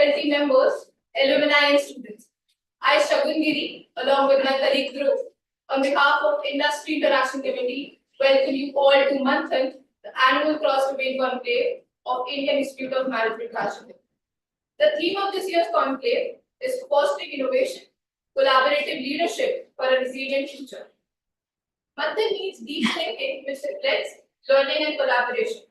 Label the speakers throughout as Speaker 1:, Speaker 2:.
Speaker 1: faculty members, alumni and students. I, Shagun Giri, along with my colleague Dhruv, on behalf of Industry Interaction Committee, welcome you all to Manthan, the annual cross-domain conclave of Indian Institute of Management Kashipur. The theme of this year's conclave is fostering innovation, collaborative leadership for a resilient future. Manthan means deep thinking which reflects learning and collaboration.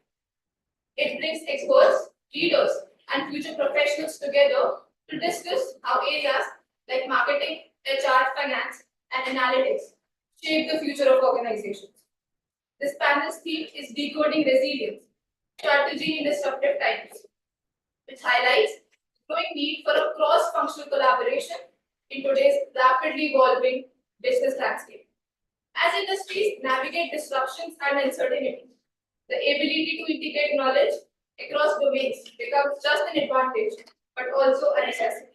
Speaker 1: It brings experts, leaders, and future professionals together to discuss how areas like marketing, HR, finance, and analytics shape the future of organizations. This panel's theme is Decoding Resilience, Strategy in Disruptive Times, which highlights the growing need for a cross-functional collaboration in today's rapidly evolving business landscape. As industries navigate disruptions and uncertainty, the ability to integrate knowledge across domains becomes just an advantage, but also a necessity.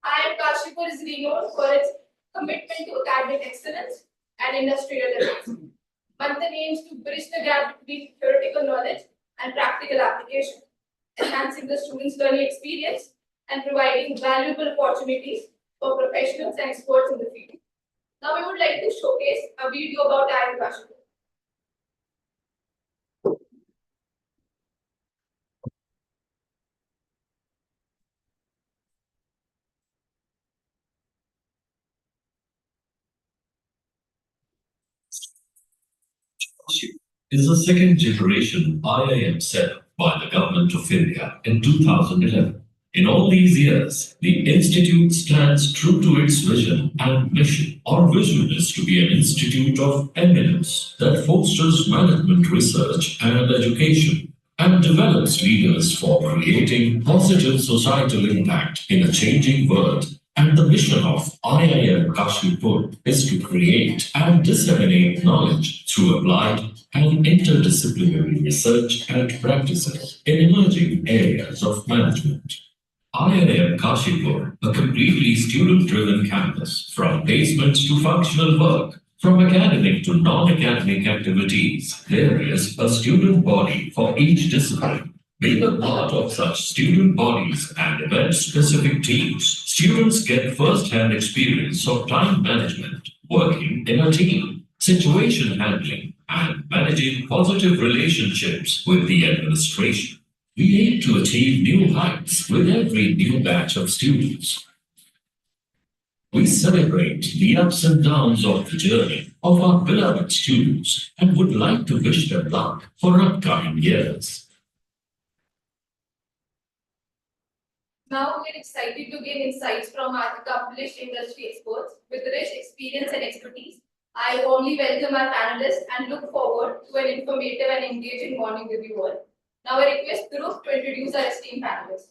Speaker 1: IIM Kashipur is renowned for its commitment to academic excellence and industry relevance. Manthan aims to bridge the gap between theoretical knowledge and practical application, enhancing the students' learning experience and providing valuable opportunities for professionals and experts in the field. Now we would like to showcase a video about IIM Kashipur.
Speaker 2: Is a second-generation IIM set up by the Government of India in 2011. In all these years, the Institute stands true to its vision and mission. Our vision is to be an institute of eminence that fosters management research and education and develops leaders for creating positive societal impact in a changing world. And the mission of IIM Kashipur is to create and disseminate knowledge through applied and interdisciplinary research and practices in emerging areas of management. IIM Kashipur, a completely student-driven campus, from placement to functional work, from academic to non-academic activities, there is a student body for each discipline. Being a part of such student bodies and event-specific teams, students get first-hand experience of time management, working in a team, situation handling, and managing positive relationships with the administration. We aim to achieve new heights with every new batch of students. We celebrate the ups and downs of the journey of our beloved students and would like to wish them luck for upcoming years.
Speaker 1: Now we are excited to gain insights from our accomplished industry experts with rich experience and expertise. I warmly welcome our panelists and look forward to an informative and engaging morning with you all. Now I request Dhruv to introduce our esteemed panelists.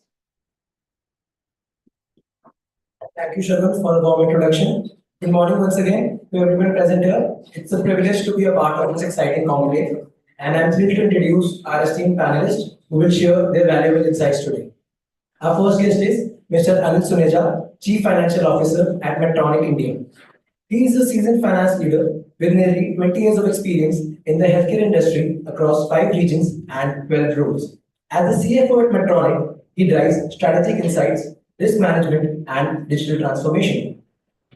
Speaker 3: Thank you, Shagun, for the warm introduction. Good morning once again to everyone present here. It's a privilege to be a part of this exciting conclave, and I'm thrilled to introduce our esteemed panelists who will share their valuable insights today. Our first guest is Mr. Anil Suneja, Chief Financial Officer at Medtronic India. He is a seasoned finance leader with nearly 20 years of experience in the healthcare industry across 5 regions and 12 roles. As the CFO at Medtronic, he drives strategic insights, risk management, and digital transformation.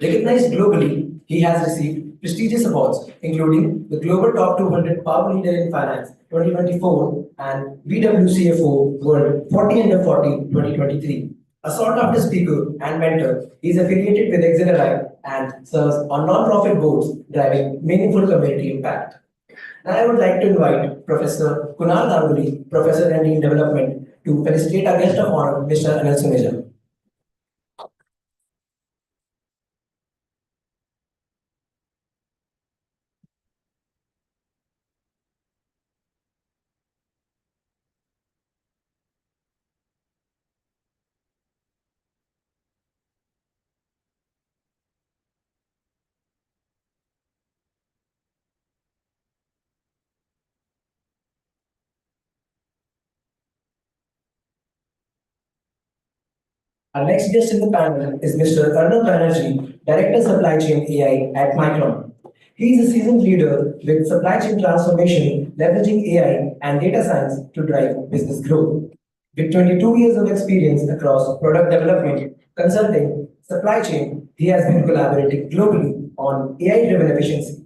Speaker 3: Recognized globally, he has received prestigious awards, including the Global Top 200 Power Leader in Finance 2024 and BW CFO World 40 Under 40 2023. A sought-after speaker and mentor, he is affiliated with XLRI and serves on non-profit boards driving meaningful community impact. Now I would like to invite Professor Kunal Ganguly, Professor and Dean Development, to felicitate our guest of honor, Mr. Anil Suneja. Our next guest in the panel is Mr. Arnab Banerjee, Director Supply Chain AI at Micron. He is a seasoned leader with supply chain transformation, leveraging AI and data science to drive business growth. With 22 years of experience across product development, consulting, supply chain, he has been collaborating globally on AI-driven efficiency.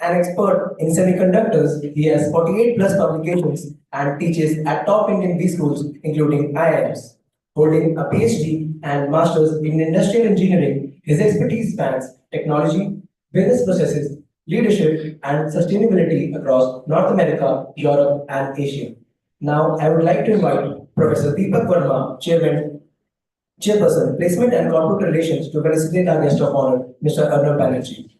Speaker 3: An expert in semiconductors, he has 48 plus publications and teaches at top Indian B schools, including IIMs. Holding a PhD and master's in industrial engineering, his expertise spans technology, business processes, leadership, and sustainability across North America, Europe, and Asia. Now, I would like to invite Professor Deepak Verma, Chairperson, Placement and Corporate Relations, to felicitate our guest of honor, Mr. Arnab Banerjee.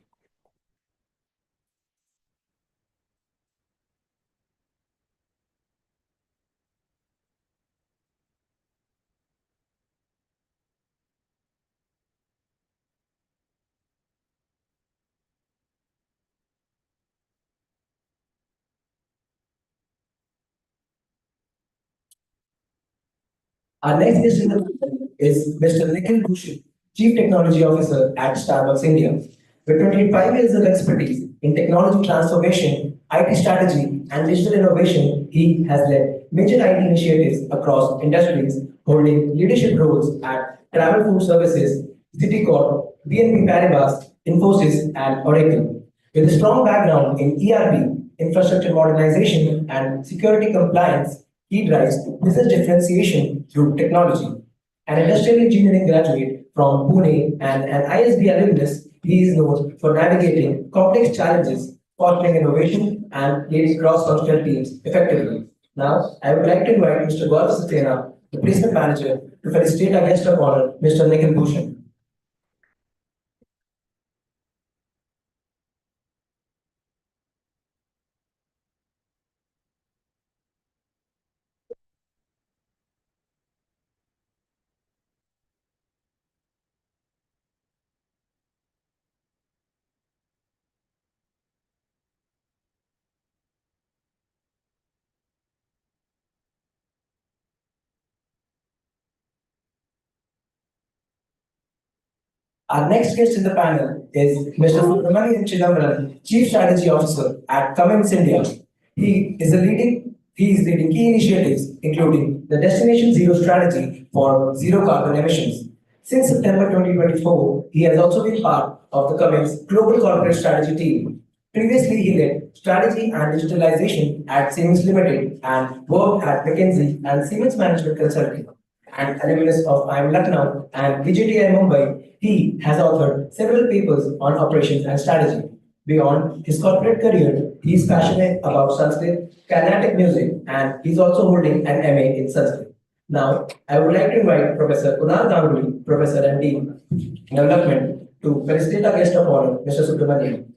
Speaker 3: Our next guest in the panel is Mr. Nikhil Bhushan, Chief Technology Officer at Starbucks India. With 25 years of expertise in technology transformation, IT strategy, and digital innovation, he has led major IT initiatives across industries, holding leadership roles at Travel Food Services, Citicorp, BNP Paribas, Infosys, and Oracle. With a strong background in ERP, infrastructure modernization, and security compliance, he drives business differentiation through technology. An industrial engineering graduate from Pune and an ISB alumnus, he is known for navigating complex challenges, fostering innovation, and leading cross-functional teams effectively. Now, I would like to invite Mr. Gaurav Saxena, the placement manager, to felicitate our guest of honor, Mr. Nikhil Bhushan. Our next guest in the panel is Mr. Subramanian Chidambaran, Chief Strategy Officer at Cummins India. He is leading key initiatives, including the Destination Zero strategy for zero carbon emissions. Since September 2024, he has also been part of the Cummins Global Corporate Strategy team. Previously, he led strategy and digitalization at Siemens Limited and worked at McKinsey and Siemens Management Consulting. And alumnus of IIM Lucknow and VJTI Mumbai, he has authored several papers on operations and strategy. Beyond his corporate career, he is passionate about Sanskrit, Carnatic music, and he's also holding an MA in Sanskrit. Now, I would like to invite Professor Kunal Ganguly, Professor and Dean Development, to felicitate our guest of honor, Mr. Subramanian.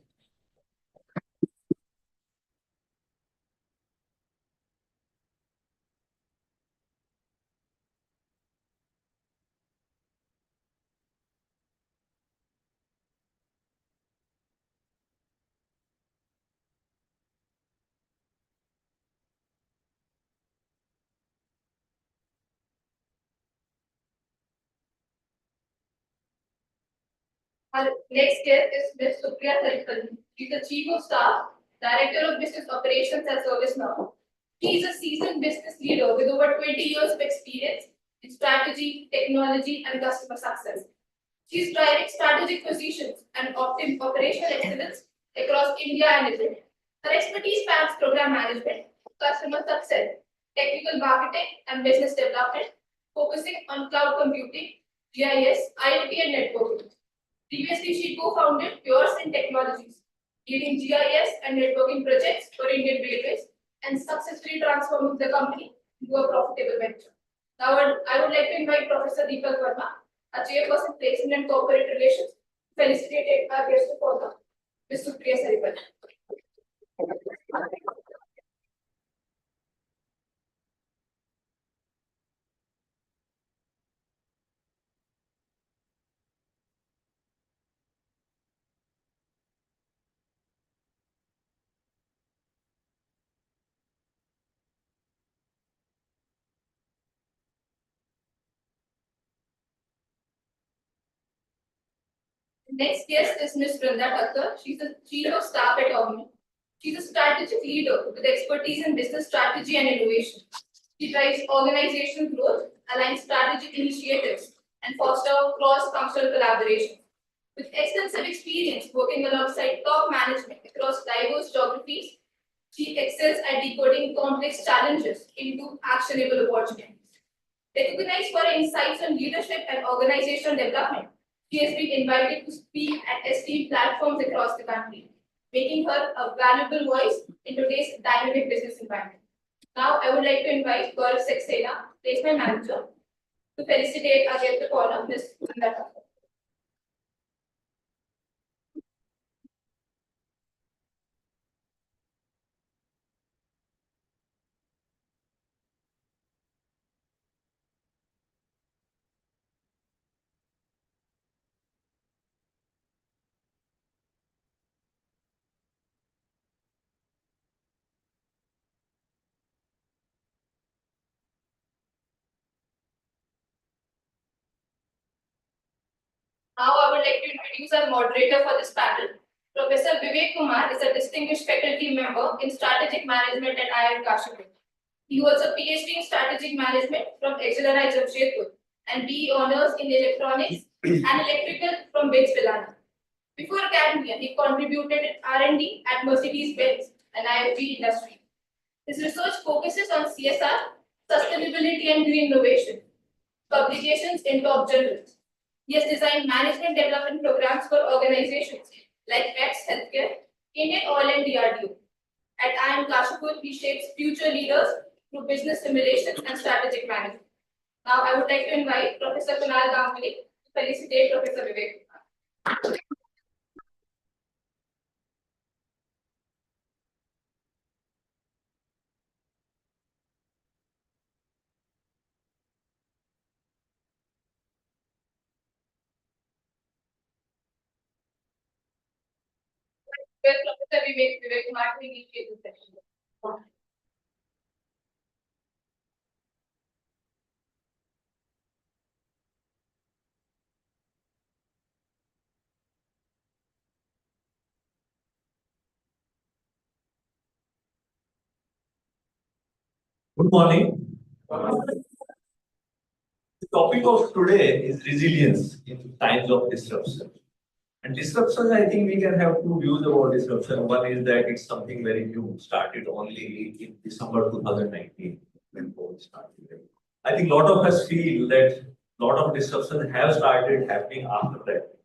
Speaker 1: Our next guest is Ms. Supriya Saripalli. She's the Chief of Staff, Director of Business Operations at ServiceNow. She is a seasoned business leader with over 20 years of experience in strategy, technology, and customer success. She is driving strategic positions and operational excellence across India and Israel. Her expertise spans program management, customer success, technical marketing, and business development, focusing on cloud computing, GIS, IoT, and networking. Previously, she co-founded Pure Syn Technologies, leading GIS and networking projects for Indian Railways and successfully transforming the company into a profitable venture. Now, I would like to invite Professor Deepak Verma, a chairperson placement and corporate relations, to felicitate our guest of honor, Ms. Supriya Saripalli. Next guest is Ms. Vrunda Thakkar. She's the Chief of Staff at Augmont. She's a strategic leader with expertise in business strategy and innovation. She drives organizational growth, aligns strategic initiatives, and foster cross-functional collaboration. With extensive experience working alongside top management across diverse geographies, she excels at decoding complex challenges into actionable opportunities. Recognized for her insights on leadership and organizational development, she has been invited to speak at esteemed platforms across the country, making her a valuable voice in today's dynamic business environment. Now, I would like to invite Gaurav Saxena, placement manager, to felicitate our guest of honor, Ms. Vrunda Thakkar. Now, I would like to introduce our moderator for this panel. Professor Vivek Kumar is a distinguished faculty member in strategic management at IIM Kashipur. He holds a PhD in strategic management from XLRI Jamshedpur and BE honors in electronics and electrical from BITS Pilana. Before academia, he contributed in R&D at Mercedes-Benz and IFB industry. His research focuses on CSR, sustainability and green innovation, publications in top journals. He has designed management development programs for organizations like VEX Healthcare, Indian Oil and DRDO. At IIM Kashipur, he shapes future leaders through business simulations and strategic management. Now, I would like to invite Professor Kunal Ganguly to felicitate Professor Vivek. With Professor Vivek Kumar to initiate the session.
Speaker 4: Good morning. The topic of today is resilience in times of disruption. And disruption, I think we can have two views about disruption. One is that it's something very new, started only in December 2019 when COVID started. I think a lot of us feel that a lot of disruptions have started happening after that.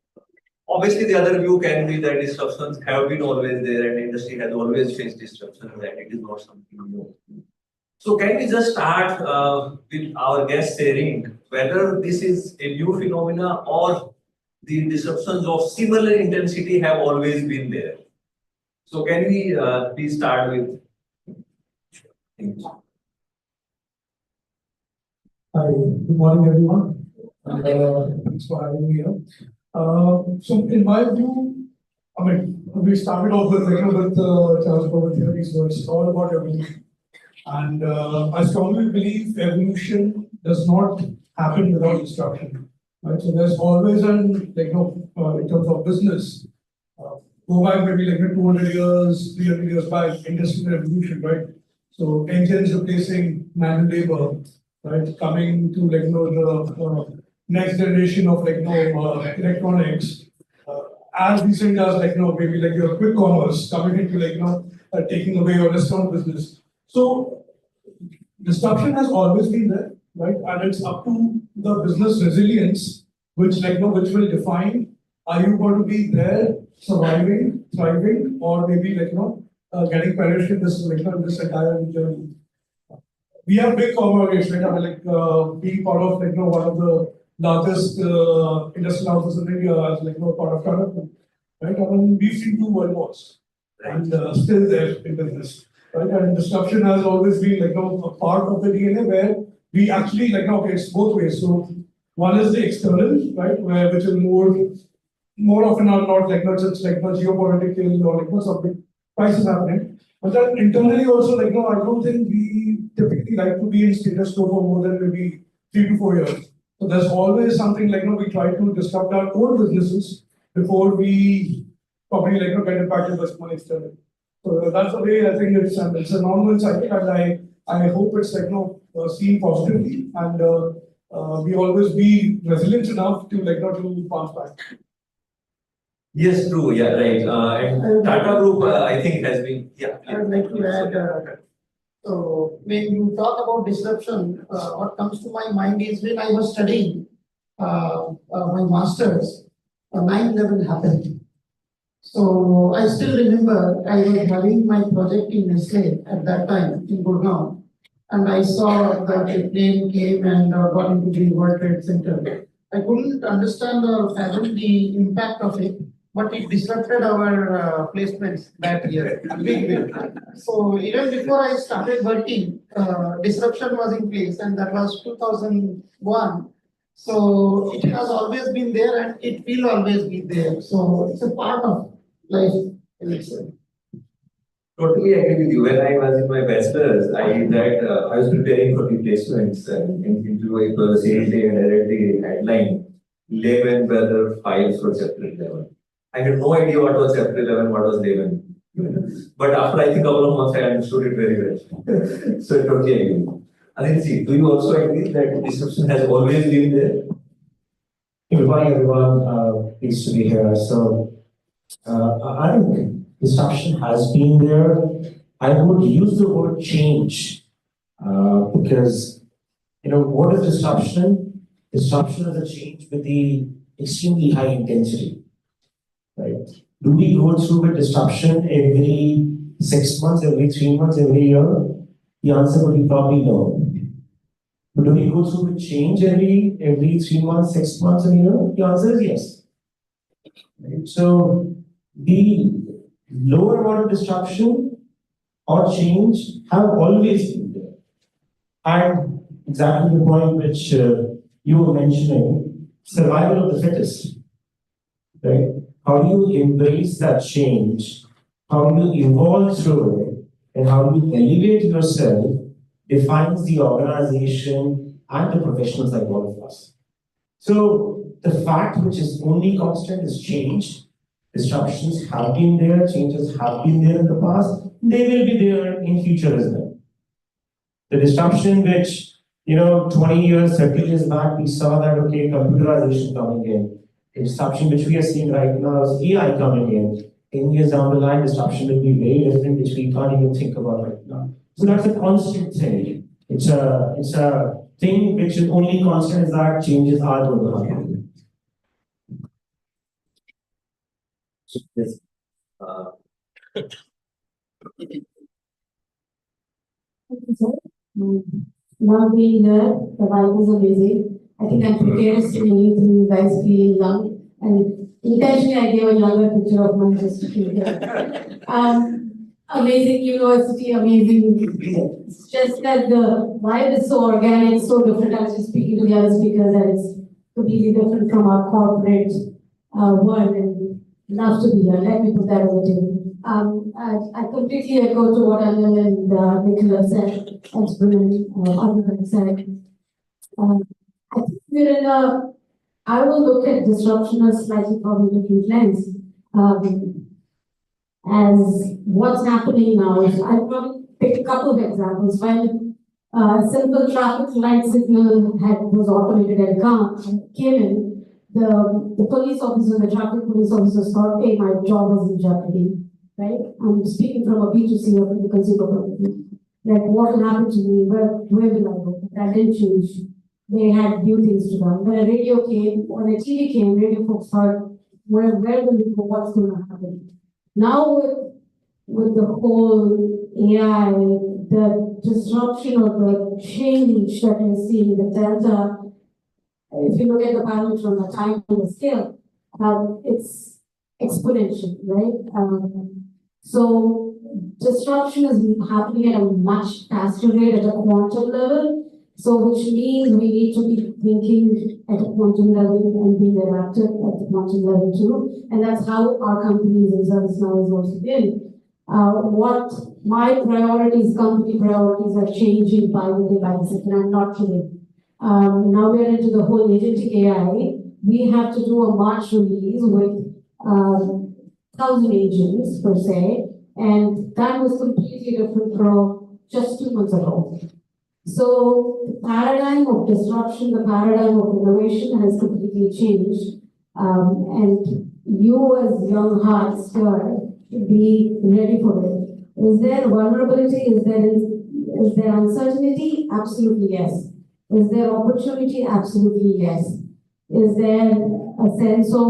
Speaker 4: Obviously, the other view can be that disruptions have been always there and industry has always faced disruptions and it is not something new. So can we just start with our guest sharing whether this is a new phenomena or the disruptions of similar intensity have always been there? So can we please start with?
Speaker 5: Hi, good morning, everyone. Thanks for having me here. So, in my view, I mean, we started off with transformative theory, so it's all about evolution. And I strongly believe evolution does not happen without destruction. Right? So there's always an in terms of business, go back maybe 200 years, 300 years back, industrial revolution, right? So engines replacing manual labor, right? Coming to the next generation of electronics. As recent as maybe your quick commerce coming into taking away your restaurant business. So disruption has always been there, right? And it's up to the business resilience, which which will define are you going to be there, surviving, thriving, or maybe getting perished in this this entire journey. We have big corporations, right? I mean, being part of one of the largest industrial houses in India as part of Tata, right? I mean, we've seen two world wars and still there in business. Right, and disruption has always been a part of the DNA where we actually okay, it's both ways. So one is the external, right, which is more often or not not just geopolitical or something crisis happening. But then internally also I don't think we typically like to be in status quo for more than maybe 3 to 4 years. So there's always something we try to disrupt our own businesses before we probably get impacted by someone external. So that's the way I think it's a normal cycle, and I I hope it's seen positively, and we always be resilient enough to to bounce back.
Speaker 4: Yes, true. Yeah, right. And Tata Group, I think, has been. Yeah.
Speaker 6: I would like to add. So when you talk about disruption, what comes to my mind is when I was studying my masters, 9/11 happened. So I still remember I was having my project in Nestle at that time in Gurgaon, and I saw that a plane came and got into the World Trade Center. I couldn't understand or fathom the impact of it, but it disrupted our placements that year. Big way. So even before I started working, disruption was in place, and that was 2001. So it has always been there, and it will always be there. So it's a part of life in itself.
Speaker 4: Totally agree with you. When I was in my bachelor's, I was preparing for the placements into it was seriously and I read the headline, Lehman Brothers files for Chapter 11. I had no idea what was Chapter 11, what was Lehman. But after I think a couple of months, I understood it very well. So totally agree. Aditya, do you also agree that disruption has always been there?
Speaker 7: Good morning, everyone. Pleased to be here. So, I think disruption has been there. I would use the word change because, what is disruption? Disruption is a change with the extremely high intensity, right? Do we go through a disruption every 6 months, every 3 months, every year? The answer would be probably no. But do we go through a change every 3 months, 6 months, a year? The answer is yes. Right? So the lower amount of disruption or change have always been there. And exactly the point which you were mentioning, survival of the fittest. Right? How do you embrace that change? How do you evolve through it? And how do you elevate yourself defines the organization and the professionals like all of us. So the fact which is only constant is change. Disruptions have been there, changes have been there in the past, they will be there in future as well. The disruption which, 20 years, 30 years back, we saw that, okay, computerization coming in. The disruption which we are seeing right now is AI coming in. 10 years down the line, disruption will be very different, which we can't even think about right now. So that's a constant thing. It's a thing which is only constant is that changes are going to happen.
Speaker 4: Yes.
Speaker 8: Now being here, the vibe is amazing. I think I'm prepared to meet you guys feeling young. And intentionally, I gave a younger picture of my just to feel here. Amazing university, amazing. It's just that the vibe is so organic, so different. I was just speaking to the other speakers that it's completely different from our corporate world, and love to be here. Let me put that on the table. I completely echo to what Arnab and Nikhil have said, as Arnab have said. I think we're in a, I will look at disruption as slightly from a different lens. As what's happening now, I'll probably pick a couple of examples. When a simple traffic light signal was automated and came in, the police officer, the traffic police officers thought, hey, my job was in jeopardy, right? I'm speaking from a B2C or from the consumer point of view. Like, what will happen to me? Where will I go? That didn't change. They had new things to do. When a radio came, when a TV came, radio folks thought, where will we go? What's going to happen? Now with the whole AI, the disruption or the change that we're seeing, the delta, if you look at the pattern from the time and the scale, it's exponential, right? So disruption is happening at a much faster rate at a quantum level. So which means we need to be thinking at a quantum level and being adaptive at the quantum level too. And that's how our companies and ServiceNow is also been. What my priorities, company priorities are changing by the day by the second. I'm not kidding. Now we're into the whole agentic AI. We have to do a March release with 1,000 agents per se. And that was completely different from just 2 months ago. So the paradigm of disruption, the paradigm of innovation has completely changed. And you as young hearts here should be ready for it. Is there vulnerability? Is there uncertainty? Absolutely yes. Is there opportunity? Absolutely yes. Is there a sense of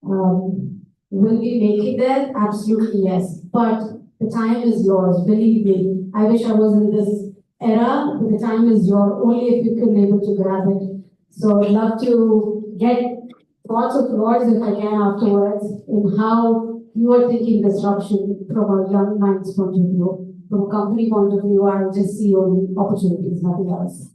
Speaker 8: will we make it there? Absolutely yes. But the time is yours, believe me. I wish I was in this era, but the time is yours, only if you can be able to grab it. So I'd love to get thoughts of yours, if I can, afterwards, in how you are thinking disruption from a young mind's point of view. From a company point of view, I just see only opportunities, nothing else.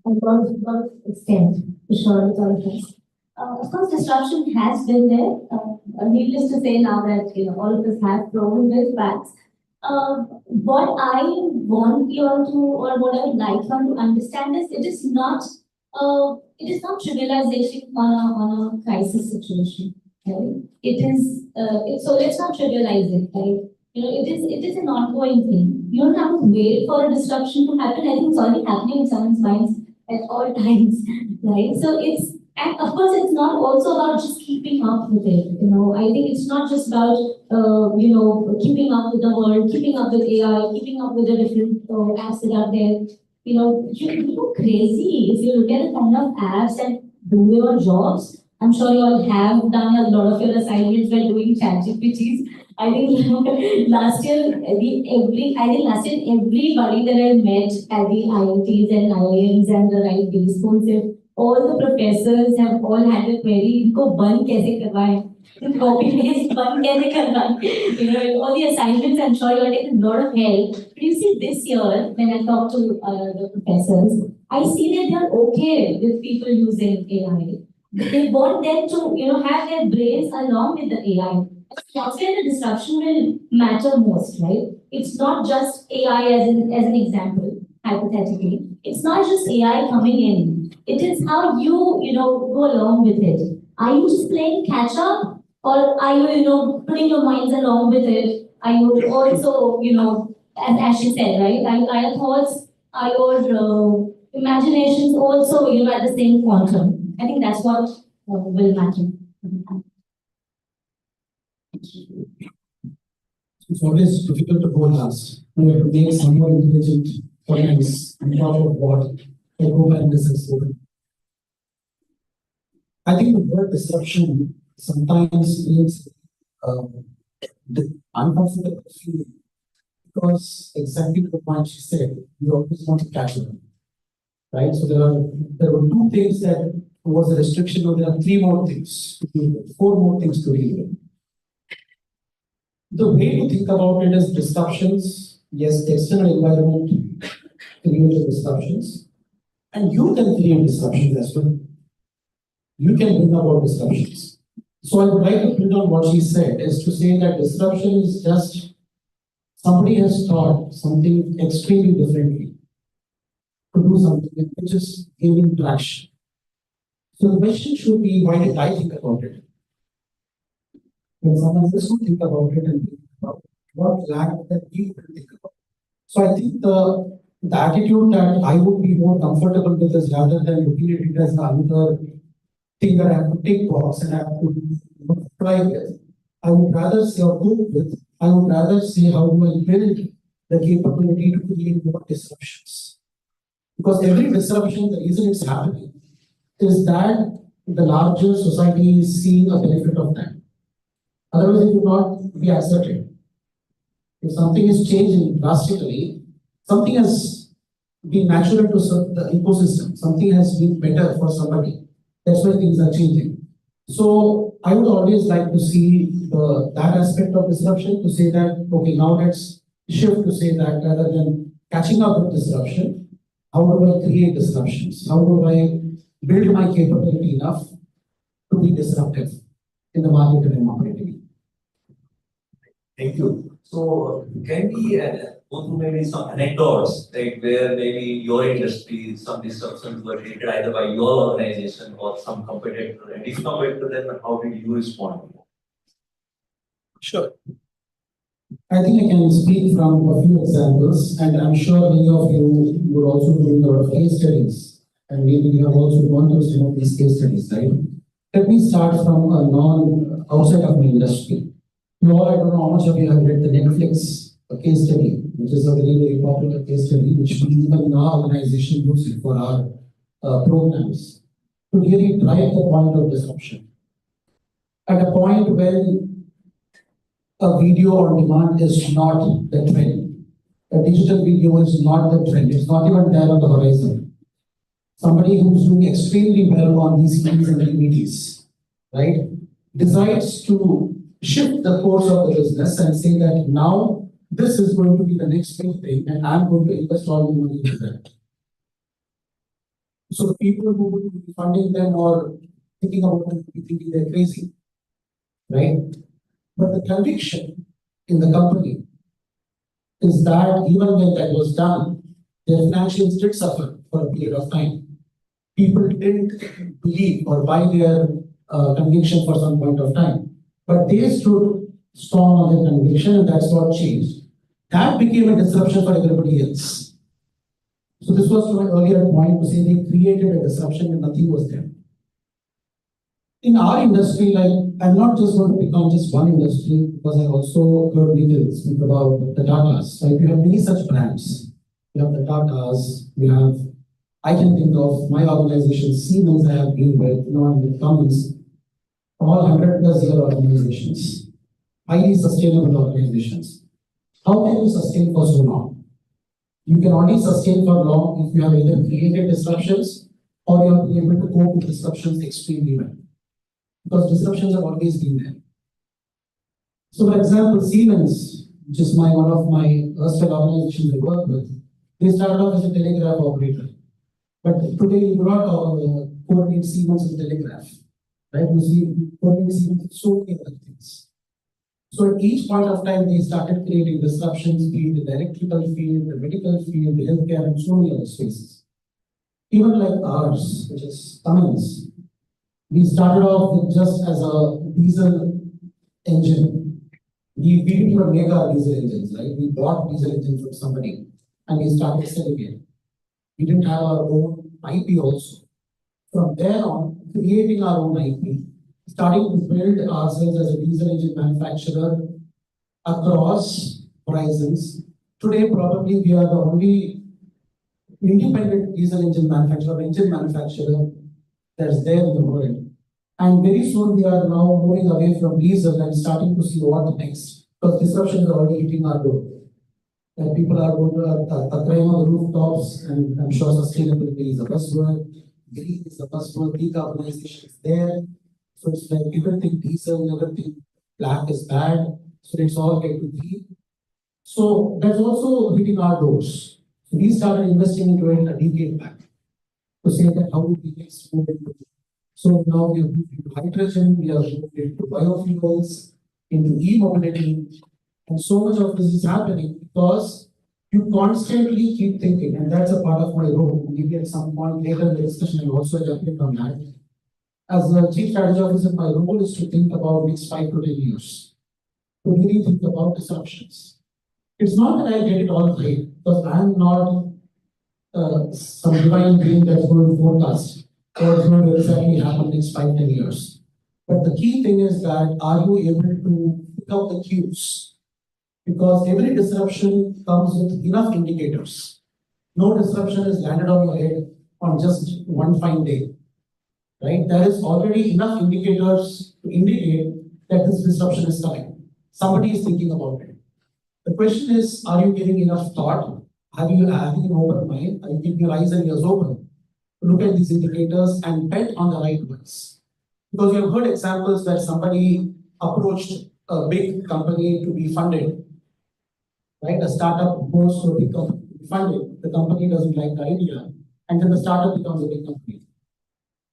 Speaker 8: And one extent, to sure with all of us. Of course, disruption has been there. Needless to say now that all of us have proven with facts. What I want you all to, or what I would like you all to understand is it is not trivialization on a crisis situation. Right? So let's not trivialize it. Right? It is an ongoing thing. You don't have to wait for a disruption to happen. I think it's already happening in someone's minds at all times, right? So and of course, it's not also about just keeping up with it. I think it's not just about keeping up with the world, keeping up with AI, keeping up with the different apps that are there. You go crazy if you look at the kind of apps that do your jobs. I'm sure you all have done a lot of your assignments while doing ChatGPTs. I think last year everybody that I met at the IITs and IIMs and the right B schools, all the professors have all had a query, इनको बंद कैसे करवाएं, copy paste बंद कैसे करवाएं, all the assignments. I'm sure you are taking a lot of help. But you see, this year when I talk to the professors, I see that they are okay with people using AI. They want them to have their brains along with the AI. That's where the disruption will matter most, right? It's not just AI as an example, hypothetically. It's not just AI coming in. It is how you go along with it. Are you just playing catch up, or are you putting your minds along with it? Are you also as she said, right? Are your thoughts, are your imaginations also at the same quantum? I think that's what will matter.
Speaker 5: It's always difficult to go last. You have to make someone intelligent for this on top of what a global business is. I think the word disruption sometimes means the uncomfortable feeling, because exactly the point she said, we always want to catch up. Right? So there were 2 things that was a restriction, or there are 3 more things to deal with, 4 more things to deal with. The way to think about it is disruptions. Yes, the external environment creates disruptions, and you can create disruptions as well. You can bring about disruptions. So I would like to build on what she said, is to say that disruption is just somebody has thought something extremely differently to do something which is gaining traction. So the question should be, why did I think about it? When someone else would think about it and think about what lacked that we could think about. So I think the attitude that I would be more comfortable with is, rather than looking at it as another thing that I have to take box and I have to try with, I would rather say, or go with, I would rather say, how do I build the capability to create more disruptions? Because every disruption, the reason it's happening is that the larger society is seeing a benefit of that. Otherwise, it would not be accepted. If something is changing drastically, something has been natural to the ecosystem, something has been better for somebody. That's why things are changing. So I would always like to see that aspect of disruption, to say that, okay, now let's shift to say that rather than catching up with disruption, how do I create disruptions? How do I build my capability enough to be disruptive in the market that I'm operating in?
Speaker 4: Thank you. So can we go through maybe some anecdotes, like where maybe your industry, some disruptions were created either by your organization or some competitor, and if competitor, then how did you respond?
Speaker 3: Sure.
Speaker 6: I think I can speak from a few examples, and I'm sure many of you would also do a lot of case studies, and maybe you have also gone through some of these case studies, right? Let me start from a outside of my industry. You all, I don't know how much of you have read the Netflix case study, which is a very, very popular case study, which we even in our organization use it for our programs to really drive the point of disruption. At a point when a video on demand is not the trend, a digital video is not the trend, it's not even there on the horizon. Somebody who's doing extremely well on these CDs and DVDs, right, decides to shift the course of the business and say that now this is going to be the next big thing and I'm going to invest all the money into that. So the people who would be funding them or thinking about them would be thinking they're crazy, right? But the conviction in the company is that even when that was done, their financials did suffer for a period of time. People didn't believe or buy their conviction for some point of time. But they stood strong on their conviction, and that's what changed. That became a disruption for everybody else. So this was to my earlier point to say they created a disruption and nothing was there. In our industry, like I'm not just going to pick on just one industry because I also heard Nikhil speak about the Tatas. Like you have many such brands. You have the Tatas, you have, I can think of my organization, Siemens I have been with, and with Cummins, all 100+ year organizations, highly sustainable organizations. How can you sustain for so long? You can only sustain for long if you have either created disruptions or you have been able to cope with disruptions extremely well. Because disruptions have always been there. So for example, Siemens, which is one of my erstwhile organizations I work with, they started off as a telegraph operator. But today you do not coordinate Siemens with telegraph. Right? You see, coordinate Siemens with so many other things. So at each point of time, they started creating disruptions, be it in the electrical field, the medical field, the healthcare, and so many other spaces. Even like ours, which is Cummins, we started off with just as a diesel engine. We didn't even make our diesel engines, right? We bought diesel engines from somebody and we started selling it. We didn't have our own IP also. From there on, creating our own IP, starting to build ourselves as a diesel engine manufacturer across horizons. Today, probably we are the only independent diesel engine manufacturer that's there in the world. And very soon we are now moving away from diesel and starting to see what next, because disruptions are already hitting our door. And people are going to climb on the rooftops, and I'm sure sustainability is a buzzword, green is a buzzword, decarbonization is there. So it's like everything diesel, everything black is bad, so it's all get to green. So that's also hitting our doors. So we started investing into it a decade back to say that how do we next move into. So now we have moved into hydrogen, we have moved into biofuels, into e-mobility, and so much of this is happening because you constantly keep thinking, and that's a part of my role. Maybe at some point later in the discussion, I'll also jump in on that. As the Chief Strategy Officer, my role is to think about next 5 to 10 years, to really think about disruptions. It's not that I get it all right, because I'm not some divine being that's going to forecast what's going to exactly happen next 5, 10 years. But the key thing is that are you able to pick up the cues? Because every disruption comes with enough indicators. No disruption is landed on your head on just one fine day. Right? There is already enough indicators to indicate that this disruption is coming. Somebody is thinking about it. The question is, are you giving enough thought? Have you having an open mind? Are you keeping your eyes and ears open? Look at these indicators and bet on the right ones. Because you have heard examples where somebody approached a big company to be funded. Right? A startup goes to a big company to be funded. The company doesn't like the idea, and then the startup becomes a big company.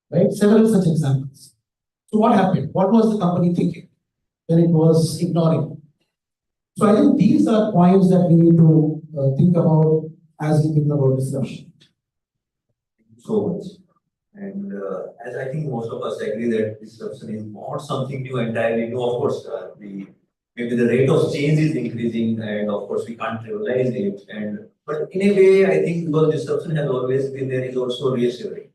Speaker 6: Right? Several such examples. So what happened? What was the company thinking when it was ignoring? So I think these are points that we need to think about as we think about disruption.
Speaker 4: Thank you so much. And as I think most of us agree that disruption is not something new, entirely new. Of course, we maybe the rate of change is increasing, and of course we can't realize it. But in a way, I think because disruption has always been there, is also reassuring.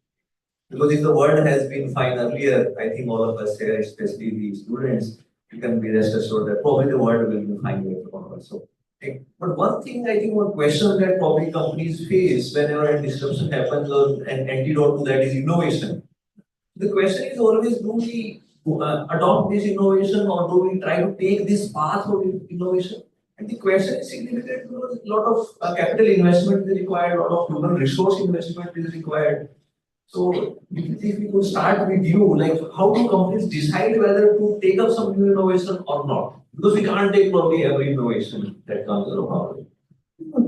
Speaker 4: Because if the world has been fine earlier, I think all of us here, especially the students, you can be rest assured that probably the world will be fine later on also. Okay. But one thing I think, one question that probably companies face whenever a disruption happens, or an antidote to that is innovation. The question is always, do we adopt this innovation, or do we try to take this path of innovation? And the question is significant because a lot of capital investment is required, a lot of human resource investment is required. So if we could start with you, like how do companies decide whether to take up some new innovation or not? Because we can't take probably every innovation that comes along.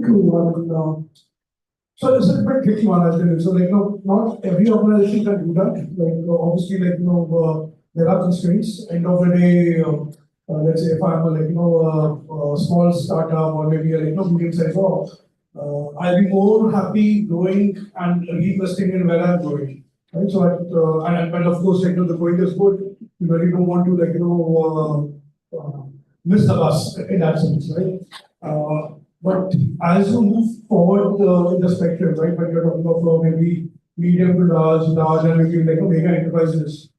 Speaker 5: True. So it's a bit tricky one, I think. So like, not every organization can do that. Like obviously, like there are constraints. End of the day, let's say if I'm a small startup or maybe a medium-sized org, I'll be more happy growing and reinvesting in where I'm growing. Right. So and of course, the growing is good. You really don't want to miss the bus in that sense, right? But as you move forward in the spectrum, right, when you're talking of maybe medium to large, and maybe mega enterprises,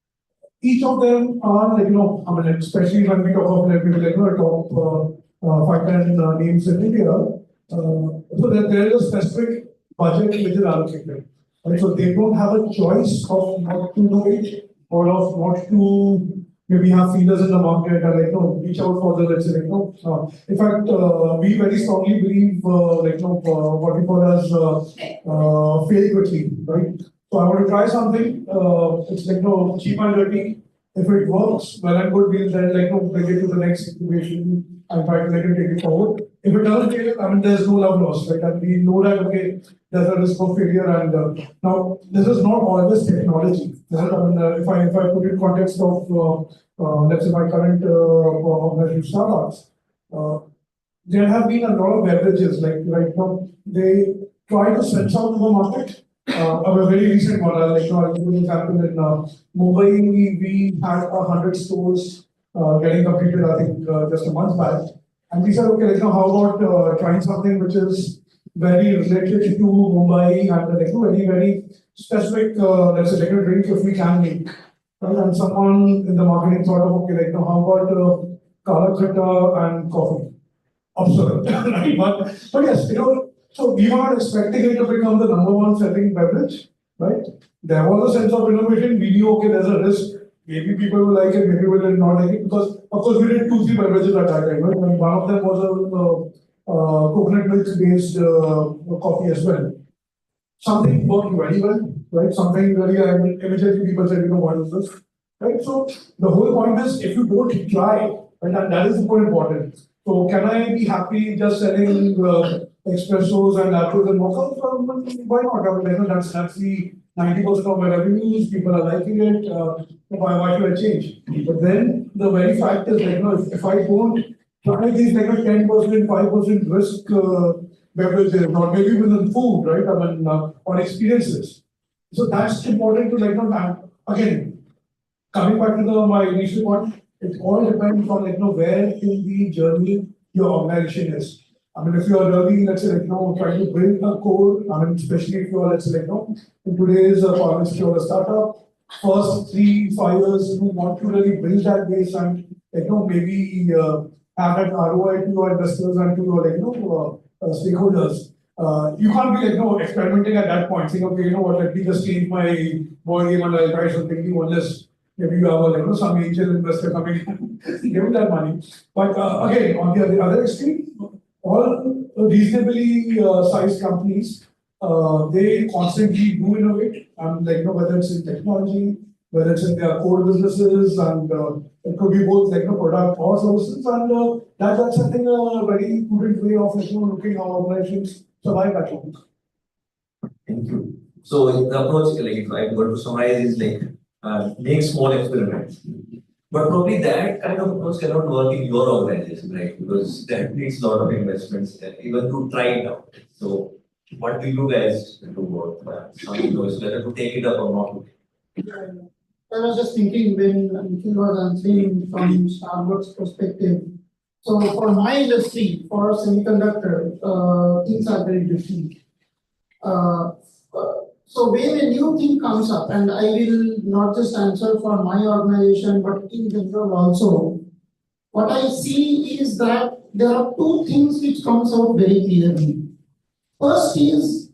Speaker 5: each of them are I mean, especially when we talk of maybe top 5-10 names in India, so that there is a specific budget which is allocated. Right? So they don't have a choice of not to innovate or of not to maybe have feelers in the market and reach out for the let's say in fact we very strongly believe what we call as fail quickly, right? So I want to try something, it's cheap and dirty. If it works, well and good, we'll then bring it to the next situation and try to take it forward. If it doesn't fail, I mean there's no love lost, right? And we know that okay, there's a risk of failure, and now this is not always technology. Right? I mean, if I put it in context of let's say my current organization Starbucks, there have been a lot of beverages like right now they try to stretch out to the market. A very recent one, I'll give you an example. In Mumbai, we had 100 stores getting completed, I think, just a month back. And we said, okay, how about trying something which is very related to Mumbai and very, very specific, let's say, drink if we can make. Right? And someone in the marketing thought of, okay, how about kala khatta and coffee? Absurd, right? But yes, so we were not expecting it to become the number one selling beverage, right? There was a sense of innovation. We knew, okay, there's a risk. Maybe people will like it, maybe will not like it. Because, of course, we did 2-3 beverages at that time, right? And one of them was a coconut milk-based coffee as well. Something worked very well, right? Something really, immediately people said, what is this? Right? So the whole point is, if you don't try, right, and that is more important. So can I be happy just selling espressos and lattes and mochas? Why not? I mean, that's the 90% of my revenues. People are liking it. Why should I change? But then the very fact is, if I don't try these 10%, 5% risk beverages, or maybe within food, right? I mean, or experiences. So that's important to again, coming back to my initial point. It all depends on where in the journey your organization is. I mean, if you are really, let's say, trying to build a core, I mean, especially if you are, let's say, in today's context, you're a startup, first 3-5 years, you want to really build that base and, maybe have that ROI to your investors and to your, stakeholders. You can't be, experimenting at that point, saying, okay, let me just change my board game and I'll try something new unless maybe you have some angel investor coming in, give that money. But again, on the other extreme, all reasonably sized companies, they constantly do innovate, and whether it's in technology, whether it's in their core businesses, and it could be both product or services, and that's I think a very prudent way of looking how organizations survive at home.
Speaker 4: Thank you. So the approach, if I were to summarize, is make small experiments. But probably that kind of approach cannot work in your organization, right? Because that needs a lot of investments, even to try it out. So, what do you guys do about whether to take it up or not?
Speaker 6: I was just thinking when Nikhil was answering from Starbucks perspective, So for my industry, for semiconductor, things are very different. Uh, so when a new thing comes up, and I will not just answer for my organization, but in general also, what I see is that there are two things which comes out very clearly. First is,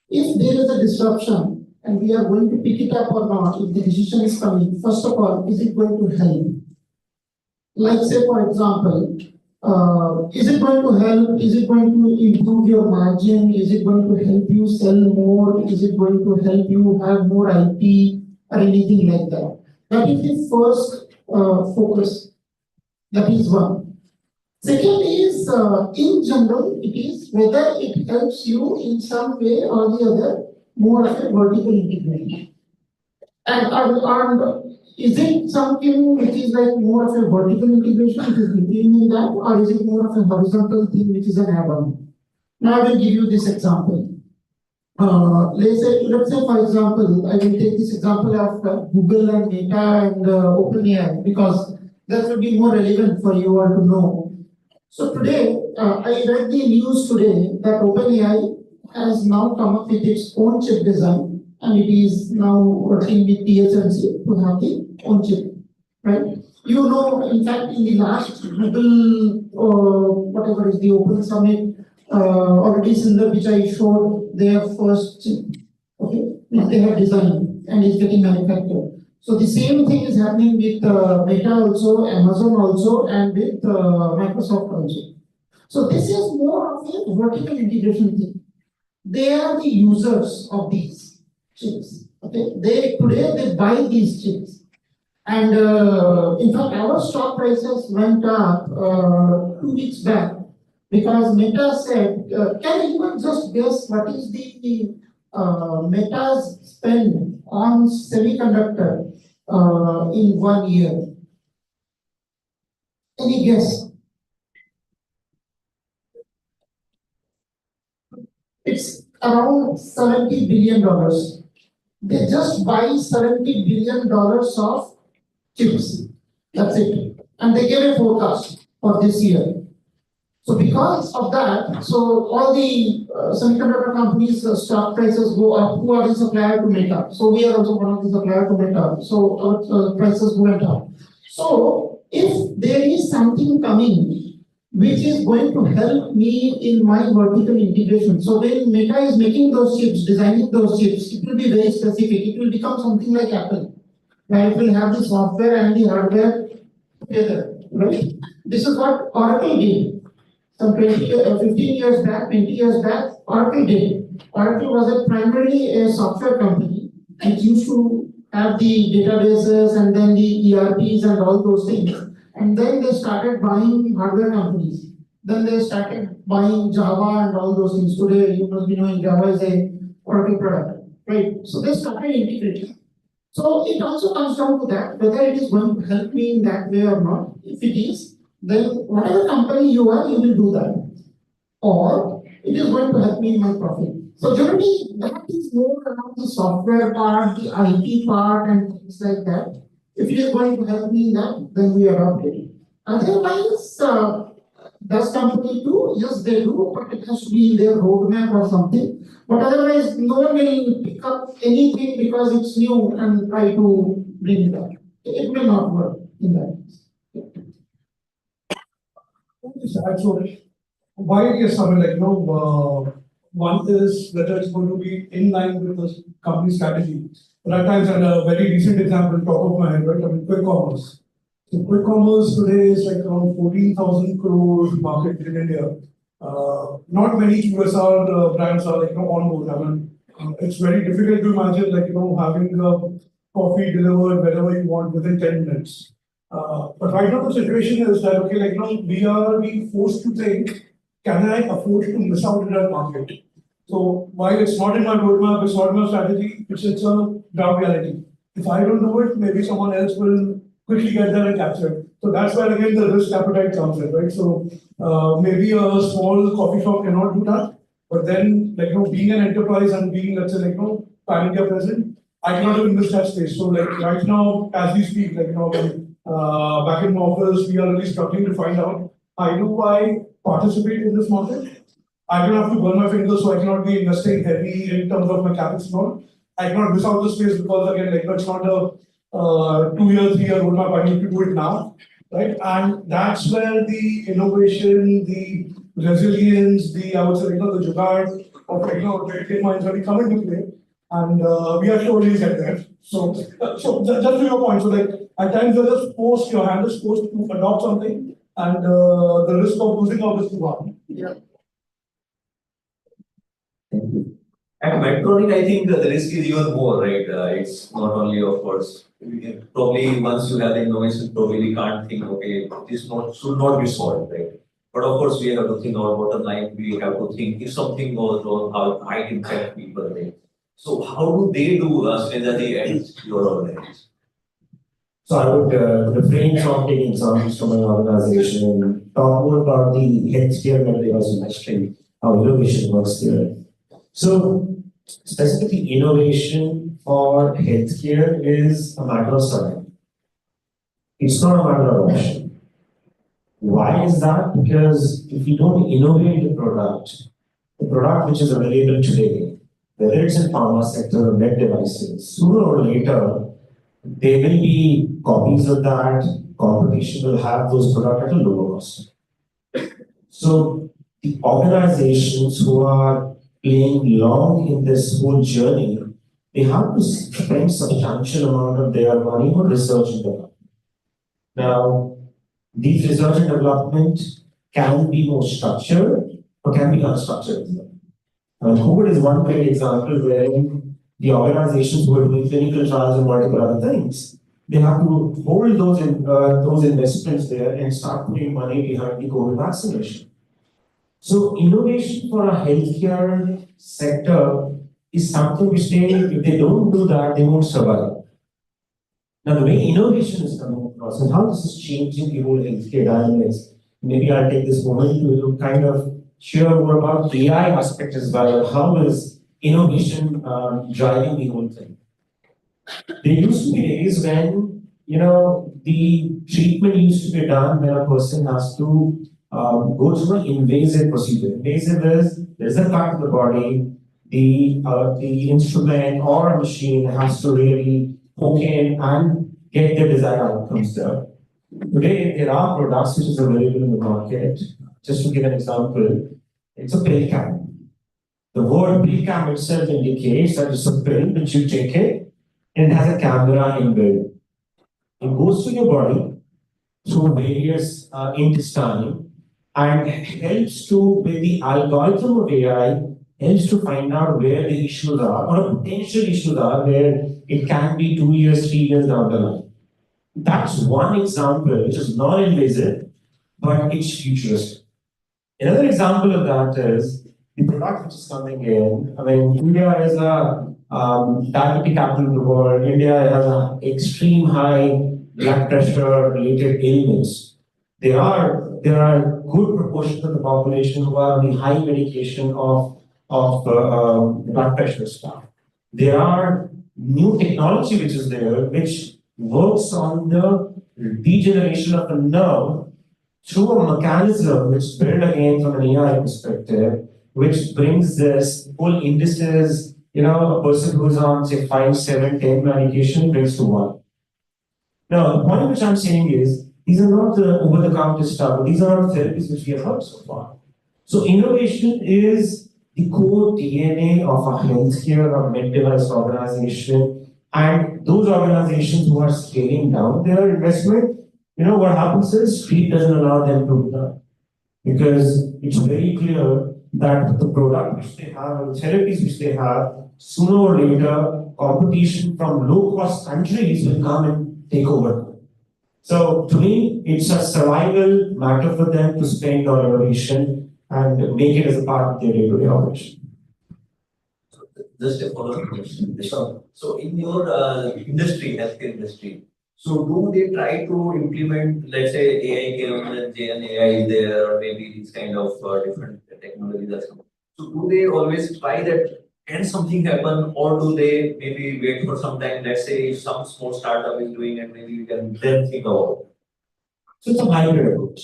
Speaker 6: if there is a disruption and we are going to pick it up or not, if the decision is coming, first of all, is it going to help? Like say for example, is it going to help? Is it going to improve your margin? Is it going to help you sell more? Is it going to help you have more IP or anything like that? That is the first focus. That is one. Second is, in general, it is whether it helps you in some way or the other more of a vertical integration. And is it something which is like more of a vertical integration, which is including in that, or is it more of a horizontal thing, which is an add-on? Now I will give you this example. Let's say, for example, I will take this example of Google and Meta and OpenAI because that will be more relevant for you all to know. So today, I read the news today that OpenAI has now come up with its own chip design, and it is now working with TSMC to have the own chip, right? You know, in fact, in the last Google, whatever is the Open Summit, already Sundar, which I showed their first chip, okay, which they have designed and is getting manufactured. So the same thing is happening with Meta also, Amazon also, and with Microsoft also. So this is more of a vertical integration thing. They are the users of these chips. Okay, today they buy these chips, and in fact our stock prices went up 2 weeks back because Meta said, "Can anyone just guess what is the Meta's spend on semiconductor in 1 year?" Any guess? It's around $70 billion. They just buy $70 billion of chips. That's it. And they gave a forecast for this year. So because of that, so all the semiconductor companies' stock prices go up. Who are the supplier to Meta? So we are also one of the supplier to Meta. So our prices went up. So if there is something coming which is going to help me in my vertical integration. So when Meta is making those chips, designing those chips, it will be very specific. It will become something like Apple, where it will have the software and the hardware together, right? This is what Oracle did. Some 15 years back, 20 years back, Oracle did. Oracle was primarily a software company and used to have the databases and then the ERPs and all those things. And then they started buying hardware companies. Then they started buying Java and all those things. Today, you must be knowing Java is a Oracle product, right? So they started integrating. So it also comes down to that, whether it is going to help me in that way or not. If it is, then whatever company you are, you will do that. Or it is going to help me in my profit. So generally, that is more around the software part, the IT part, and things like that. If it is going to help me in that, then we adopt it. Otherwise, does company do? Yes, they do, but it has to be in their roadmap or something. But otherwise, no one will pick up anything because it's new and try to bring it up. It will not work in that case.
Speaker 5: Actually, why yes, I mean, like, one is whether it's going to be in line with the company strategy. But at times, and a very recent example, top of my head, right? I mean, quick commerce. So quick commerce today is like around 14,000 crore market in India. Not many QSR brands are like on board. I mean, it's very difficult to imagine like having coffee delivered wherever you want within 10 minutes. But right now the situation is that okay, like we are being forced to think, can I afford to miss out in that market? So while it's not in my roadmap, it's not in my strategy, it's a ground reality. If I don't do it, maybe someone else will quickly get there and capture it. So that's where again the risk appetite comes in, right? So maybe a small coffee shop cannot do that, but then like being an enterprise and being let's say pan-India present, I cannot even miss that space. So like right now, as we speak, back in my office, we are really struggling to find out how do I participate in this market? I don't have to burn my fingers, so I cannot be investing heavy in terms of my capital and all. I cannot miss out the space because again, like it's not a 2 year, 3 year roadmap. I need to do it now, right? And that's where the innovation, the resilience, I would say, the jugaad of trading minds really come into play. And we are surely get there. So just to your point, so like at times you're just forced, your hand is forced to adopt something, and the risk of losing out is too high.
Speaker 6: Yeah.
Speaker 4: At Micron, I think the risk is even more, right? It's not only, of course, probably once you have the innovation, probably we can't think, okay, should not be solved, right? But of course, we have to think our bottom line. We have to think if something goes wrong, how it might impact people, right? So how do they do strategy at your organization?
Speaker 7: So I would refrain from taking examples from my organization and talk more about the healthcare medical device industry, how innovation works there. So specifically, innovation for healthcare is a matter of science. It's not a matter of option. Why is that? Because if you don't innovate the product which is available today, whether it's in pharma sector or med devices, sooner or later, there will be copies of that. Competition will have those products at a lower cost. So the organizations who are playing long in this whole journey, they have to spend substantial amount of their money on research and development. Now, these research and development can be more structured or can be unstructured. COVID is one great example wherein the organizations who are doing clinical trials and multiple other things, they have to hold those investments there and start putting money behind the COVID vaccination. So innovation for a healthcare sector is something which if they don't do that, they won't survive. Now the way innovation is coming across and how this is changing the whole healthcare dynamics, maybe I'll take this moment to kind of share more about AI aspect as well. How is innovation driving the whole thing? There used to be days when the treatment used to be done when a person has to go through an invasive procedure. Invasive is there's a part of the body, the instrument or a machine has to really hook in and get the desired outcomes there. Today, there are products which is available in the market. Just to give an example, it's a pill cap. The word pill cap itself indicates that it's a pill which you take it and it has a camera inbuilt. It goes to your body through various intestine and helps to, with the algorithm of AI, helps to find out where the issues are or potential issues are where it can be 2 years, 3 years down the line. That's one example which is non-invasive, but it's futuristic. Another example of that is the product which is coming in. I mean, India is a diabetic capital of the world. India has an extreme high blood pressure related illness. There are good proportions of the population who are on the high medication of blood pressure stuff. There are new technology which is there, which works on the degeneration of a nerve through a mechanism which is built again from an AI perspective, which brings this whole indices, a person who's on say 5, 7, 10 medication brings to 1. Now, the point which I'm saying is, these are not the over-the-counter stuff, these are not therapies which we have heard so far. So innovation is the core DNA of a healthcare or med device organization, and those organizations who are scaling down their investment, what happens is street doesn't allow them to do that. Because it's very clear that the product which they have, or the therapies which they have, sooner or later, competition from low-cost countries will come and take over. So to me, it's a survival matter for them to spend on innovation and make it as a part of their day-to-day operation.
Speaker 4: Just a follow-up question. So in your industry, healthcare industry, so do they try to implement, let's say, AI came Gen AI is there, or maybe these kind of different technologies or something. So do they always try that? Can something happen, or do they maybe wait for some time? Let's say if some small startup is doing it, maybe you can then think about it.
Speaker 7: So it's a hybrid approach.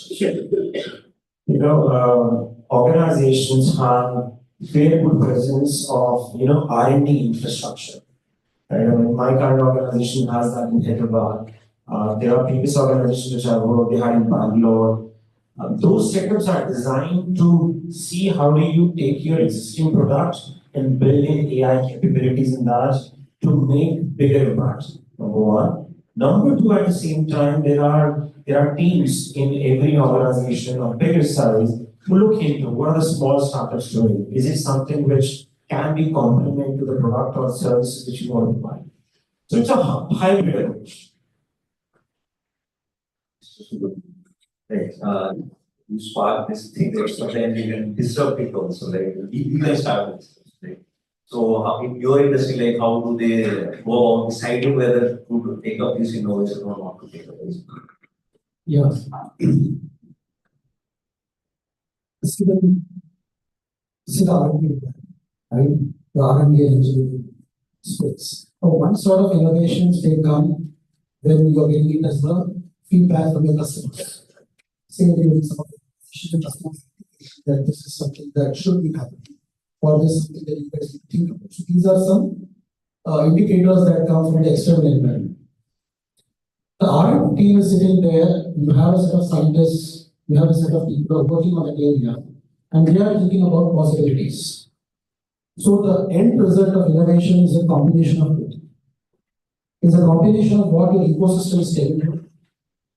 Speaker 7: Organizations have very good presence of, R&D infrastructure. Right? I mean, my current organization has that in Hyderabad. There are previous organizations which I worked, they had in Bangalore. Those setups are designed to see how do you take your existing product and build in AI capabilities in that to make bigger impact. Number one. Number two, at the same time, there are teams in every organization of bigger size who look into what are the small startups doing. Is it something which can be complement to the product or service which you want to provide? So it's a hybrid approach.
Speaker 4: Right. You spark this thing that sometimes you can disrupt it also. Like we can start with this. Right? So in your industry, like how do they go about deciding whether to take up this innovation or not to take up this?
Speaker 5: Yeah. See the R&D, right? The R&D engineering space. So one sort of innovations they come when you are getting it as the feedback from your customers. Say during some of the customers that this is something that should be happening, or this is something that you guys need to think about. So these are some indicators that come from the external environment. The R&D team is sitting there, you have a set of scientists, you have a set of people who are working on that area, and they are thinking about possibilities. So the end result of innovation is a combination of two. It's a combination of what your ecosystem is telling you,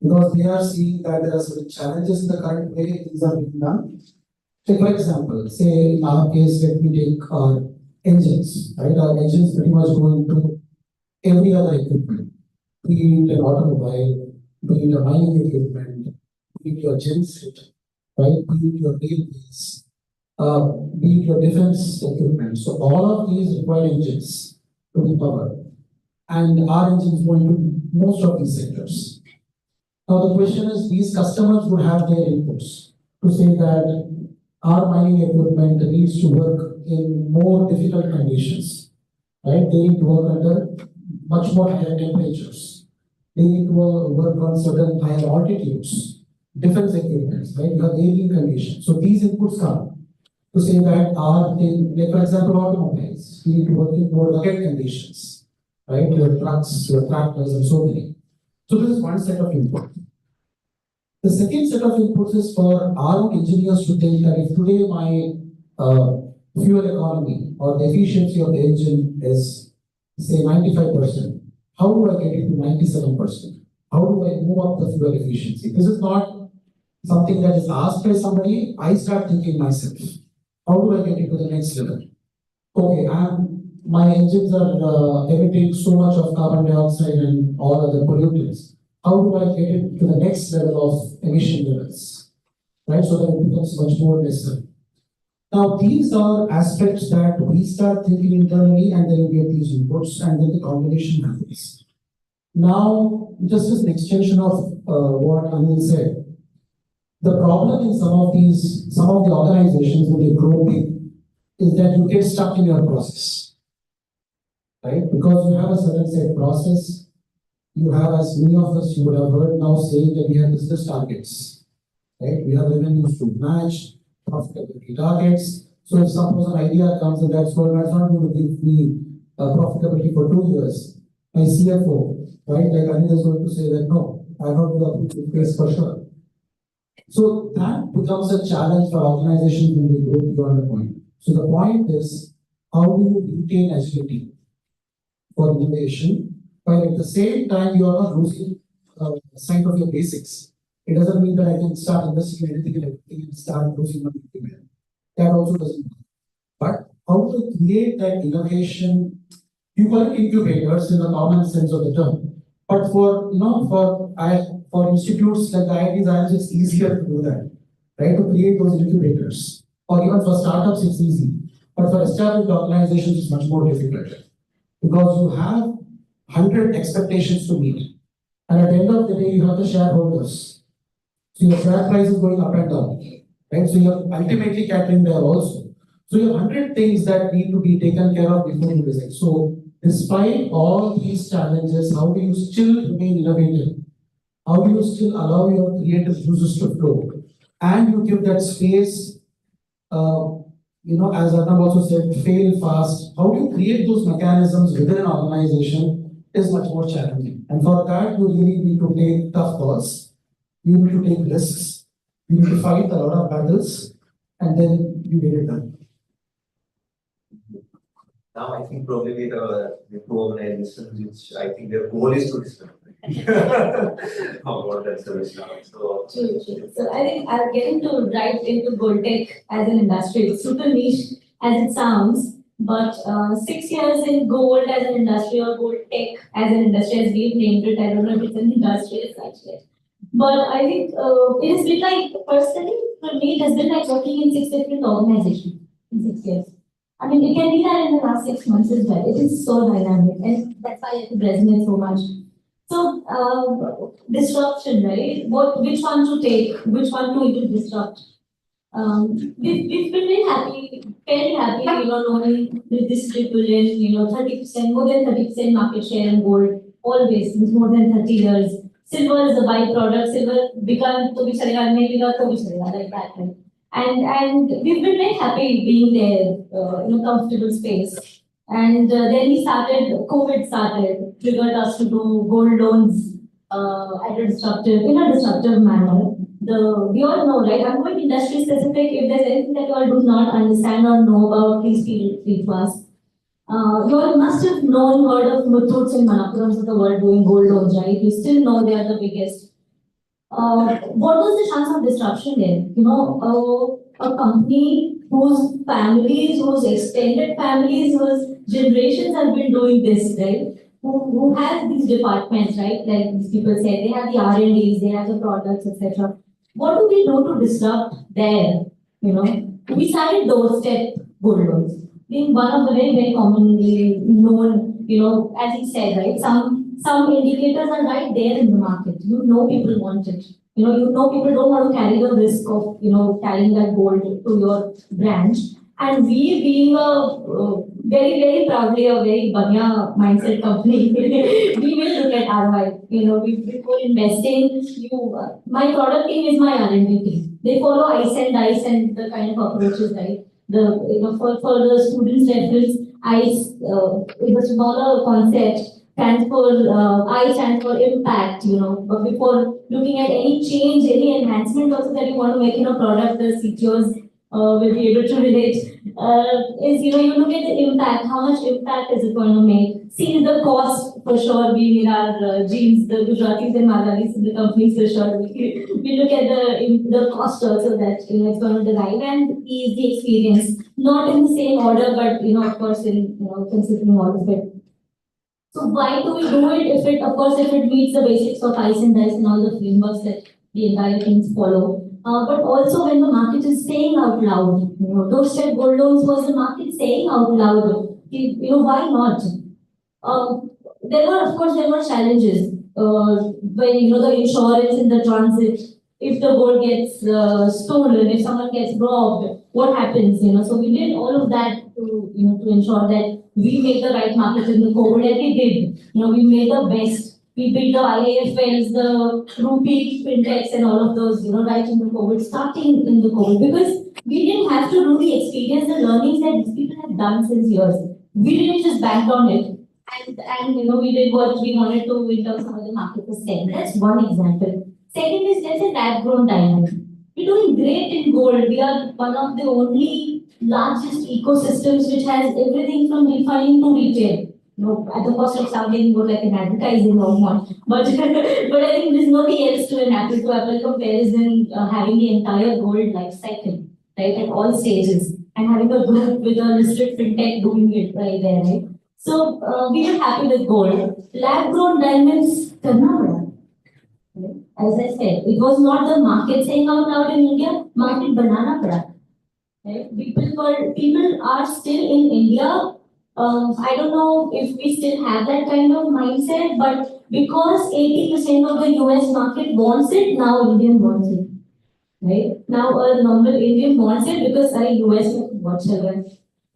Speaker 5: because they are seeing that there are certain challenges in the current way things are being done. Take for example, say in our case, let me take our engines, right? Our engines pretty much go into every other equipment, be it an automobile, be it a mining equipment, be it your genset, right? Be it your railways, be it your defense equipment. So all of these require engines to be powered. And our engines go into most of these sectors. Now the question is, these customers would have their inputs to say that our mining equipment needs to work in more difficult conditions, right? They need to work under much more higher temperatures. They need to work on certain higher altitudes, defense equipment, right? You have alien conditions. So these inputs come to say that like for example, automobiles, you need to work in more rugged conditions, right? Your trucks, your tractors, and so many. So this is one set of input. The second set of inputs is for our engineers to think that if today my fuel economy or the efficiency of the engine is say 95%, how do I get it to 97%? How do I move up the fuel efficiency? This is not something that is asked by somebody. I start thinking myself, how do I get it to the next level? Okay, my engines are emitting so much of carbon dioxide and all other pollutants. How do I get it to the next level of emission levels, right? So that it becomes much more lesser. Now, these are aspects that we start thinking internally, and then we get these inputs, and then the combination happens. Now, just as an extension of what Anil said, the problem in some of the organizations when they grow big is that you get stuck in your process, right? Because you have a certain set process. You have, as many of us you would have heard now saying that we have business targets, right? We have revenues to match, profitability targets. So if suppose an idea comes and that's not going to give me profitability for 2 years, my CFO, right, like Anil is going to say that no, I have to approve the case for sure. So that becomes a challenge for organizations when they go beyond the point. So the point is, how do you retain agility for innovation? While at the same time, you are not losing sight of your basics. It doesn't mean that I can start investing in anything and everything and start losing my everywhere. That also doesn't matter. But how to create that innovation? You call it incubators in the common sense of the term. But for institutes like the IITs, it's easier to do that, right? To create those incubators. Or even for startups, it's easy. But for established organizations, it's much more difficult. Because you have 100 expectations to meet. And at the end of the day, you have the shareholders. So your share price is going up and down. Right? So you're ultimately catering there also. So you have 100 things that need to be taken care of before you decide. So despite all these challenges, how do you still remain innovative? How do you still allow your creative juices to flow?
Speaker 6: and you give that space, as Arnab also said, fail fast. How do you create those mechanisms within an organization is much more challenging. And for that, you really need to take tough calls. You need to take risks. You need to fight a lot of battles, and then you get it done.
Speaker 4: Now I think probably we have the two organizations which I think their goal is to disrupt. How about that service now? So
Speaker 8: True. So I think I'll get into right into gold tech as an industry. It's super niche as it sounds, but 6 years in gold as an industry or gold tech as an industry as we've named it, I don't know if it's an industry as such yet. But I think it has been like, personally, for me, it has been like working in 6 different organizations in 6 years. I mean, you can be that in the last 6 months as well. It is so dynamic, and that's why it resonates so much. So, disruption, right? Which one to take? Which one to disrupt? We've been very happy, knowing with this triple in, 30%, more than 30% market share in gold, always, since more than 30 years. Silver is a byproduct. Silver become to be chalega, maybe not to be chalega, like that. Right? And we've been very happy being there, in a comfortable space. And then COVID started, triggered us to do gold loans in a disruptive manner. We all know, right? I'm going industry specific. If there's anything that you all do not understand or know about, please feel free to ask. You all must have heard of Muthoot's and Manappurams of the world doing gold loans, right? You still know they are the biggest. What was the chance of disruption there? A company whose families, whose extended families, whose generations have been doing this, right? Who has these departments, right? Like these people say, they have the R&Ds, they have the products, etc. What do we do to disrupt there? We started doorstep gold loans. Being one of the very, very commonly known, as he said, right? Some indicators are right there in the market. People want it. People don't want to carry the risk of, carrying that gold to your branch. And we, being a very, very proudly a very banya mindset company, we will look at ROI. Before investing, my product team is my R&D team. They follow ICE and DICE and the kind of approaches, right? For the students' reference, ICE is a smaller concept. I stand for impact, but before looking at any change, any enhancement also that you want to make in a product, the CTOs will be able to relate, you look at the impact, how much impact is it going to make? See the cost for sure being in our genes, the Gujaratis and Malayalis in the companies for sure. We look at the cost also that it's going to derive and ease the experience, not in the same order, but of course in considering all of it. So why do we do it? If it meets the basics of ICE and DICE and all the frameworks that the entire things follow. But also when the market is saying out loud, doorstep gold loans was the market saying out loud, why not? There were challenges. When the insurance in the transit, if the gold gets stolen, if someone gets robbed, what happens? So we did all of that to ensure that we make the right market in the COVID, and we did. We made the best. We built the IAFLs, the rupee fintechs, and all of those, right in the COVID, starting in the COVID, because we didn't have to do the experience, the learnings that these people have done since years. We didn't just bank on it, and we did what we wanted to in terms of how the market was saying. That's one example. Second is, let's say, lab-grown diamond. We're doing great in gold. We are one of the only largest ecosystems which has everything from refining to retail. At the cost of sounding more like an advertising Augmont. But I think there's nobody else to an apple-to-apple comparison having the entire gold life cycle, right, at all stages, and having a group with a listed fintech doing it right there, right? So we were happy with gold. Lab-grown diamonds, karna. As I said, it was not the market saying out loud in India, market banana pada. Right? People are still in India. I don't know if we still have that kind of mindset, but because 80% of the US market wants it, now Indian wants it. Right? Now a normal Indian wants it because US wants it.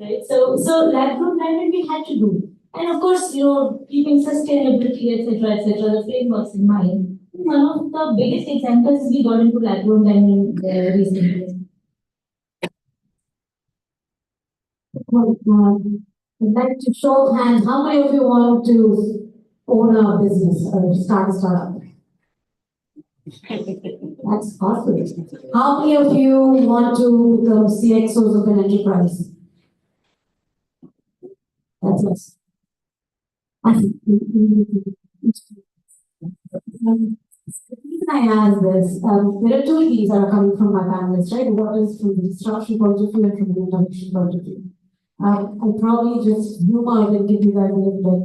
Speaker 8: Right? So lab-grown diamond we had to do. And of course, keeping sustainability, etc., the frameworks in mind. One of the biggest examples we got into lab-grown diamond recently. I'd like to show of hands, how many of you want to own a business or start a startup? That's awesome. How many of you want to become CXOs of an enterprise? That's us. The reason I ask this, there are two things that are coming from my panelists, right? One is from the disruption point of view and from the innovation point of view. I'll probably just zoom out and give you guys a little bit.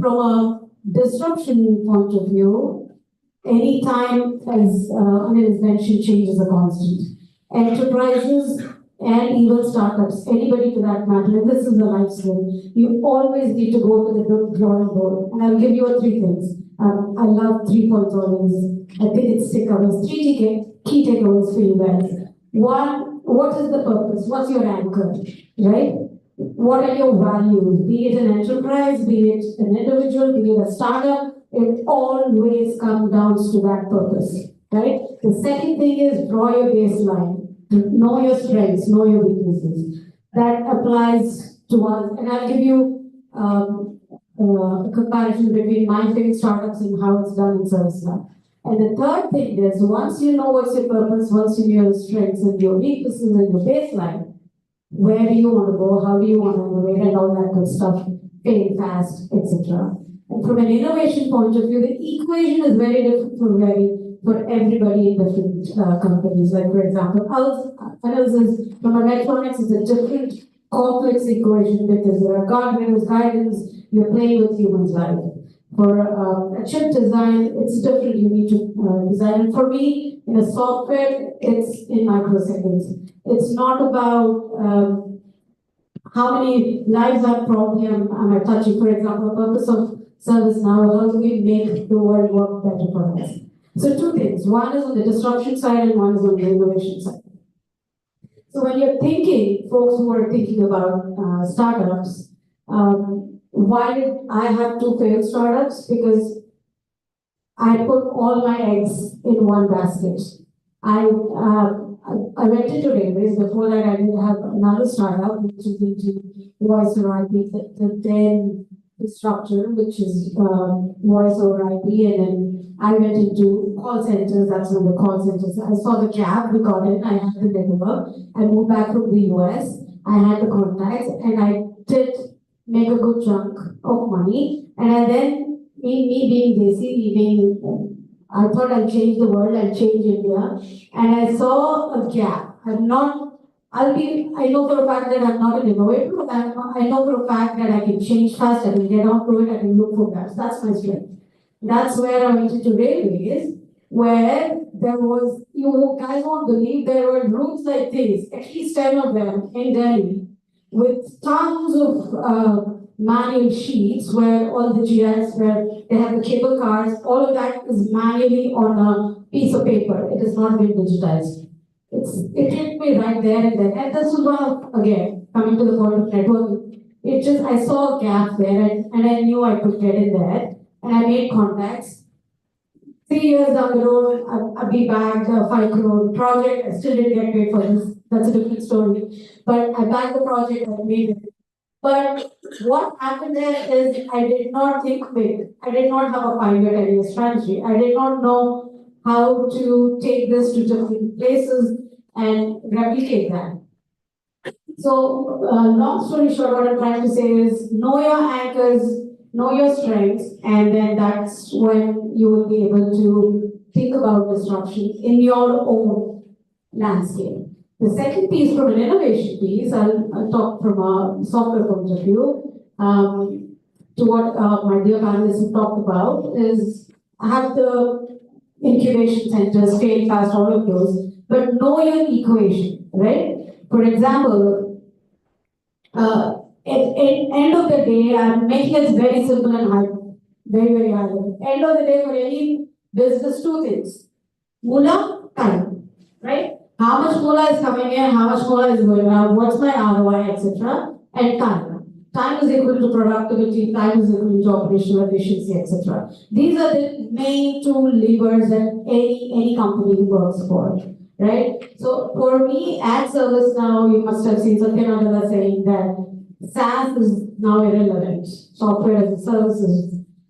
Speaker 8: From a disruption point of view, any time, as Anil has mentioned, change is a constant. Enterprises and even startups, anybody to that matter, and this is a life skill, you always need to go to the drawing board. And I'll give you three things. I love 3 points always. I think it's takeaways. Three key takeaways for you guys. One, what is the purpose? What's your anchor, right? What are your values? Be it an enterprise, be it an individual, be it a startup, it always comes down to that purpose, right? The second thing is draw your baseline. Know your strengths, know your weaknesses. That applies to us. And I'll give you a comparison between my favorite startups and how it's done in ServiceNow. And the third thing is, once you know what's your purpose, once you know your strengths and your weaknesses and your baseline, where do you want to go, how do you want to innovate, and all that good stuff, fail fast, etc. And from an innovation point of view, the equation is very different for everybody in different companies. Like, for example, analysis from electronics is a different complex equation because there are guardrails, guidance, you're playing with humans' life. For a chip design, it's different. You need to design it. For me, in a software, it's in microseconds. It's not about how many lives I'm probably am I touching. For example, the purpose of ServiceNow, how do we make the world work better for us? So two things. One is on the disruption side and one is on the innovation side. So when you're thinking, folks who are thinking about startups, why did I have two failed startups? Because I put all my eggs in one basket. I went into database. Before that, I did have another startup, which is into voice over IP, the then Disruptive, which is voice over IP, and then I went into call centers. That's when the call centers. I saw the gap, we got it. I had the network. I moved back from the US. I had the contacts, and I did make a good chunk of money. And I then, me being Desi, I thought I'd change the world, I'd change India. And I saw a gap. I know for a fact that I'm not an innovator, but I know for a fact that I can change fast, I can get onto it, I can look for gaps. That's my strength. That's where I went into railways, where there was, you guys won't believe, there were rooms like this, at least 10 of them in Delhi, with tons of manual sheets where all the GIS, where they have the cable cars, all of that is manually on a piece of paper. It has not been digitized. It hit me right there and then. And this was one of, again, coming to the point of networking. I saw a gap there and I knew I could get in there. And I made contacts. 3 years down the road, I'll be back, a 5 crore project. I still didn't get paid for this. That's a different story. But I backed the project, I made it. But what happened there is I did not think big. I did not have a 5-year, 10-year strategy. I did not know how to take this to different places and replicate that. So, long story short, what I'm trying to say is know your anchors, know your strengths, and then that's when you will be able to think about disruption in your own landscape. The second piece, from an innovation piece, I'll talk from a software point of view, to what my dear panelists have talked about, is I have the incubation centers, fail fast, all of those, but know your equation, right? For example, at end of the day, I'm making it very simple and high, very high level. End of the day, for any business, two things. Mula, time, right? How much mula is coming in, how much mula is going out, what's my ROI, etc. And time. time is equal to productivity, time is equal to operational efficiency, etc. These are the main two levers that any company works for, right? So for me, at ServiceNow, you must have seen Satyanadala saying that SaaS is now irrelevant. Software as a service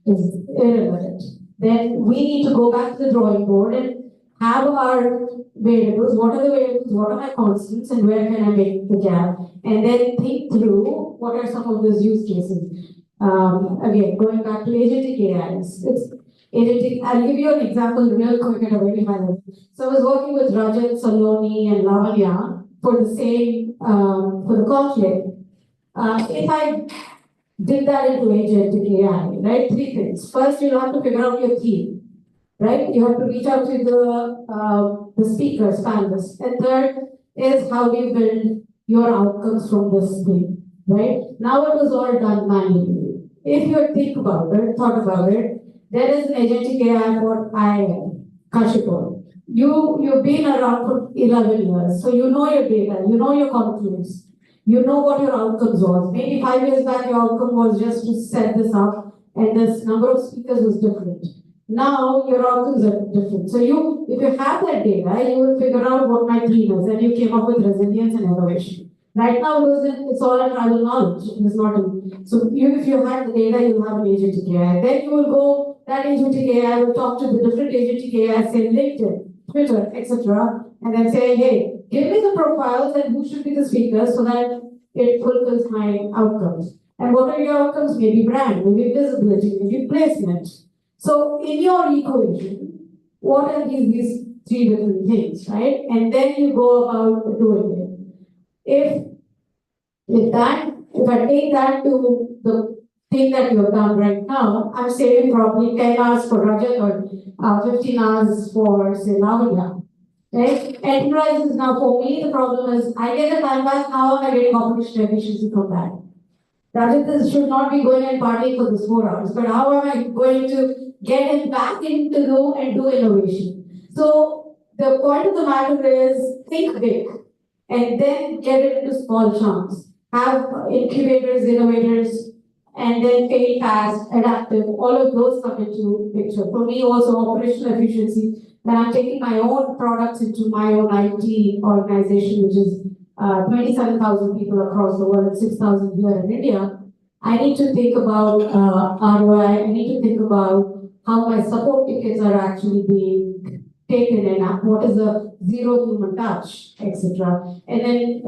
Speaker 8: is irrelevant. Then we need to go back to the drawing board and have our variables, what are the variables, what are my constants, and where can I make the gap? And then think through what are some of those use cases. Again, going back to agentic AIs, it's agentic. I'll give you an example real quick at a very high level. So I was working with Rajat, Saloni, and Lavanya for the same, for the Conclave. If I did that into agentic AI, right, three things. First, you'll have to figure out your theme. Right? You have to reach out to the speakers, panelists. And third is how do you build your outcomes from this thing, right? Now it was all done manually. If you think about it, thought about it, there is an agentic AI for IIM Kashipur. You've been around for 11 years, so you know your data, you know your confluence, you know what your outcomes was. Maybe 5 years back, your outcome was just to set this up, and this number of speakers was different. Now your outcomes are different. So if you have that data, you will figure out what my theme is, and you came up with resilience and innovation. Right now, it's all a tribal knowledge. It's not. So if you have the data, you have an agentic AI. Then you will go. That agentic AI will talk to the different agentic AI, say LinkedIn, Twitter, etc., and then say, hey, give me the profiles and who should be the speakers so that it fulfills my outcomes. And what are your outcomes? Maybe brand, maybe visibility, maybe placement. So in your equation, what are these three different things, right? And then you go about doing it. If I take that to the thing that you have done right now, I'm saving probably 10 hours for Rajat or 15 hours for, say, Lavanya. Right? Enterprises now, for me, the problem is I get a time back, how am I getting operational efficiency from that? Rajat should not be going and partying for this 4 hours, but how am I going to get him back into do innovation? So the point of the matter is think big and then get it into small chunks. Have incubators, innovators, and then fail fast, adaptive, all of those come into picture. For me also operational efficiency, when I'm taking my own products into my own IT organization, which is 27,000 people across the world, 6,000 here in India, I need to think about ROI, I need to think about how my support tickets are actually being taken and what is the zero human touch, etc. And then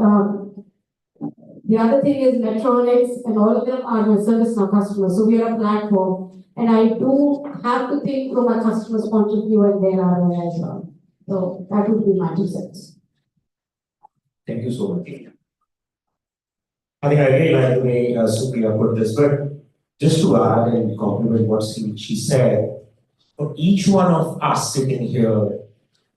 Speaker 8: the other thing is Metronics and all of them are my ServiceNow customers. So we are a platform and I do have to think from a customer's point of view and their ROI as well. So that would be my 2 cents.
Speaker 7: Thank you so much. I think I really like the way Supriya put this, but just to add and complement what she said, for each one of us sitting here,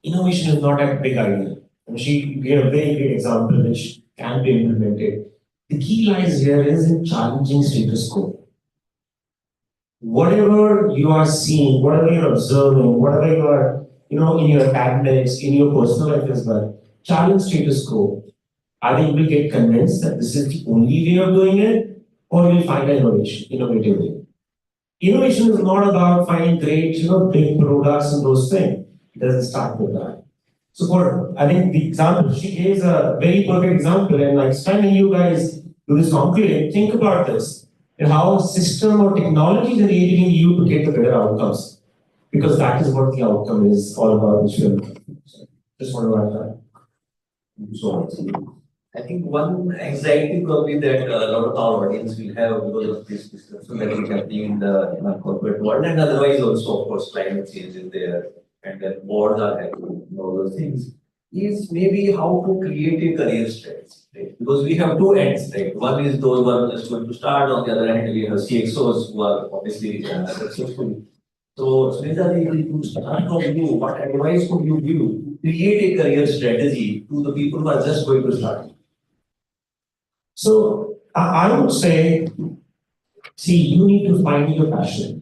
Speaker 7: innovation is not a big idea. And she gave a very great example which can be implemented. The key lies here is in challenging status quo. Whatever you are seeing, whatever you're observing, whatever you are, in your cabinets, in your personal life as well, challenge status quo. Either you will get convinced that this is the only way of doing it, or you'll find an innovative way. Innovation is not about finding great, big products and those things. It doesn't start with that. So I think the example she gave is a very perfect example, and next time you guys do this conclave, think about this and how system or technology is enabling you to get the better outcomes, because that is what the outcome is all about. Which will just want to add that. So
Speaker 4: I think one anxiety probably that a lot of our audience will have because of this discussion that is happening in the corporate world, and otherwise also, of course, climate change is there and that wars are happening and all those things, is maybe how to create a career strategy. Right? Because we have two ends, right? One is those who are just going to start, on the other hand, we have CXOs who are obviously successful. So, Sunita, to start from you, what advice would you give to create a career strategy to the people who are just going to start?
Speaker 7: So I would say, see, you need to find your passion.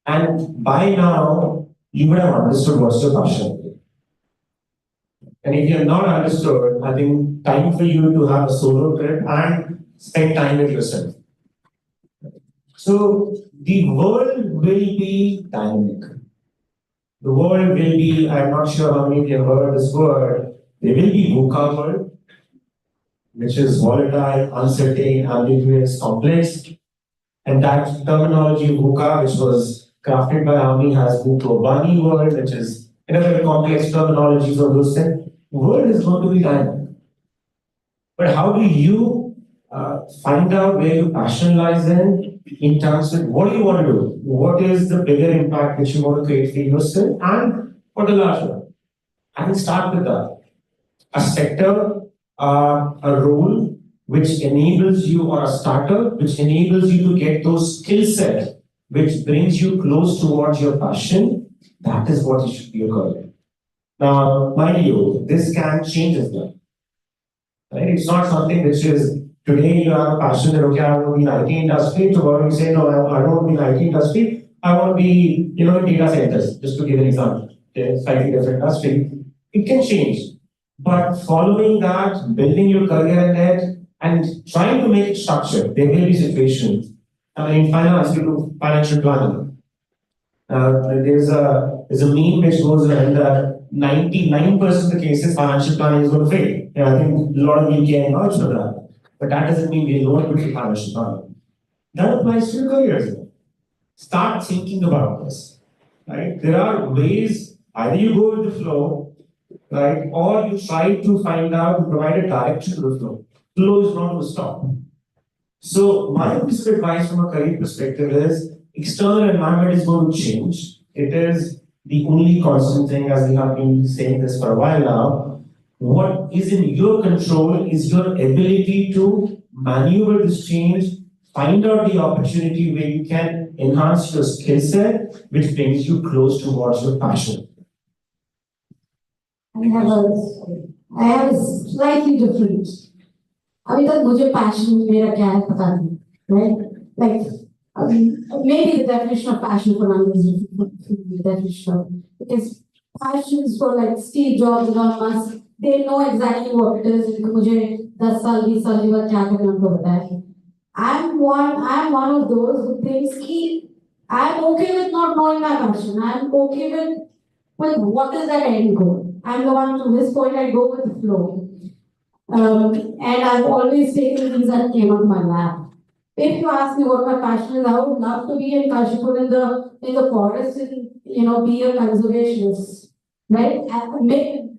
Speaker 7: And by now, you would have understood what's your passion. And if you're not understood, I think time for you to have a solo trip and spend time with yourself. So the world will be dynamic. The world will be, I'm not sure how many of you have heard this word, there will be VUCA world, which is volatile, uncertain, ambiguous, complex. And that terminology VUCA, which was crafted by Army, has moved to a bunny world, which is very complex terminology for those things. The world is going to be dynamic. But how do you find out where your passion lies in terms of what do you want to do? What is the bigger impact which you want to create for yourself and for the larger? And start with that. A sector, a role which enables you, or a startup which enables you to get those skill sets which brings you close towards your passion. That is what it should be your career. Now, mind you, this can change as well. Right? It's not something which is today you have a passion that okay, I want to be in IT industry. Tomorrow you say no, I don't want to be in IT industry. I want to be, in data centers. Just to give an example, okay, slightly different industry. It can change, but following that, building your career ahead, and trying to make it structured. There will be situations. In finance, you do financial planning. There's a meme which goes around that 99% of the cases financial planning is going to fail. I think a lot of you can vouch for that. But that doesn't mean we don't do financial planning. That applies to your career as well. Start thinking about this. Right? There are ways, either you go with the flow, right, or you try to find out and provide a direction to the flow. Flow is not going to stop. So my piece of advice from a career perspective is external environment is going to change. It is the only constant thing, as we have been saying this for a while now. What is in your control is your ability to maneuver this change, find out the opportunity where you can enhance your skill set, which brings you close towards your passion.
Speaker 8: I have a slightly different. अभी तक मुझे passion मेरा क्या है पता नहीं, right? Like maybe the definition of passion for others is different from the definition of, because passions for like Steve Jobs, Elon Musk, they know exactly what it is. कि मुझे 10 साल 20 साल के बाद क्या करना उनको पता है. I'm one of those who thinks कि I'm okay with not knowing my passion. I'm okay with what is that end goal. I'm the one to this point I go with the flow. And I've always taken things that came up my lap. If you ask me what my passion is, I would love to be in Kashipur in the forest and be a conservationist, right?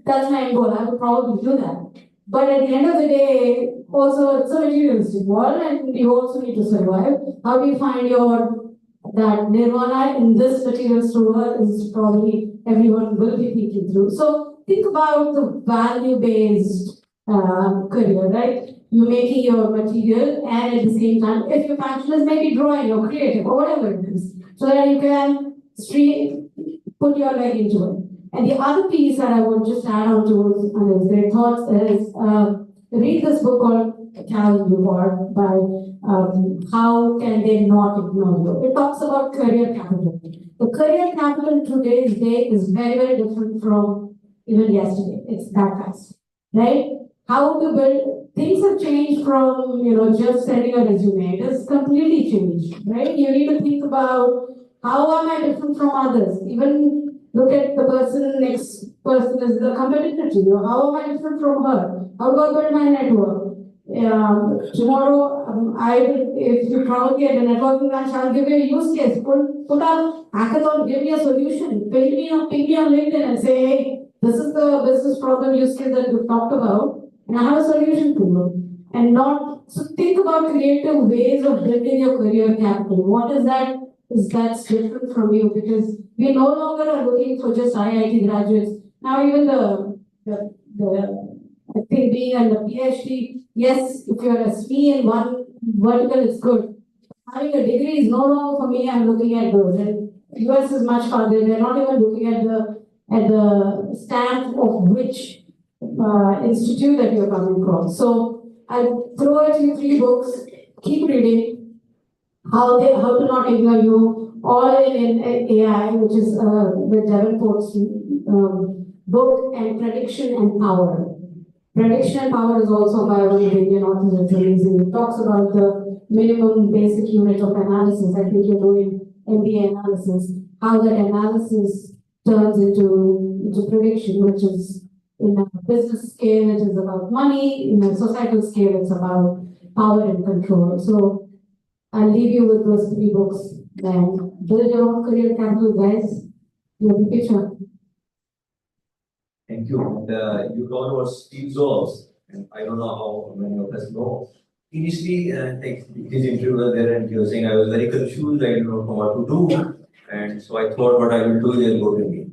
Speaker 8: That's my end goal. I would probably do that. But at the end of the day, also it's a materialistic world, and you also need to survive. How do you find that nirvana in this materialistic world is probably everyone will be thinking through. So think about the value-based career, right? You're making your material, and at the same time, if your passion is maybe drawing or creative or whatever it is, so that you can put your leg into it. And the other piece that I would just add on to their thoughts is read this book called Conclave by How Can They Not Ignore You. It talks about career capital. The career capital today's day is very, very different from even yesterday. It's that fast, right? How to build, things have changed from, just sending a resume. It has completely changed, right? You need to think about how am I different from others? Even look at the next person is the competitor to you. How am I different from her? How do I build my network? Tomorrow, if you probably at a networking lunch, I'll give you a use case. Put up hackathon, give me a solution. Ping me on LinkedIn and say, hey, this is the business problem use case that we've talked about. And I have a solution to you. And so think about creative ways of building your career capital. What is that's different from you? Because we no longer are looking for just IIT graduates. Now even I think being on the PhD, yes, if you're a SPE in one vertical, it's good. Having a degree is no longer for me. I'm looking at those. And US is much farther. They're not even looking at the stamp of which institute that you're coming from. So I'll throw at you 3 books. Keep reading. How to Not Ignore You, all in AI, which is with Devin Port's book and Prediction and Power. Prediction and Power is also by one of the Indian authors. It's amazing. It talks about the minimum basic unit of analysis. I think you're doing MBA analysis, how that analysis turns into prediction, which is in a business scale, it is about money. In a societal scale, it's about power and control. So I'll leave you with those three books. Then build your own career capital, guys. Your future.
Speaker 4: Thank you. And you talked about Steve Jobs, and I don't know how many of us know. Initially, like his interview was there, and he was saying I was very confused. I didn't know what to do, and so I thought what I will do is go to India.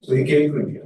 Speaker 4: So he came to India,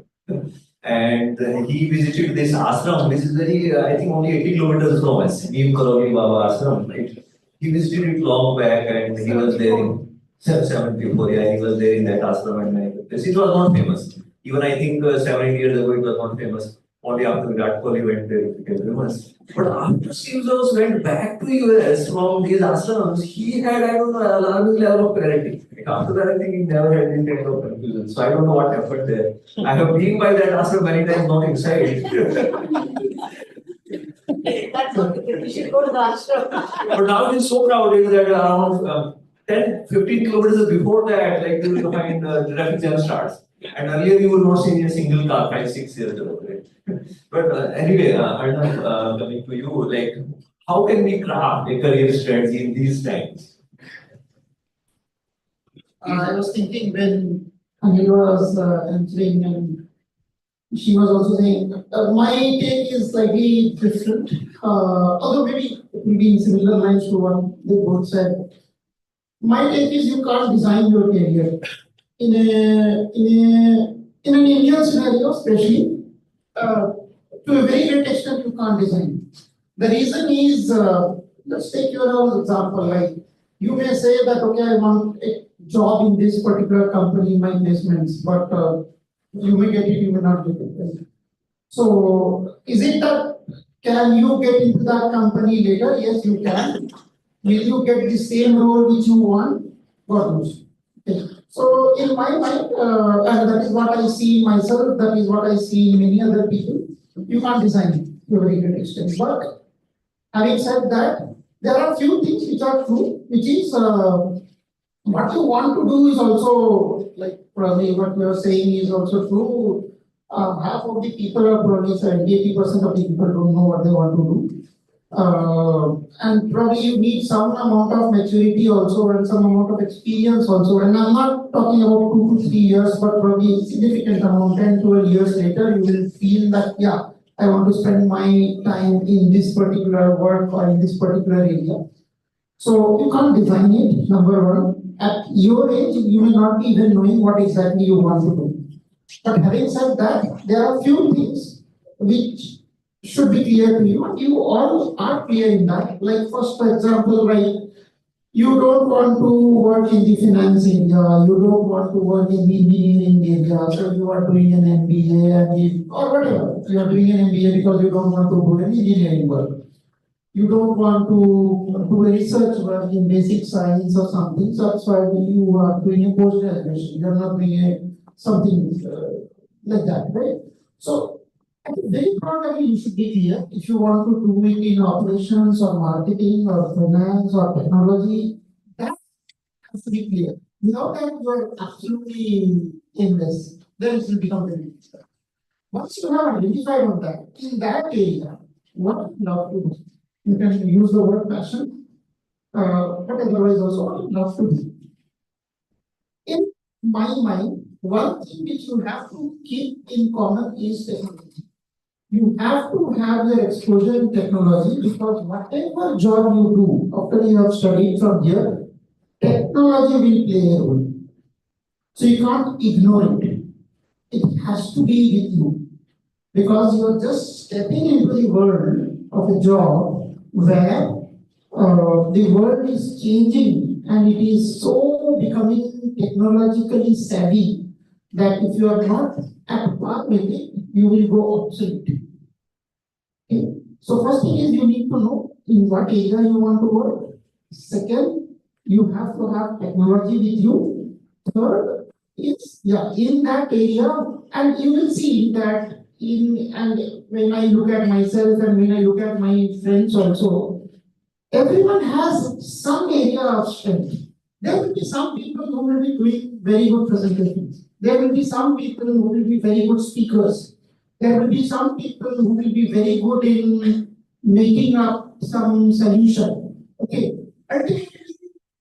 Speaker 4: and he visited this ashram. This is very, I think, only 80 kilometers from us. Neem Karoli Baba Ashram, right? He visited it long back, and he was there in 74. Yeah, he was there in that ashram and many other places. It was not famous. Even I think 7 8 years ago, it was not famous. Only after Virat Kohli went there, it became famous. But after Steve Jobs went back to US from these ashrams, he had, I don't know, an alarming level of clarity. Like after that, I think he never had any kind of confusion. So I don't know what happened there. I have been by that ashram many times, not inside.
Speaker 8: That's okay. You should go to the ashram.
Speaker 4: But now it is so crowded that around 10, 15 kilometers before that, like you will find the traffic jam starts. And earlier you will not see a single car 5, 6 years ago. Right? But anyway, Arnab, coming to you, like how can we craft a career strategy in these times?
Speaker 6: I was thinking when Anil was answering, and she was also saying, my take is slightly different, although maybe it will be in similar lines to what they both said. My take is you can't design your career. In an Indian scenario, especially, to a very great extent, you can't design. The reason is, let's take your own example. Like you may say that, okay, I want a job in this particular company, my placements, but you may get it, you may not get it. Right? So, is it that can you get into that company later? Yes, you can. Will you get the same role which you want? God knows. Okay. So in my mind, and that is what I see in myself, that is what I see in many other people, you can't design it to a very great extent. But having said that, there are few things which are true, which is what you want to do is also, like probably what you are saying is also true. Half of the people are probably 70-80% of the people don't know what they want to do. And probably you need some amount of maturity also and some amount of experience also. And I'm not talking about 2 to 3 years, but probably a significant amount, 10, 12 years later, you will feel that, yeah, I want to spend my time in this particular work or in this particular area. So you can't define it, number one. At your age, you may not be even knowing what exactly you want to do. But having said that, there are few things which should be clear to you, and you all are clear in that. Like first, for example, like you don't want to work in the finance area, you don't want to work in the engineering area, so you are doing an MBA or whatever. You are doing an MBA because you don't want to do an engineering work. You don't want to do a research work in basic science or something, so that's why you are doing a post-graduation. You are not doing something like that, right? So at a very broad level, you should be clear. If you want to do it in operations or marketing or finance or technology, that has to be clear. Without that, you are absolutely aimless. Then it will become very difficult. Once you have identified on that, in that area, what you love to do, you can use the word passion, but otherwise also what you love to do. In my mind, one thing which you have to keep in common is technology. You have to have your exposure in technology because whatever job you do after you have studied from here, technology will play a role. So you can't ignore it. It has to be with you because you are just stepping into the world of a job where the world is changing and it is so becoming technologically savvy that if you are not at par with it, you will go obsolete. Okay. So first thing is you need to know in what area you want to work. Second, you have to have technology with you. Third is, in that area, And you will see that and when I look at myself and when I look at my friends also, everyone has some area of strength. There will be some people who will be doing very good presentations. There will be some people who will be very good speakers. There will be some people who will be very good in making up some solution. Okay. Ultimately,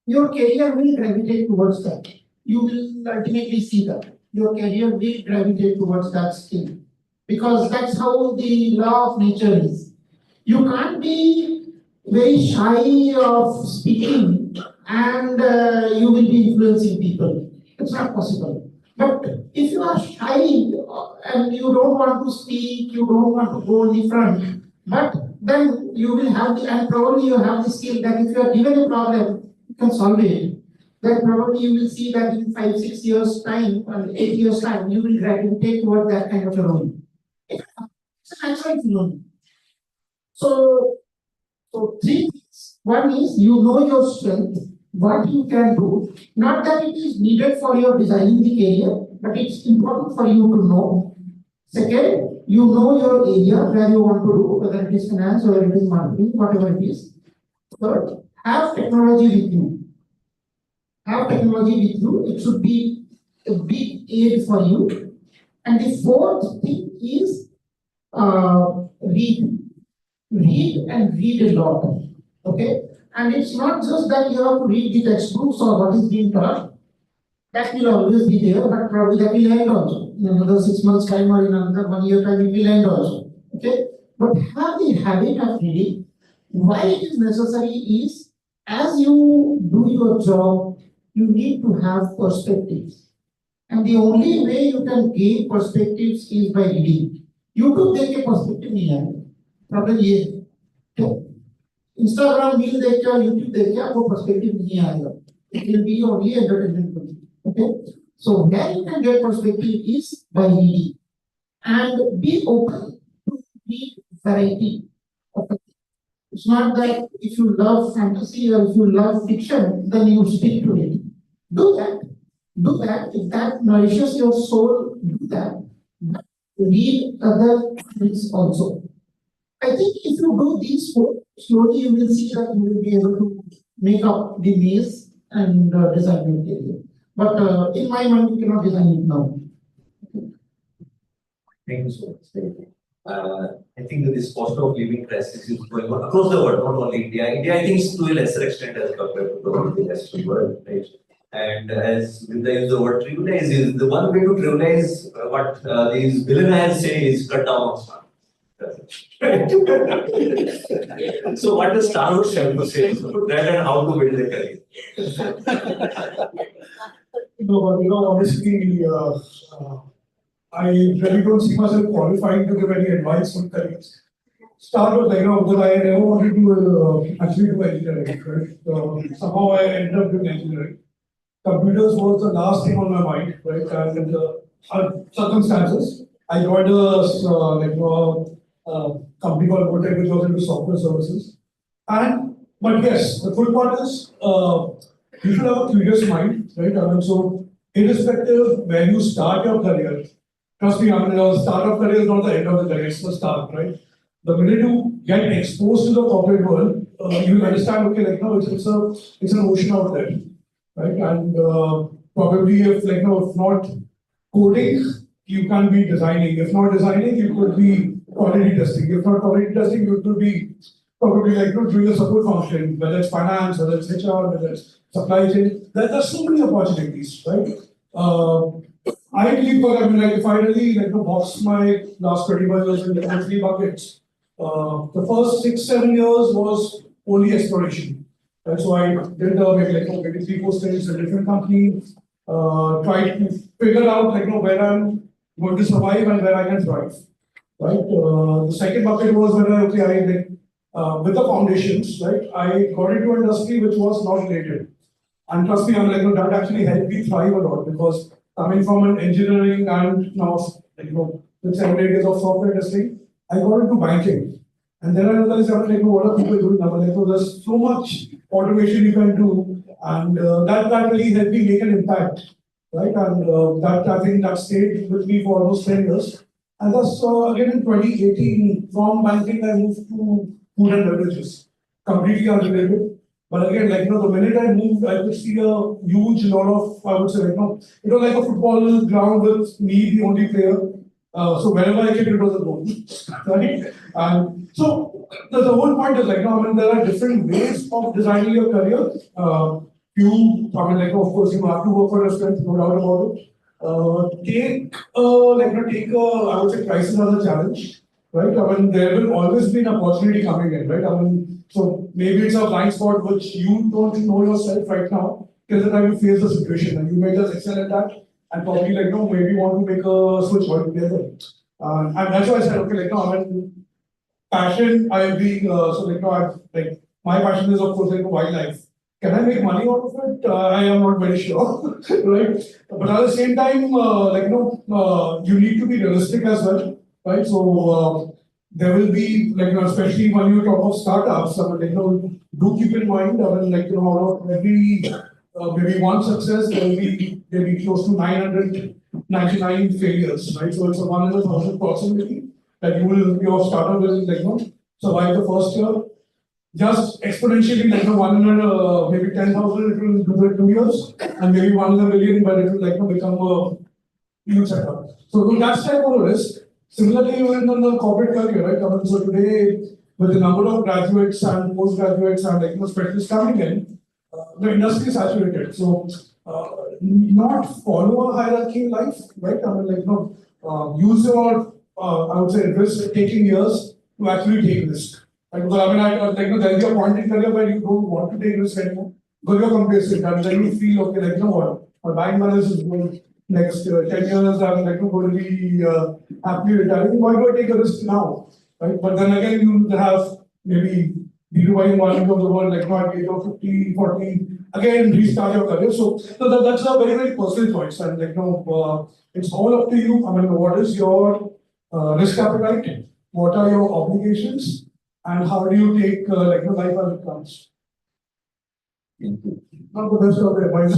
Speaker 6: your career will gravitate towards that. You will ultimately see that. Your career will gravitate towards that skill. Because that's how the law of nature is. You can't be very shy of speaking and you will be influencing people. It's not possible. But if you are shy and you don't want to speak, you don't want to go in the front, but then you will have and probably you have the skill that if you are given a problem, you can solve it. Then probably you will see that in 5-6 years time or 8 years time, you will gravitate toward that kind of a role. It's a natural phenomenon. So three things. One is you know your strength, what you can do. Not that it is needed for your designing the career, but it's important for you to know. Second, you know your area where you want to do, whether it is finance or it is marketing, whatever it is. Third, have technology with you. Have technology with you. It should be a big aid for you. And the fourth thing is read. Read and read a lot. Okay? And it's not just that you have to read the textbooks or what is being taught. That will always be there, but probably that will end also. In another 6 months' time or in another 1 year time, it will end also. Okay? But have the habit of reading. Why it is necessary is as you do your job, you need to have perspectives. And the only way you can gain perspectives is by reading. YouTube देख के perspective नहीं आएगा. Problem ये है. Instagram reel देख के और YouTube देख के आपको perspective नहीं आएगा. It will be only entertainment for you. Okay. So where you can get perspective is by reading. And be open to read variety of things. It's not that if you love fantasy or if you love fiction, then you stick to it. Do that. Do that. If that nourishes your soul, do that. But read other things also. I think if you do these four, slowly you will see that you will be able to make up the maze and design your career. But in my mind, you cannot design it now.
Speaker 4: Thank you so much. I think that this cost of living crisis is going on across the world, not only India. India, I think, is to a lesser extent as compared to the rest of the world, right? And as Vrunda used the word trivialize, is the one way to trivialize what these billionaires say is cut down on stuff. So what does Starbucks have to say about that and how to build a career?
Speaker 5: Honestly, I really don't see myself qualified to give any advice on careers. Start with, because I never wanted to actually do engineering, right? Somehow I ended up doing engineering. Computers was the last thing on my mind, right? And in the circumstances, I joined a company called Decoding, which was into software services. But yes, the full part is you should have a curious mind, right? So irrespective where you start your career, trust me, startup career is not the end of the career, it's the start, right? The minute you get exposed to the corporate world, you will understand, okay, it's an ocean out there, right? And probably if not coding, you can be designing. If not designing, you could be quality testing. If not quality testing, you could be probably doing a support function, whether it's finance, whether it's HR, whether it's supply chain. There's so many opportunities, right? I believe, if I really box my last 25 years into 3 buckets, the first 6-7 years was only exploration. Right? So I did maybe 3-4 stints in different companies, tried to figure out where I'm going to survive and where I can thrive. Right? The second bucket was when I with the foundations, right? I got into an industry which was not related. And trust me, that actually helped me thrive a lot because coming from an engineering and now, with 7-8 years of software industry, I got into banking. And then I realized, what are people doing now? There's so much automation you can do, and that really helped me make an impact right? And that I think that stayed with me for almost 10 years. And thus, again in 2018, from banking, I moved to food and beverages, completely unrelated. But again, like, the minute I moved, I could see a huge lot of, I would say, it was like a football ground with me, the only player. So wherever I came, it was a goal, right? And so the whole point is, like, there are different ways of designing your career. Of course, you have to work for your strength, no doubt about it. Take I would say, crisis as a challenge, right? There will always be an opportunity coming in, right? So maybe it's a blind spot which you don't know yourself right now, till the time you face the situation, and you may just excel at that, and probably, maybe want to make a switch altogether. And that's why I said, okay, passion, I agree. My passion is, of course, wildlife. Can I make money out of it? I am not very sure, right? But at the same time, you need to be realistic as well, right? So there will be, especially when you talk of startups, do keep in mind, out of every maybe one success, there will be maybe close to 999 failures, right? So it's a 1 in 1,000 possibility that your startup will, survive the first year. Just exponentially, 1 in maybe 10,000, it will do it 2 years, and maybe 1 in a million, but it will become a huge setup. So that's type of a risk. Similarly, even in the corporate career, right? So today, with the number of graduates and postgraduates and specialists coming in, the industry is saturated. So not follow a hierarchy in life, right? Use your I would say risk-taking years to actually take risk. Right? Because there will be a point in career where you don't want to take risk anymore, because you're complacent, and then you feel, okay, what, my bank balance is good. Next 10 years, I'm going to be happily retiring. Why do I take a risk now? Right? But then again, you have maybe B2B environment of the world, at age of 50, 40, again, restart your career. So that's a very, very personal choice. And it's all up to you. What is your risk appetite? What are your obligations? And how do you take life as it comes? Not the best of the advice.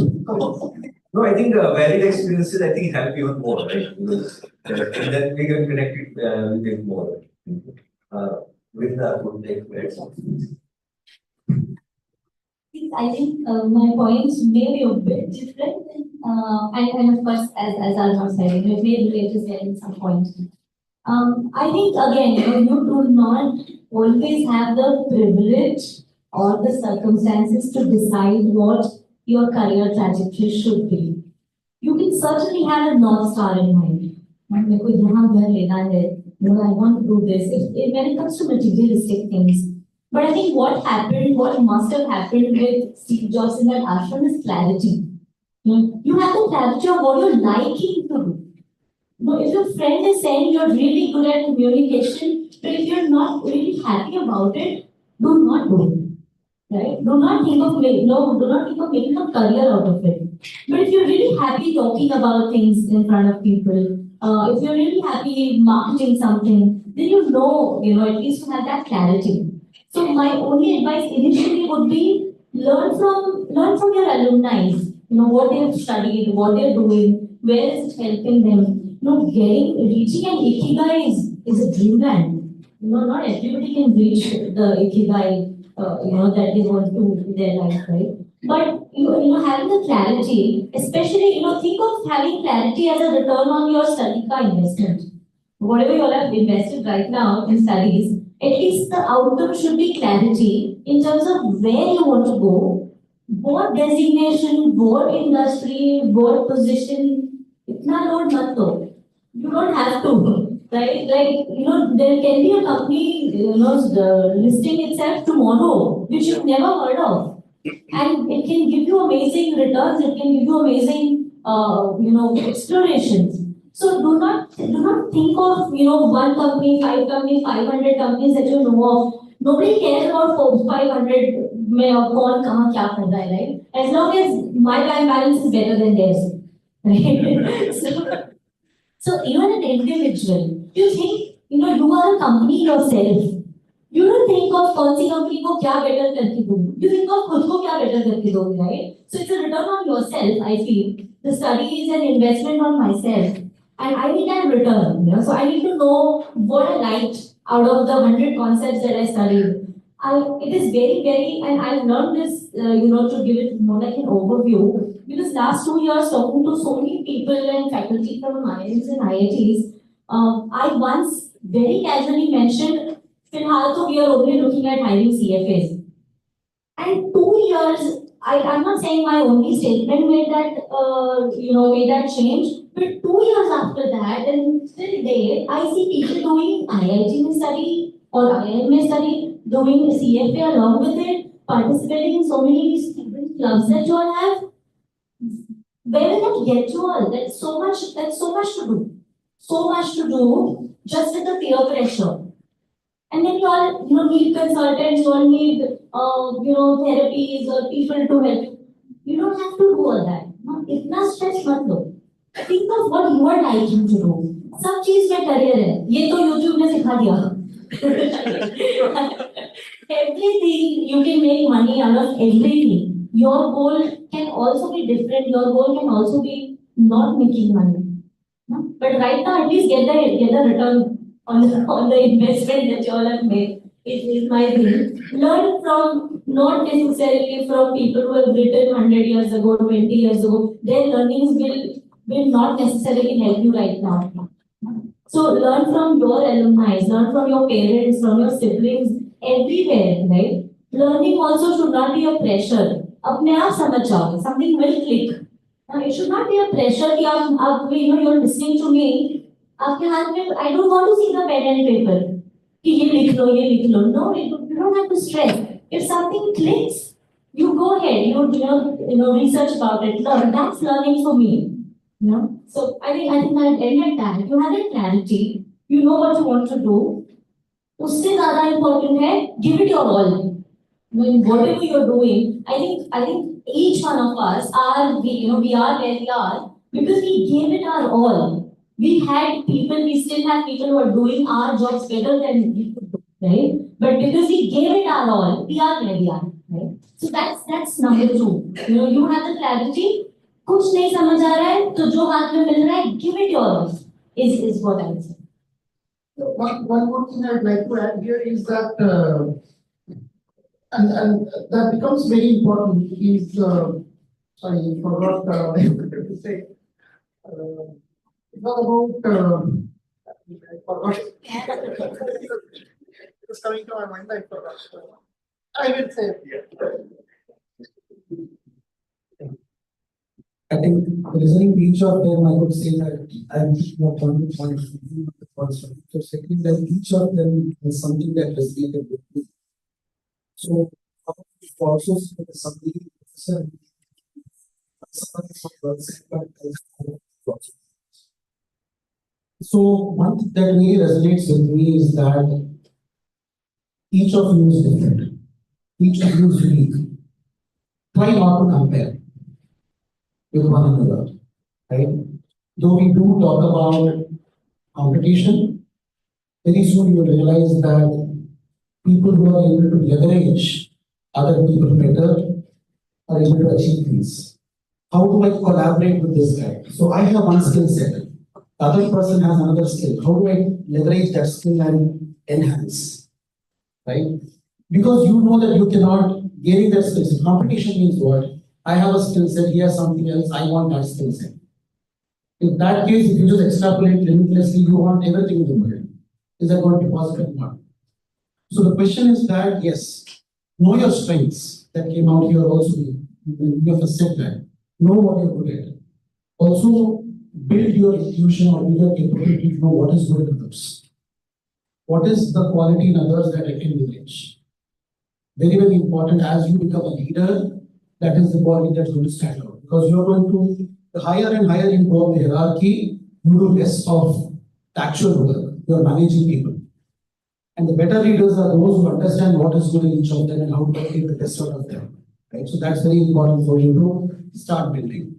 Speaker 4: No, I think varied experiences, I think, help even more, right? Because then we can connect it with it more. Vrunda would take great.
Speaker 8: I think my points may be a bit different, and of course, as Arnab said, it may relate to getting some points. I think again, you do not always have the privilege or the circumstances to decide what your career trajectory should be. You can certainly have a North Star in mind. I want to do this. When it comes to materialistic things. But I think what must have happened with Steve Jobs in that ashram is clarity. You have the clarity of what you're liking to do. If your friend is saying you're really good at communication, but if you're not really happy about it, do not do it. Right? Do not think of making a career out of it. But if you're really happy talking about things in front of people, if you're really happy marketing something, then at least you have that clarity. So my only advice initially would be learn from your alumni. What they've studied, what they're doing, where is it helping them. Reaching an ikigai is a dreamland. Not everybody can reach the ikigai that they want to in their life, right? But having the clarity, especially think of having clarity as a return on your study investment. Whatever you all have invested right now in studies, at least the outcome should be clarity in terms of where you want to go, what designation, what industry, what position. Itna load mat lo. You don't have to, right? There can be a company, listing itself tomorrow, which you've never heard of. And it can give you amazing returns, it can give you amazing, explorations. So do not think of, one company, 5 companies, 500 companies that you know of. Nobody cares about 500 right? As long as my bank balance is better than theirs. Right? So even an individual, you think, you are a company yourself. You don't think of कौन सी company को क्या better करके दूँ. You think of खुद को क्या better करके दोगे, right? So it's a return on yourself. I feel the study is an investment on myself, and I need that return. So I need to know what I liked out of the 100 concepts that I studied. It is very, and I've learned this, to give it more like an overview. Because last 2 years talking to so many people and faculty from IIMs and IITs, I once very casually mentioned, "Filhal, we are only looking at hiring CFAs." And 2 years, I'm not saying my only statement made that change, but 2 years after that, and still date, I see people doing IIT study or IIM study, doing CFA along with it, participating in so many student clubs that you all have. Where will that get you all? That's so much to do. So much to do just with the peer pressure. And then you all, need consultants, you all need, therapies or people to help you. You don't have to do all that. इतना stress मत लो. Think of what you are liking to do. सब चीज में career है. ये तो YouTube ने सिखा दिया. Everything you can make money out of everything. Your goal can also be different. Your goal can also be not making money. But right now, at least get the return on the investment that you all have made. It is my thing. Learn from, not necessarily from people who have written 100 years ago, 20 years ago. Their learnings will not necessarily help you right now. So learn from your alumni, learn from your parents, from your siblings, everywhere, right? Learning also should not be a pressure. अपने आप समझ जाओगे, something will click. It should not be a pressure कि आप you're listening to me. आपके हाथ में, I don't want to see the pen and paper. कि ये लिख लो. No, you don't have to stress. If something clicks, you go ahead. You research about it. Learn. That's learning for me. So I think I've ended that. You have a clarity. You know what you want to do. उससे ज़्यादा important है, give it your all. Whatever you're doing, I think each one of us we are where we are because we gave it our all. We still have people who are doing our jobs better than we could do, right? But because we gave it our all, we are where we are, right? So that's number 2. You have the clarity. कुछ नहीं समझ आ रहा है, तो जो हाथ में मिल रहा है, give it your all. Is what I would say.
Speaker 6: One more thing I'd like to add here is that, and that becomes very important is, sorry, I forgot to say. It's not about, I forgot. It was coming to my mind, I forgot. I will say.
Speaker 3: I think listening to each of them, I would say that I'm not one to point the first one. So second, that each of them is something that resonated with me. So also somebody so one thing that really resonates with me is that each of you is different. Each of you is unique. Try not to compare with one another, right? Though we do talk about competition, very soon you will realize that people who are able to leverage other people better are able to achieve things. How do I collaborate with this guy? So I have one skill set. The other person has another skill. How do I leverage that skill and enhance? Right? Because you know that you cannot gain that skill set. Competition means what? I have a skill set, he has something else, I want that skill set. In that case, if you just extrapolate limitlessly, you want everything in the world. Is that going to be positive or not? So the question is that, yes, know your strengths that came out here also. You have said that. Know what you're good at. Also, build your intuition or build your capability to know what is good in others. What is the quality in others that I can leverage? Very, very important as you become a leader. That is the quality that's going to stand out. Because you're going to, the higher and higher you go up the hierarchy, you do less of the actual work. You're managing people. And the better leaders are those who understand what is good in each of them and how to take the best out of them. Right? So that's very important for you to start building.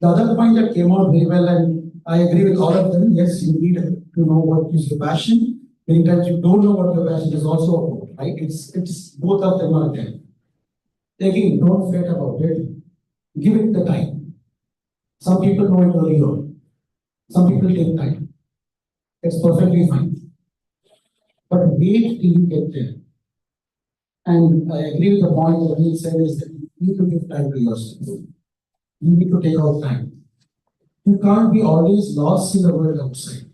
Speaker 3: The other point that came out very well, and I agree with all of them, yes, you need to know what is your passion.
Speaker 5: Many times you don't know what your passion is also about, right? It's both of them are there. Again, don't fret about it. Give it the time. Some people know it earlier. Some people take time. It's perfectly fine. But wait till you get there. And I agree with the point that he said is that you need to give time to yourself. You need to take out time. You can't be always lost in the world outside.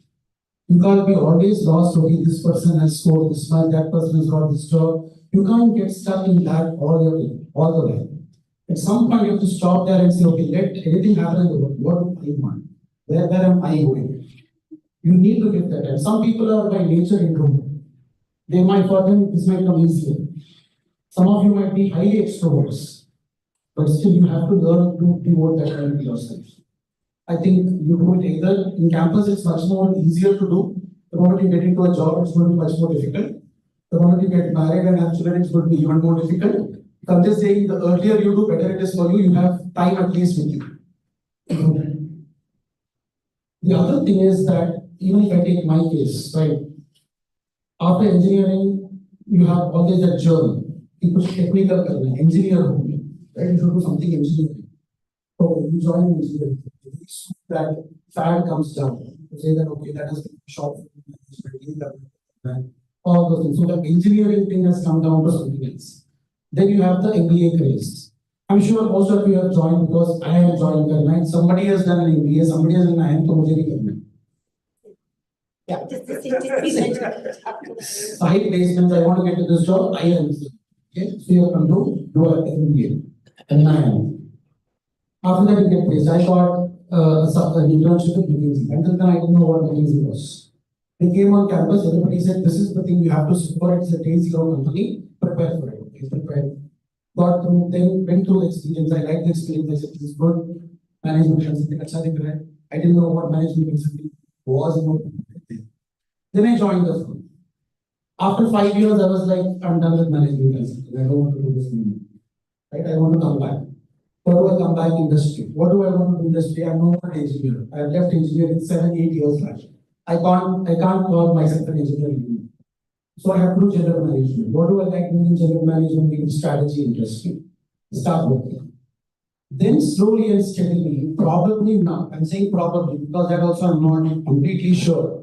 Speaker 5: You can't be always lost, okay, this person has scored this much, that person has got this job. You can't get stuck in that all the way. At some point, you have to stop there and say, okay, let anything happen in the world. What do I want? Where am I going? You need to give that time. Some people are by nature introvert. They might, for them, this might come easier. Some of you might be highly extroverts, but still you have to learn to devote that time to yourself. I think you do it either in campus, it's much more easier to do. The moment you get into a job, it's going to be much more difficult. The moment you get married and have children, it's going to be even more difficult. I'm just saying, the earlier you do, better it is for you. You have time at least with you. The other thing is that, even if I take my case, right? After engineering, you have always that journey. People technical engineer, right? You should do something engineering. So you join engineering. That fad comes down. You say that, okay, that has been short management, all those things. So the engineering thing has come down to something else. Then you have the MBA craze. I'm sure most of you have joined because I have joined that night. Somebody has done an MBA, somebody has done an IIM, so मुझे भी करना है. Yeah. 5 placements, I want to get to this job, I am. Okay, so you can do an MBA. And IIM. After that, you get placed. I got an internship with McKinsey. Until then, I didn't know what McKinsey was. They came on campus, everybody said, this is the thing you have to support. It's a day zero company. Prepare for it. Okay, prepare. Got through, then went through the experience. I liked the experience. I said, this is good. Management consulting. I didn't know what management consulting was. Then I joined the firm. After 5 years, I was like, I'm done with management consulting. I don't want to do this anymore. Right? I want to come back. What do I come back industry? What do I want to do industry? I'm no more an engineer. I've left engineering 7-8 years back. I can't call myself an engineer anymore. So I have to do general management. What do I like doing in general management? In strategy industry. Start working. Then slowly and steadily, probably now, I'm saying probably because that also I'm not completely sure.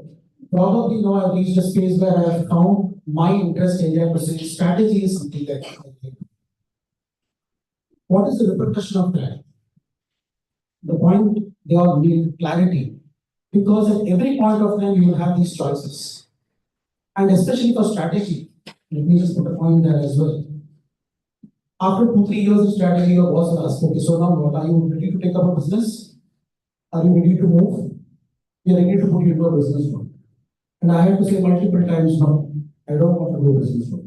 Speaker 5: Probably now I've reached a space where I have found my interest area to say strategy is something that I like. What is the repercussion of that? The point they all need clarity. Because at every point of time you will have these choices. And especially for strategy, let me just put a point there as well. After 2-3 years of strategy, your boss will ask, okay, so now what, are you ready to take up a business? Are you ready to move? You're ready to put you into a business work. And I had to say multiple times, no, I don't want to do business work.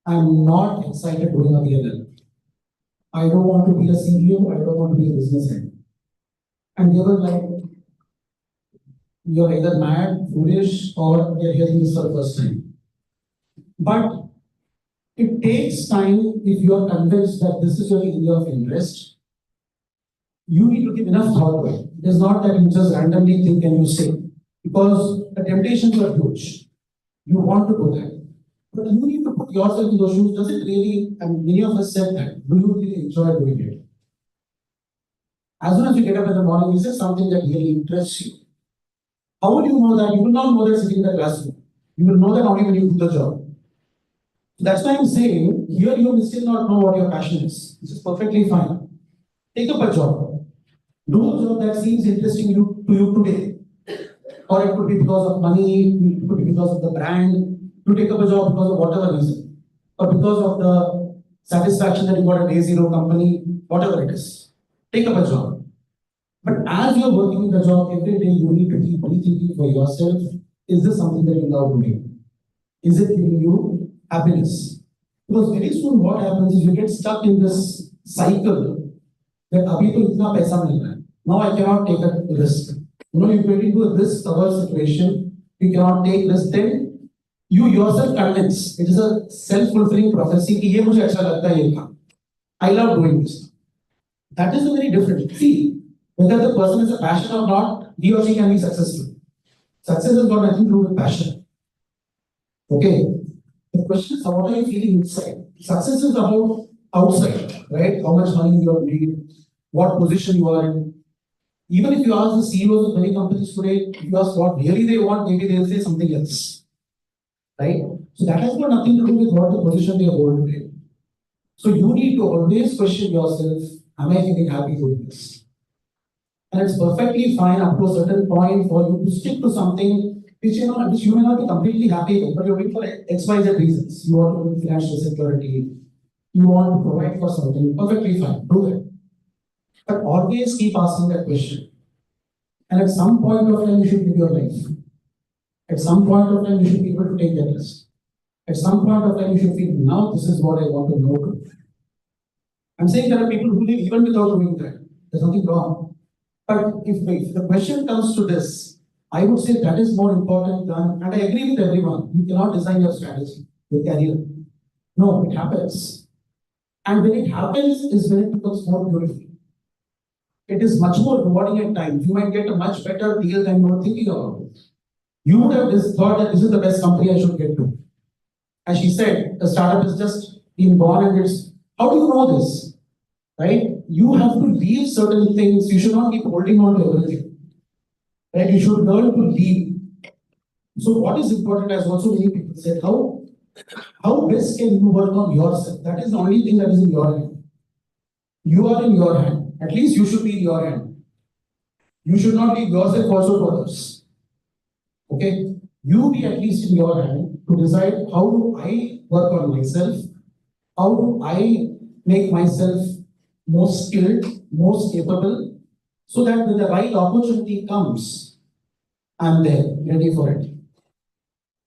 Speaker 5: I'm not excited doing a PNL. I don't want to be a CEO, I don't want to be a business head. And they were like, you're either mad, foolish, or you're hearing this for the first time. But it takes time if you are convinced that this is your area of interest. You need to give enough thought to it. It is not that you just randomly think and you say, because the temptations are huge. You want to do that. But you need to put yourself in those shoes. Does it really, and many of us said that, do you really enjoy doing it? As soon as you get up in the morning, is it something that really interests you? How will you know that? You will not know that sitting in the classroom. You will know that only when you do the job. So that's why I'm saying, here you will still not know what your passion is. This is perfectly fine. Take up a job. Do a job that seems interesting to you today. Or it could be because of money, it could be because of the brand. You take up a job because of whatever reason. Or because of the satisfaction that you got a day zero company, whatever it is. Take up a job. But as you're working in the job every day, you need to keep rethinking for yourself, is this something that you love doing? Is it giving you happiness? Because very soon what happens is you get stuck in this cycle that abhi to itna paisa mil raha hai. Now I cannot take a risk. You know, you get into a risk-averse situation, you cannot take risk, then you yourself convince. It is a self-fulfilling prophecy कि ये मुझे अच्छा लगता है ये काम. I love doing this. That is very different. See, whether the person has a passion or not, he or she can be successful. Success has got nothing to do with passion. Okay. The question is, what are you feeling inside? Success is about outside, right? How much money you have made, what position you are in. Even if you ask the CEOs of many companies today, if you ask what really they want, maybe they'll say something else, right? So that has got nothing to do with what the position they hold today. So you need to always question yourself, am I feeling happy with this? And it's perfectly fine up to a certain point for you to stick to something which you may not be completely happy with, but you're doing for XYZ reasons. You want to financial security, you want to provide for something, perfectly fine, do it. But always keep asking that question. And at some point of time, you should live your life. At some point of time, you should be able to take that risk. At some point of time, you should feel, now this is what I want to know. I'm saying there are people who live even without doing that. There's nothing wrong. But if the question comes to this, I would say that is more important than, and I agree with everyone, you cannot design your strategy, your career. No, it happens. And when it happens is when it becomes more beautiful. It is much more rewarding at times. You might get a much better deal than you were thinking about it. You would have thought that this is the best company I should get to. As she said, the startup is just being born and it's, how do you know this? Right? You have to leave certain things. You should not keep holding on to everything. Right? You should learn to leave. So what is important, as also many people said, how best can you work on yourself? That is the only thing that is in your hand. You are in your hand. At least you should be in your hand. You should not leave yourself also to others. Okay? You be at least in your hand to decide how do I work on myself? How do I make myself more skilled, more capable, so that when the right opportunity comes, I'm there, ready for it.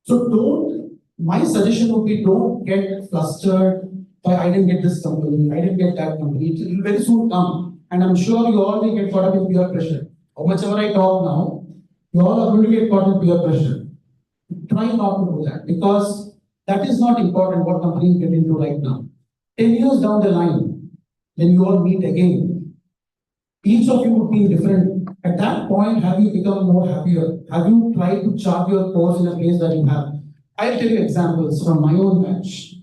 Speaker 5: So my suggestion would be don't get flustered by I didn't get this company, I didn't get that company. It will very soon come. And I'm sure you all will get caught up in peer pressure. How much ever I talk now, you all are going to get caught in peer pressure. Try not to do that because that is not important what company you get into right now. 10 years down the line, when you all meet again, each of you would be different. At that point, have you become more happier? Have you tried to chart your course in a place that you have? I'll tell you examples from my own batch.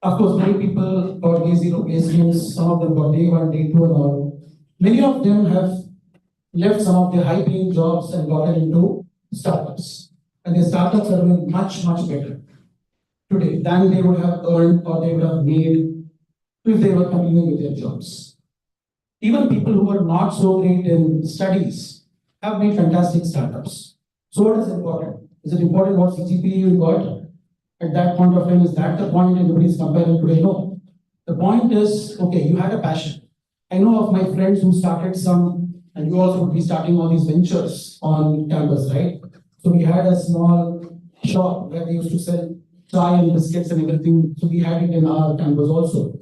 Speaker 5: Of course, many people got day zero placements, some of them got day one, day two, and all. Many of them have left some of their high-paying jobs and gotten into startups. And the startups are doing much, much better today than they would have earned or they would have made if they were continuing with their jobs. Even people who are not so great in studies have made fantastic startups. So what is important? Is it important what CGPA you got at that point of time? Is that the point everybody is comparing today? No. The point is, okay, you had a passion. I know of my friends who started some, and you also would be starting all these ventures on campus, right? So we had a small shop where they used to sell chai and biscuits and everything. So we had it in our campus also.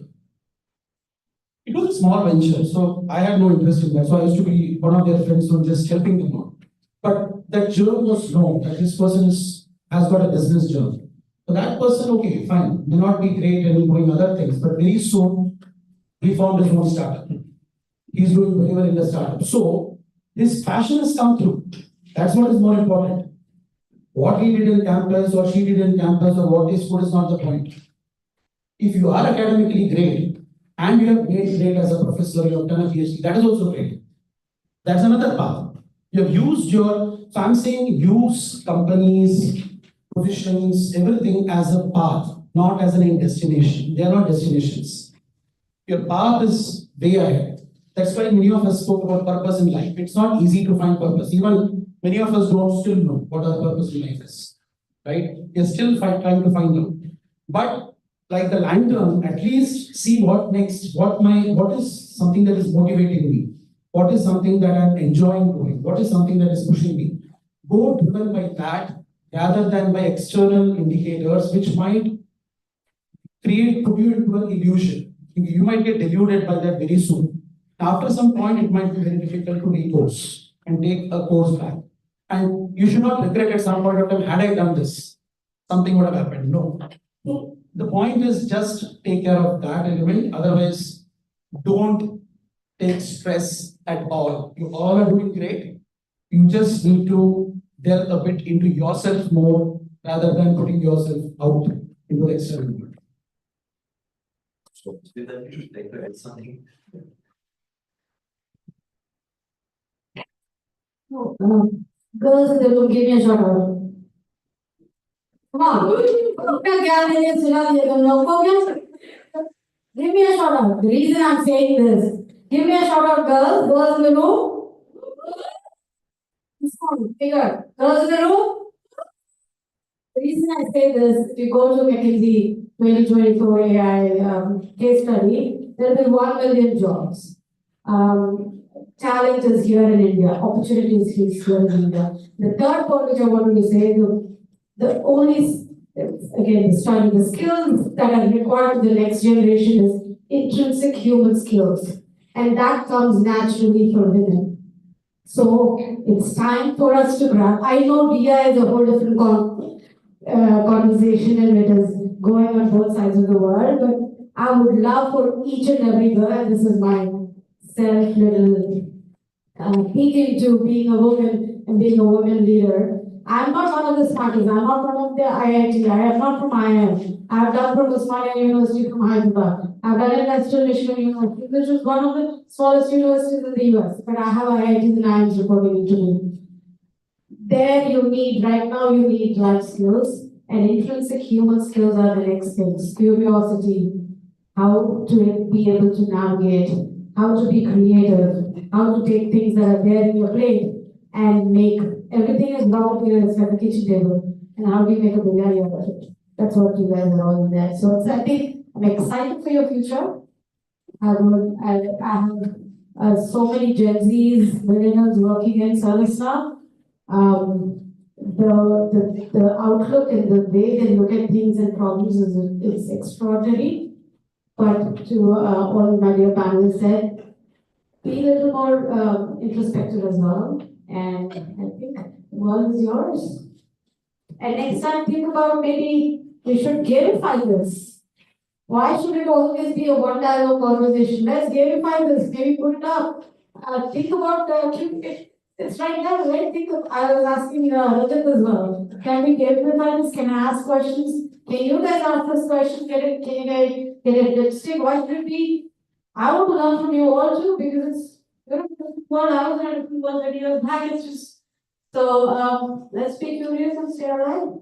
Speaker 5: It was a small venture, so I had no interest in that. So I used to be one of their friends who was just helping them out. But that germ was known that this person has got a business germ. So that person, okay, fine, may not be great in doing other things, but very soon he found his own startup. He's doing very well in the startup. So his passion has come through. That's what is more important. What he did in campus or she did in campus or what is good is not the point. If you are academically great and you have made great as a professor, you have done a PhD, that is also great. That's another path. You have used so I'm saying use companies, positions, everything as a path, not as an end destination. They are not destinations. Your path is way ahead. That's why many of us spoke about purpose in life. It's not easy to find purpose. Even many of us don't still know what our purpose in life is. Right? We're still trying to find out. But like the lantern, at least see what next, what is something that is motivating me. What is something that I'm enjoying doing? What is something that is pushing me? Go driven by that rather than by external indicators, which might put you into an illusion. You might get deluded by that very soon. After some point, it might be very difficult to recourse and take a course back. And you should not regret at some point of time, had I done this, something would have happened. No. So the point is just take care of that element. Otherwise, don't take stress at all. You all are doing great. You just need to delve a bit into yourself more, rather than putting yourself out into the external world.
Speaker 4: So, with that, would you like to add something?
Speaker 8: Girls in the room, give me a shout out. Come on. Give me a shout out. The reason I'm saying this, give me a shout out, girls. Girls in the room. Come on, figure. Girls in the room. The reason I say this, if you go to McKinsey 2024 AI case study, there will be 1 million jobs. Talent is here in India, opportunities is here in India. The third point which I wanted to say, the only, again, starting the skills that are required for the next generation is intrinsic human skills. And that comes naturally for women. So it's time for us to grab. I know DI is a whole different conversation and it is going on both sides of the world, but I would love for each and every girl, and this is my self little peek into being a woman and being a woman leader. I'm not one of the smartest, I'm not one of the IIT, I am not from IIM. I've done from Osmania University from Hyderabad. I've done it at National Michigan University, which is one of the smallest universities in the US, but I have IITs and IIMs reporting into me. There you need, right now you need life skills, and intrinsic human skills are the next things. Curiosity, how to be able to navigate, how to be creative, how to take things that are there in your plate and make everything is raw materials at the kitchen table, and how do you make a biryani out of it? That's what you guys are all in there. So it's, I think I'm excited for your future. I have so many Gen Zs, millennials working in service now. The outlook and the way they look at things and problems is extraordinary. But to all my dear panelists said, be a little more introspective as well. And I think the world is yours. And next time, think about maybe we should gamify this. Why should it always be a one dialogue conversation? Let's gamify this. Maybe put it up. Think about it's right there, right? I was asking Rajat as well. Can we gamify this? Can I ask questions? Can you guys ask this question? Can you guys get a lipstick? Why should it be? I want to learn from you all too, because it's what I was trying to do 130 years back. It's just so let's be curious and stay alive.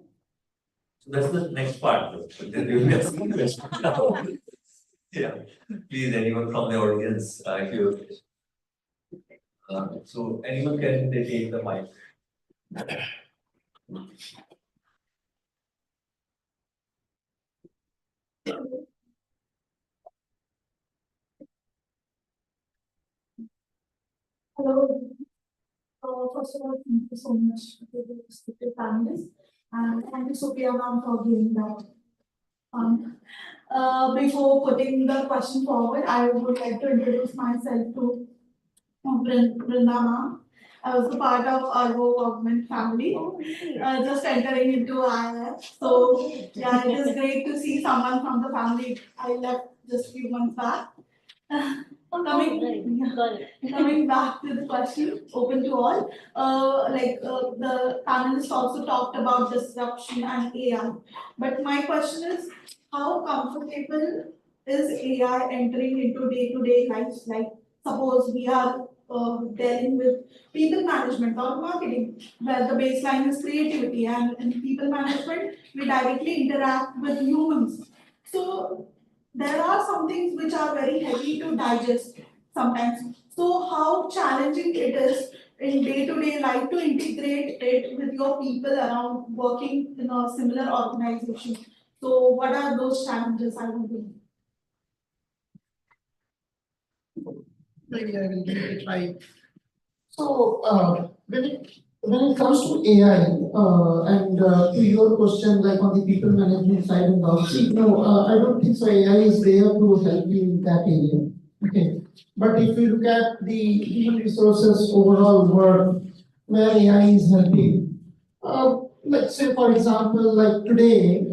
Speaker 4: So that's the next part. Yeah, please, anyone from the audience, if you. So anyone can take the mic.
Speaker 9: Hello. First of all, thank you so much to the respected panelists, and thank you, Sophia ma'am, for giving that. Before putting the question forward, I would like to introduce myself to Vrunda ma'am. I was a part of our Augmont family, just entering into IIM. So yeah, it is great to see someone from the family. I left just a few months back. Coming back to the question, open to all. The panelists also talked about disruption and AI. But my question is, how comfortable is AI entering into day-to-day life? Like, suppose we are dealing with people management or marketing, where the baseline is creativity, and in people management, we directly interact with humans. So there are some things which are very heavy to digest sometimes. So how challenging it is in day-to-day life to integrate it with your people around working in a similar organization. So what are those challenges I will be?
Speaker 6: Maybe I will give it a try. So when it comes to AI and to your question, like on the people management side and all, see, no, I don't think so. AI is there to help you in that area. Okay, but if you look at the human resources overall work where AI is helping, let's say for example, like today,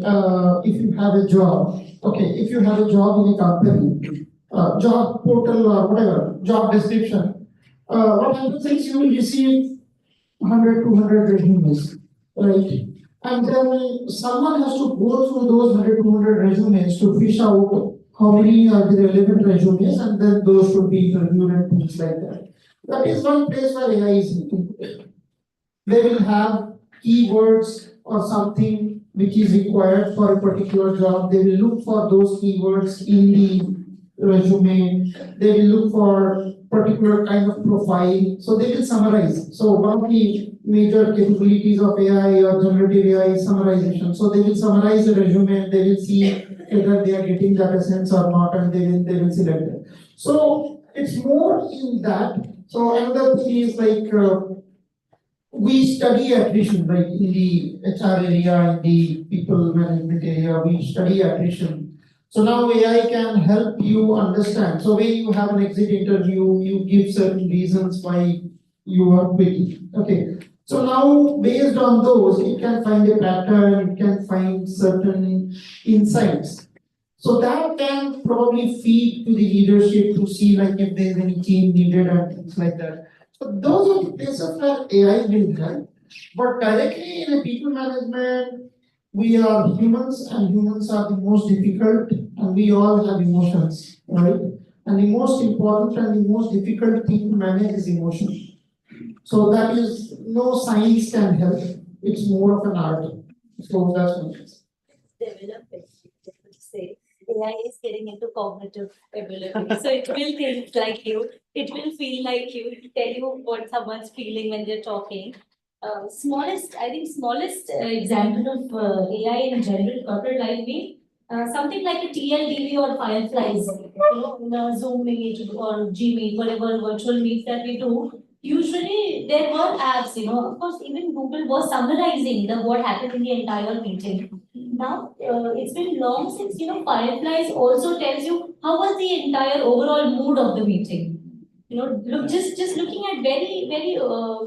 Speaker 6: if you have a job, okay, if you have a job in a company, job portal or whatever, job description, what happens is you will receive 100, 200 resumes, right? And then someone has to go through those 100, 200 resumes to fish out how many are the relevant resumes, and then those should be interviewed and things like that. That is one place where AI is helping. They will have keywords or something which is required for a particular job. They will look for those keywords in the resume. They will look for particular kind of profile. So they will summarize. So one of the major capabilities of AI or generative AI is summarization. So they will summarize the resume and they will see whether they are getting that essence or not, and they will select it. So it's more in that. So another thing is like we study attrition, like in the HR area, in the people management area, we study attrition. So now AI can help you understand. So when you have an exit interview, you give certain reasons why you are quitting. Okay. So now based on those, it can find a pattern, it can find certain insights. So that can probably feed to the leadership to see like if there's any change needed and things like that. So those are the places where AI will help. But directly in a people management, we are humans and humans are the most difficult and we all have emotions, right? And the most important and the most difficult thing to manage is emotion. So that is, no science can help. It's more of an art. So that's what it is.
Speaker 10: Developing, say. AI is getting into cognitive ability. So it will think like you, it will feel like you, it will tell you what someone's feeling when they're talking. Smallest example of AI in general corporate life being something like a TLDV or Fireflies, in a Zoom meet or Gmeet, whatever virtual meets that we do. Usually there were apps, of course, even Google was summarizing what happened in the entire meeting. Now, it's been long since, Fireflies also tells you how was the entire overall mood of the meeting. Just looking at very, very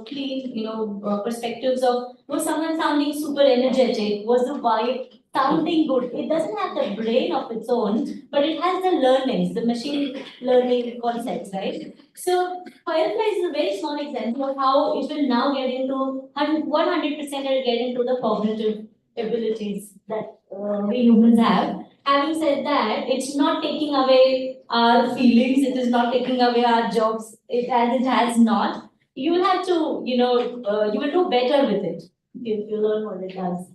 Speaker 10: clean, perspectives of, was someone sounding super energetic? Was the vibe sounding good? It doesn't have the brain of its own, but it has the learnings, the machine learning concepts, right? So, Fireflies is a very small example of how it will now get into 100% it will get into the cognitive abilities that we humans have. Having said that, it's not taking away our feelings, it is not taking away our jobs, as it has not. You will have to, you will do better with it if you learn what it does.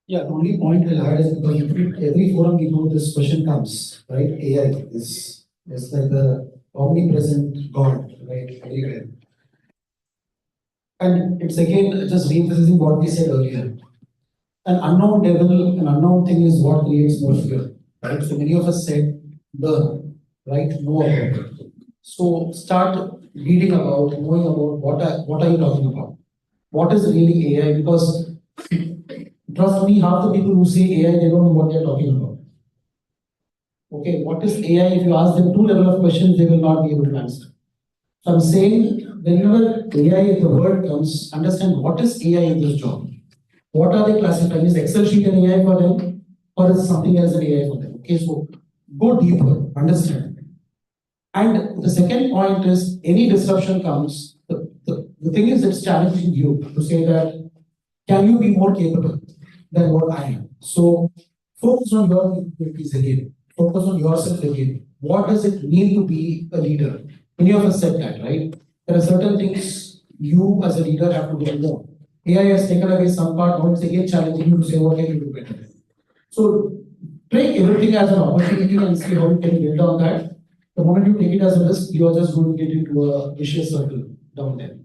Speaker 11: Yeah, the only point I'll add is because every forum we go, this question comes, right? AI is like the omnipresent God, right? Everywhere. And it's again just reemphasizing what we said earlier. An unknown devil, an unknown thing is what creates more fear, right? So many of us said, learn, right? Know about it. So start reading about, knowing about what are you talking about? What is really AI? Because trust me, half the people who say AI, they don't know what they're talking about. Okay, what is AI? If you ask them two level of questions, they will not be able to answer. So I'm saying, whenever AI, the word comes, understand what is AI in this job. What are they classifying? Is Excel sheet an AI for them? Or is something else an AI for them? Okay, so go deeper, understand. And the second point is, any disruption comes, the thing is it's challenging you to say that, can you be more capable than what I am? So focus on your capabilities again. Focus on yourself again. What does it mean to be a leader? Many of us said that, right? There are certain things you as a leader have to do more. AI has taken away some part, now it's again challenging you to say what can you do better. So take everything as an opportunity and see how you can build on that. The moment you take it as a risk, you are just going to get into a vicious circle down there.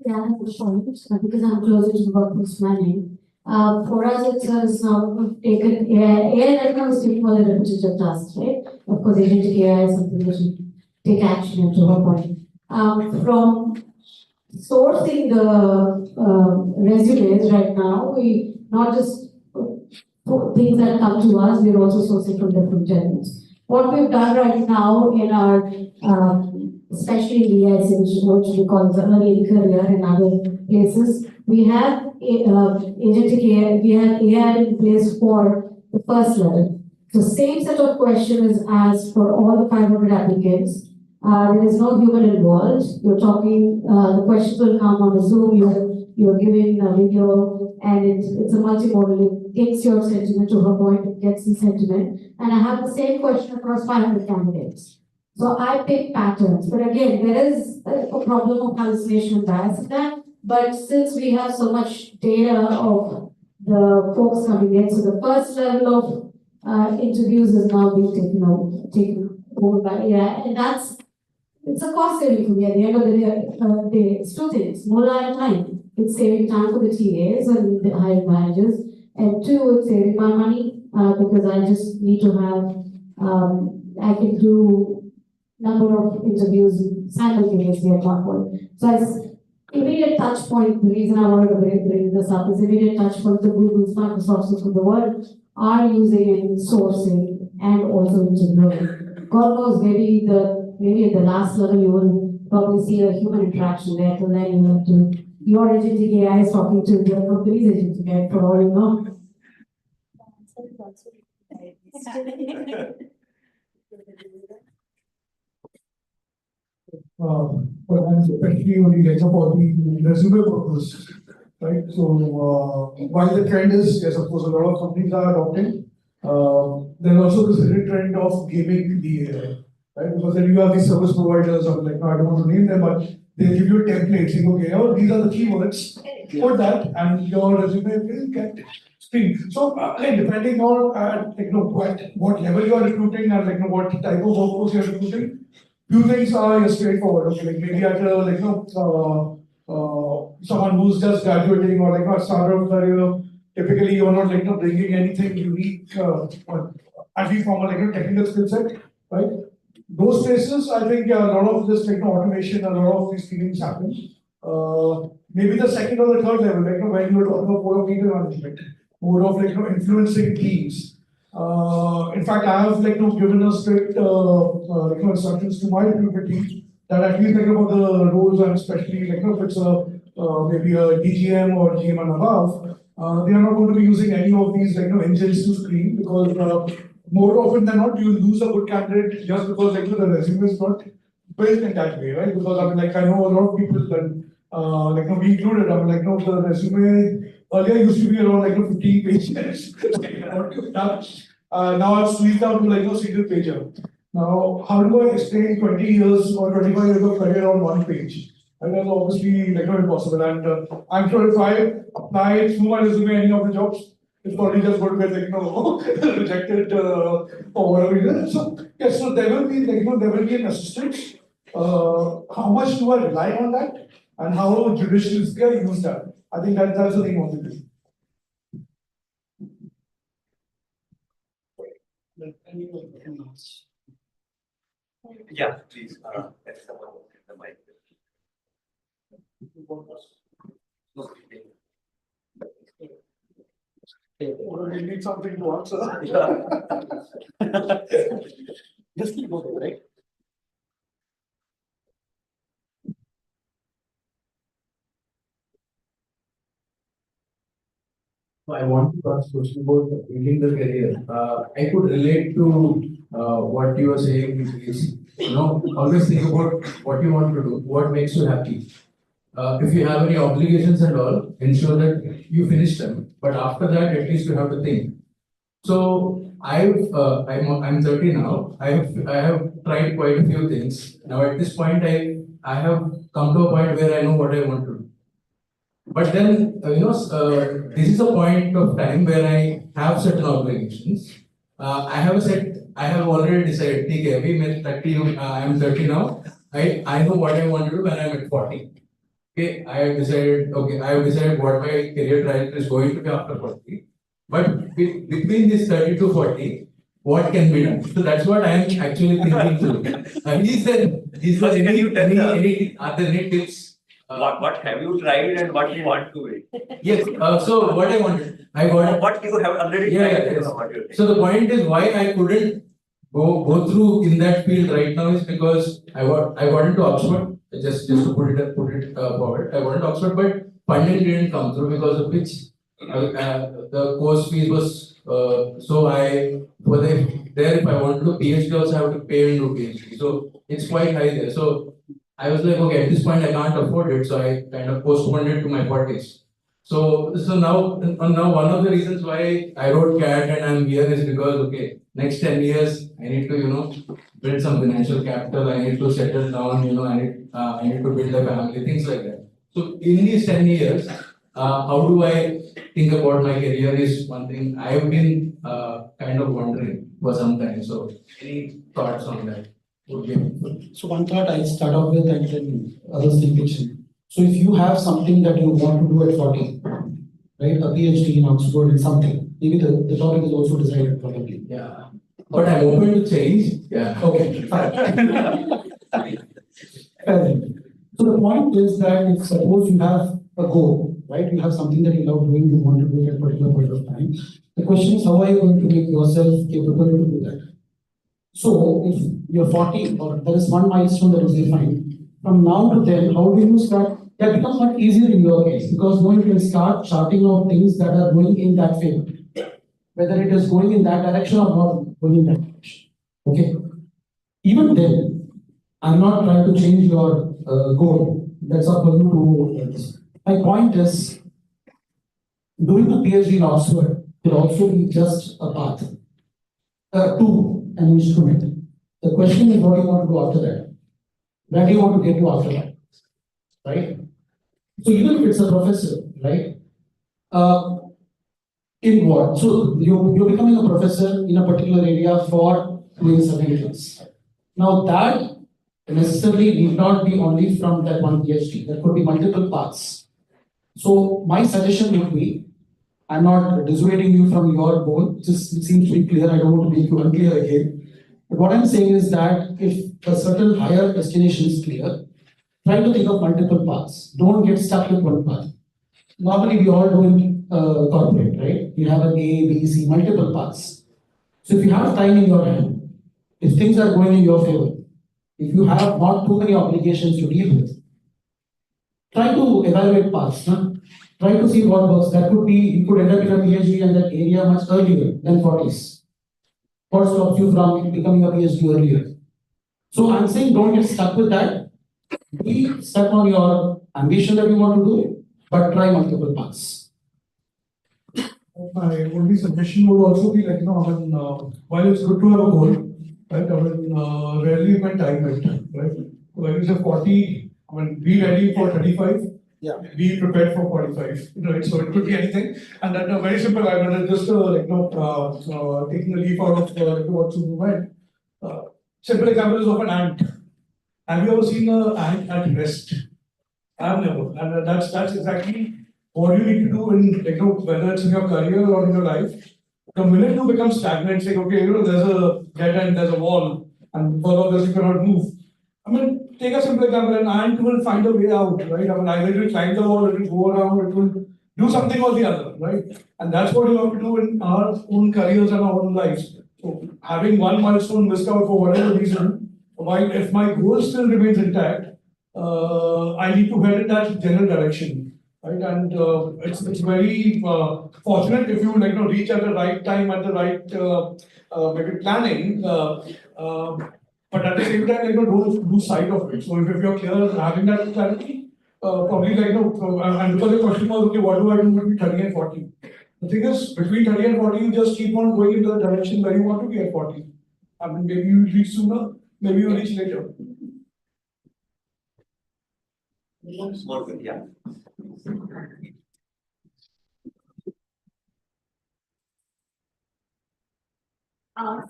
Speaker 8: Yeah, I have a point, because I'm closer to the workforce planning. For us, it's now taken AI right now is taking all the repetitive tasks, right? Of course, agentic AI is something that should take action to her point. From sourcing the resumes right now, we not just things that come to us, we're also sourcing from different channels. What we've done right now in our, especially in the ES, which we call the early career and other places, we have agentic AI, we have AI in place for the first level. So same set of questions as for all the 500 applicants. There is no human involved. You're talking, the questions will come on a Zoom, you're giving a video, and it's a multimodal. It takes your sentiment to her point, it gets the sentiment. And I have the same question across 500 candidates. So I pick patterns, but again, there is a problem of hallucination and bias in that. But since we have so much data of the folks coming in, so the first level of interviews is now being taken over by AI, and it's a cost saving for me at the end of the day. It's two things: more time. It's saving time for the TAs and the hiring managers, and two, it's saving my money because I just need to have I can do number of interviews simultaneously at one point. So as immediate touch point, the reason I wanted to bring this up is immediate touch point the Google's, Microsoft's of the world are using in sourcing and also interviewing. God knows, maybe at the last level you will probably see a human interaction there, till then you have to, your agentic AI is talking to the company's agentic AI for all you know.
Speaker 5: But I'm especially only like for the resume purpose, right? So while the trend is, yes, of course, a lot of companies are adopting, there's also this hidden trend of gaming the AI, right? Because then you have these service providers, or like, I don't want to name them, but they give you a template saying, okay, oh, these are the keywords, put that, and your resume will get screened. So, like, depending on what level you are recruiting and what type of workforce you are recruiting, few things are straightforward. Okay, like maybe at someone who's just graduating or a startup career, typically you're not bringing anything unique, at least from a technical skill set, right? Those places, I think a lot of this automation, a lot of these things happen. Maybe the second or the third level, when you're talking about more of people management, more of influencing teams. In fact, I have given a strict instructions to my recruiter team that at least about the roles, and especially if it's maybe a DGM or GM and above, they are not going to be using any of these engines to screen, because more often than not you lose a good candidate just because the resume is not built in that way, right? Because I know a lot of people that we included. The resume earlier used to be around 15 pages. Now I've squeezed down to a single pager. Now, how do I explain 20 years or 25 years of career on one page? And that's obviously impossible. And I'm sure if I apply through my resume any of the jobs, it's probably just going to get rejected for whatever reason. So yes, so there will be an assistance. How much do I rely on that, and how judiciously I use that? I think that's the thing on the do.
Speaker 4: Yeah, please. Let someone get the mic.
Speaker 5: You need something to answer. Just keep going, right?
Speaker 12: I want to ask question about building the career. I could relate to what you are saying, which is, always think about what you want to do, what makes you happy. If you have any obligations and all, ensure that you finish them. But after that, at least you have to think. So I'm 30 now. I have tried quite a few things. Now at this point, I have come to a point where I know what I want to do. But then, this is a point of time where I have certain obligations. I have already decided, okay, I am 30 now. I know what I want to do when I'm at 40. Okay, I have decided what my career trajectory is going to be after 40. But between this 30 to 40, what can be done? So that's what I am actually thinking through. Is there are there any tips?
Speaker 4: What have you tried and what you want to be?
Speaker 12: Yes. So what I wanted, I got.
Speaker 4: What you have already tried. Yes.
Speaker 12: So the point is why I couldn't go through in that field right now is because I got into Oxford. Just to put it forward, I got into Oxford, but funding didn't come through, because of which the course fees was so high. If I want to do PhD, also have to pay and do PhD. So it's quite high there. So I was like, okay, at this point I can't afford it, so I kind of postponed it to my 40s. So now one of the reasons why I wrote CAT and I'm here is because okay, next 10 years I need to build some financial capital, I need to settle down, I need to build a family, things like that. So in these 10 years, how do I think about my career is one thing I've been kind of wondering for some time. So any thoughts on that? Okay.
Speaker 11: So one thought I'll start off with and then others can pitch in. So if you have something that you want to do at 40, right, a PhD in Oxford in something, maybe the topic is also decided probably.
Speaker 12: Yeah. But I'm open to change. Yeah.
Speaker 11: Okay, fine. Fair enough. So the point is that if suppose you have a goal, right, you have something that you love doing, you want to do it at a particular point of time. The question is, how are you going to make yourself capable to do that? So if you're 40 or there is one milestone that is defined, from now to then, how do you start? That becomes much easier in your case because now you can start charting out things that are going in that favor, whether it is going in that direction or not going in that direction. Okay. Even then, I'm not trying to change your goal. That's up for you to. My point is, doing a PhD in Oxford will also be just a path, to an instrument. The question is, what do you want to do after that? Where do you want to get to after that? Right? So even if it's a professor, right? In what? So you're becoming a professor in a particular area for doing certain things. Now that necessarily need not be only from that one PhD. There could be multiple paths. So my suggestion would be, I'm not dissuading you from your goal. It seems to be clear. I don't want to make you unclear again. But what I'm saying is that if a certain higher destination is clear, try to think of multiple paths. Don't get stuck with one path. Normally, we all do in corporate, right? You have an A, B, C, multiple paths. So if you have time in your hand, if things are going in your favor, if you have not too many obligations to deal with, try to evaluate paths. Huh? Try to see what works. That could be, you could end up in a PhD in that area much earlier than 40s. What stops you from becoming a PhD earlier? So I'm saying don't get stuck with that. Be stuck on your ambition that you want to do, but try multiple paths.
Speaker 5: My only suggestion would also be like, while it's good to have a goal, right? Rarely you can time it, right? When you say 40, be ready for 35. Yeah. Be prepared for 45, right? So it could be anything. And then very simple, just taking a leaf out of what you went. Simple example is of an ant. Have you ever seen an ant at rest? I've never. And that's exactly what you need to do in, whether it's in your career or in your life. The minute you become stagnant, saying, okay, there's a dead end, there's a wall, and for all this you cannot move. Take a simple example, an ant will find a way out, right? Either it will climb the wall, it will go around, it will do something or the other, right? And that's what you have to do in our own careers and our own lives. So having one milestone missed out for whatever reason, while if my goal still remains intact, I need to head in that general direction, right? And it's very fortunate if you reach at the right time at the right maybe planning. But at the same time, don't lose sight of it. So if you're clear having that clarity, probably and because the question was, okay, what do I do between 30 and 40? The thing is, between 30 and 40, you just keep on going into the direction where you want to be at 40. Maybe you reach sooner, maybe you reach later.
Speaker 4: Yeah.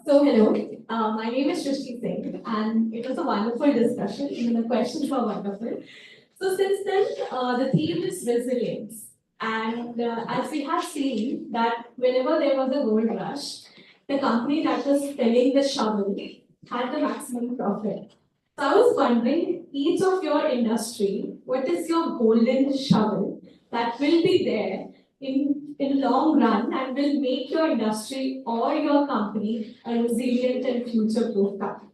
Speaker 13: So hello, my name is Shrishti Singh, and it was a wonderful discussion. Even the questions were wonderful. So since then, the theme is resilience, and as we have seen that whenever there was a gold rush, the company that was selling the shovel had the maximum profit. So I was wondering, each of your industry, what is your golden shovel that will be there in long run and will make your industry or your company a resilient and future-proof company?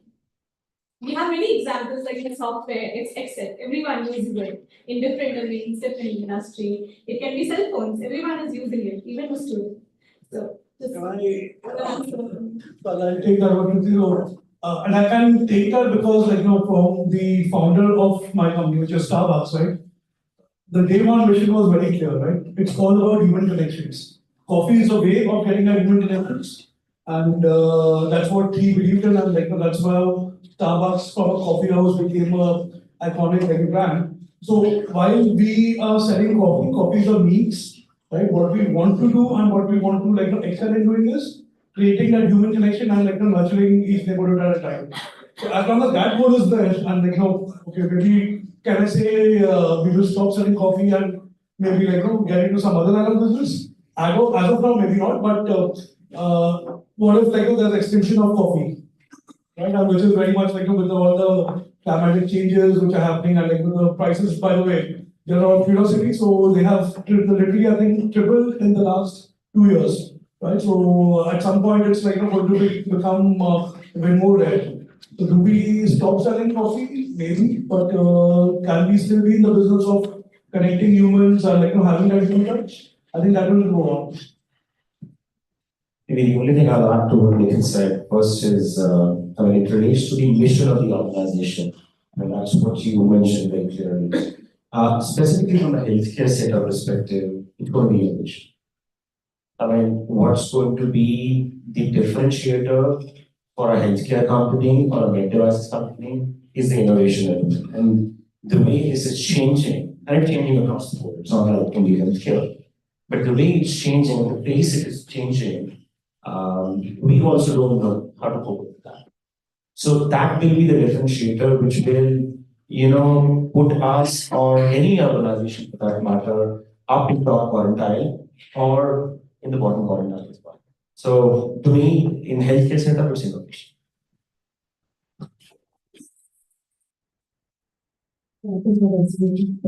Speaker 13: We have many examples like in software, it's Excel, everyone uses it in different domains, different industry. It can be cell phones, everyone is using it, even the student. So just
Speaker 5: I'll take that one to zero. And I can take that because, from the founder of my company, which is Starbucks, right? The day one mission was very clear, right? It's all about human connections. Coffee is a way of getting at human connections, and that's what he believed in, and that's why Starbucks from a coffee house became a iconic brand. So while we are selling coffee, coffees are means, right? What we want to do and what we want to excel in doing is creating that human connection and nurturing each neighborhood at a time. So as long as that goal is there, and okay, maybe can I say we will stop selling coffee and maybe get into some other line of business? As of now, maybe not. But what if there's extinction of coffee, right? And which is very much with all the climatic changes which are happening and with the prices. By the way, they're all curiosity, so they have literally I think tripled in the last 2 years, right? So at some point it's going to become even more rare. So do we stop selling coffee? Maybe, but can we still be in the business of connecting humans and having that human touch? I think that will go on.
Speaker 7: Maybe the only thing I'll add to what Nikhil said first is, it relates to the mission of the organization, and that's what you mentioned very clearly. Specifically from a healthcare setup perspective, it's going to be a mission. What's going to be the differentiator for a healthcare company or a med devices company is the innovation element. And the way this is changing, and it's changing across the board, it's not like only healthcare, but the way it's changing, the pace it is changing, we also don't know how to cope with that. So that will be the differentiator which will, put us or any organization for that matter up in top quartile or in the bottom quartile as well. So to me, in healthcare setup, it's innovation.
Speaker 8: I think that's really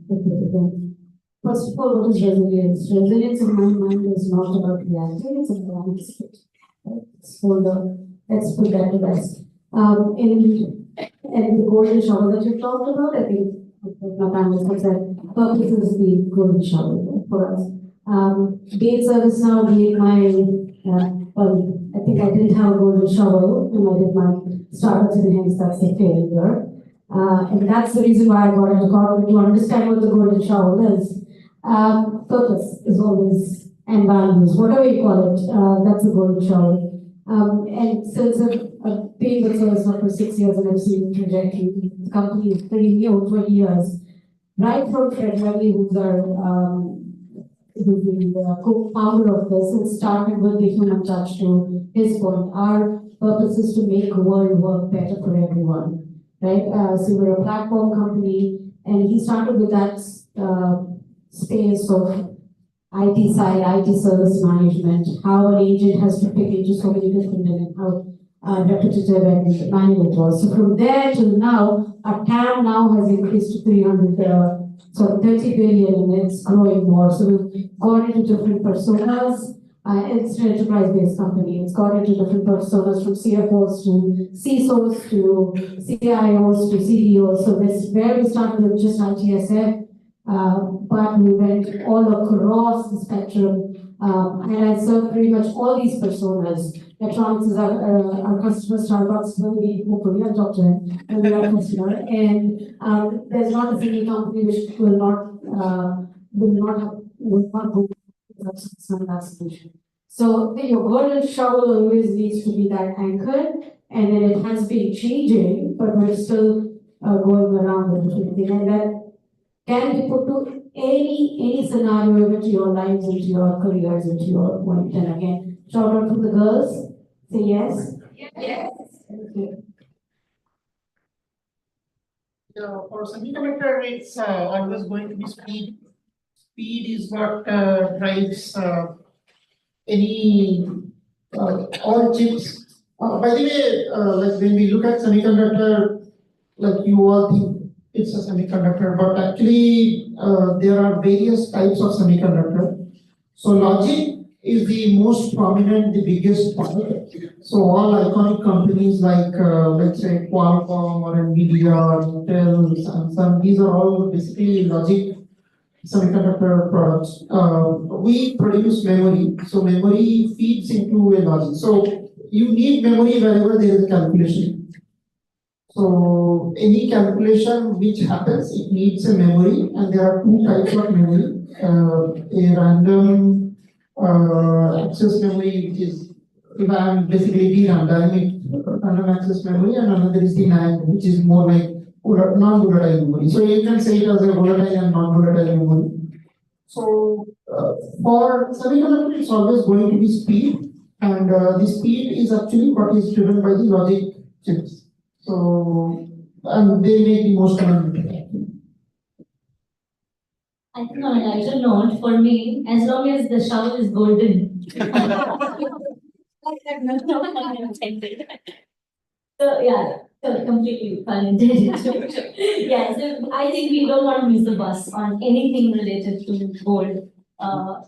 Speaker 8: significant. First of all, what is resilience? Resilience in my mind is not about reacting, it's about anticipation. So let's put that to rest. And the golden shower that you talked about, I think my panelists have said, purpose is the golden shower for us. Be it service now, be it my, I think I didn't have a golden shower when I did my Starbucks and hence that's a failure. And that's the reason why I got into corporate, to understand what the golden shower is. Purpose is always, and values, whatever you call it, that's a golden shower. And since I've been with service now for 6 years and I've seen the trajectory, the company is pretty new, 20 years. Right from Fred Levy, who's the co-founder of this, it started with the human touch. To his point, our purpose is to make the world work better for everyone, right? So we're a platform company, and he started with that space of IT side, IT service management, how an agent has to fit into so many different and how repetitive and manual it was. So from there till now, our TAM now has increased to 30 billion, and it's growing more. So we've gone into different personas. It's an enterprise-based company. It's gone into different personas, from CFOs to CISOs to CIOs to CEOs. So this where we started with just ITSM. But we went all across the spectrum, and I serve pretty much all these personas. Electronics is our customer, Starbucks will be hopefully I'll talk to him, and we are a customer. And there's not a single company which will not go to that solution. So your golden shower always needs to be that anchor, and then it has been changing, but we're still going around with everything, and that can be put to any scenario into your lives, into your careers, into your point. And again, shout out to the girls. Say yes.
Speaker 9: Yes.
Speaker 8: Okay.
Speaker 6: For semiconductor, it's always going to be speed. Speed is what drives any all chips. By the way, like when we look at semiconductor, like you all think it's a semiconductor, but actually there are various types of semiconductor. So logic is the most prominent, the biggest part. So all iconic companies like let's say Qualcomm or Nvidia or Intel, Samsung, these are all basically logic semiconductor products. We produce memory, so memory feeds into a logic. So you need memory wherever there is a calculation. So any calculation which happens, it needs a memory, and there are two types of memory. A random access memory, which is if I am basically dynamic random access memory, and another is the NAND, which is more like non-volatile memory. So you can say it as a volatile and non-volatile memory. So for semiconductor, it's always going to be speed, and the speed is actually what is driven by the logic chips. So, and they make the most money.
Speaker 10: I think on a lighter note, for me, as long as the shower is golden. So yeah, completely pun intended. Yeah, so I think we don't want to miss the bus on anything related to gold.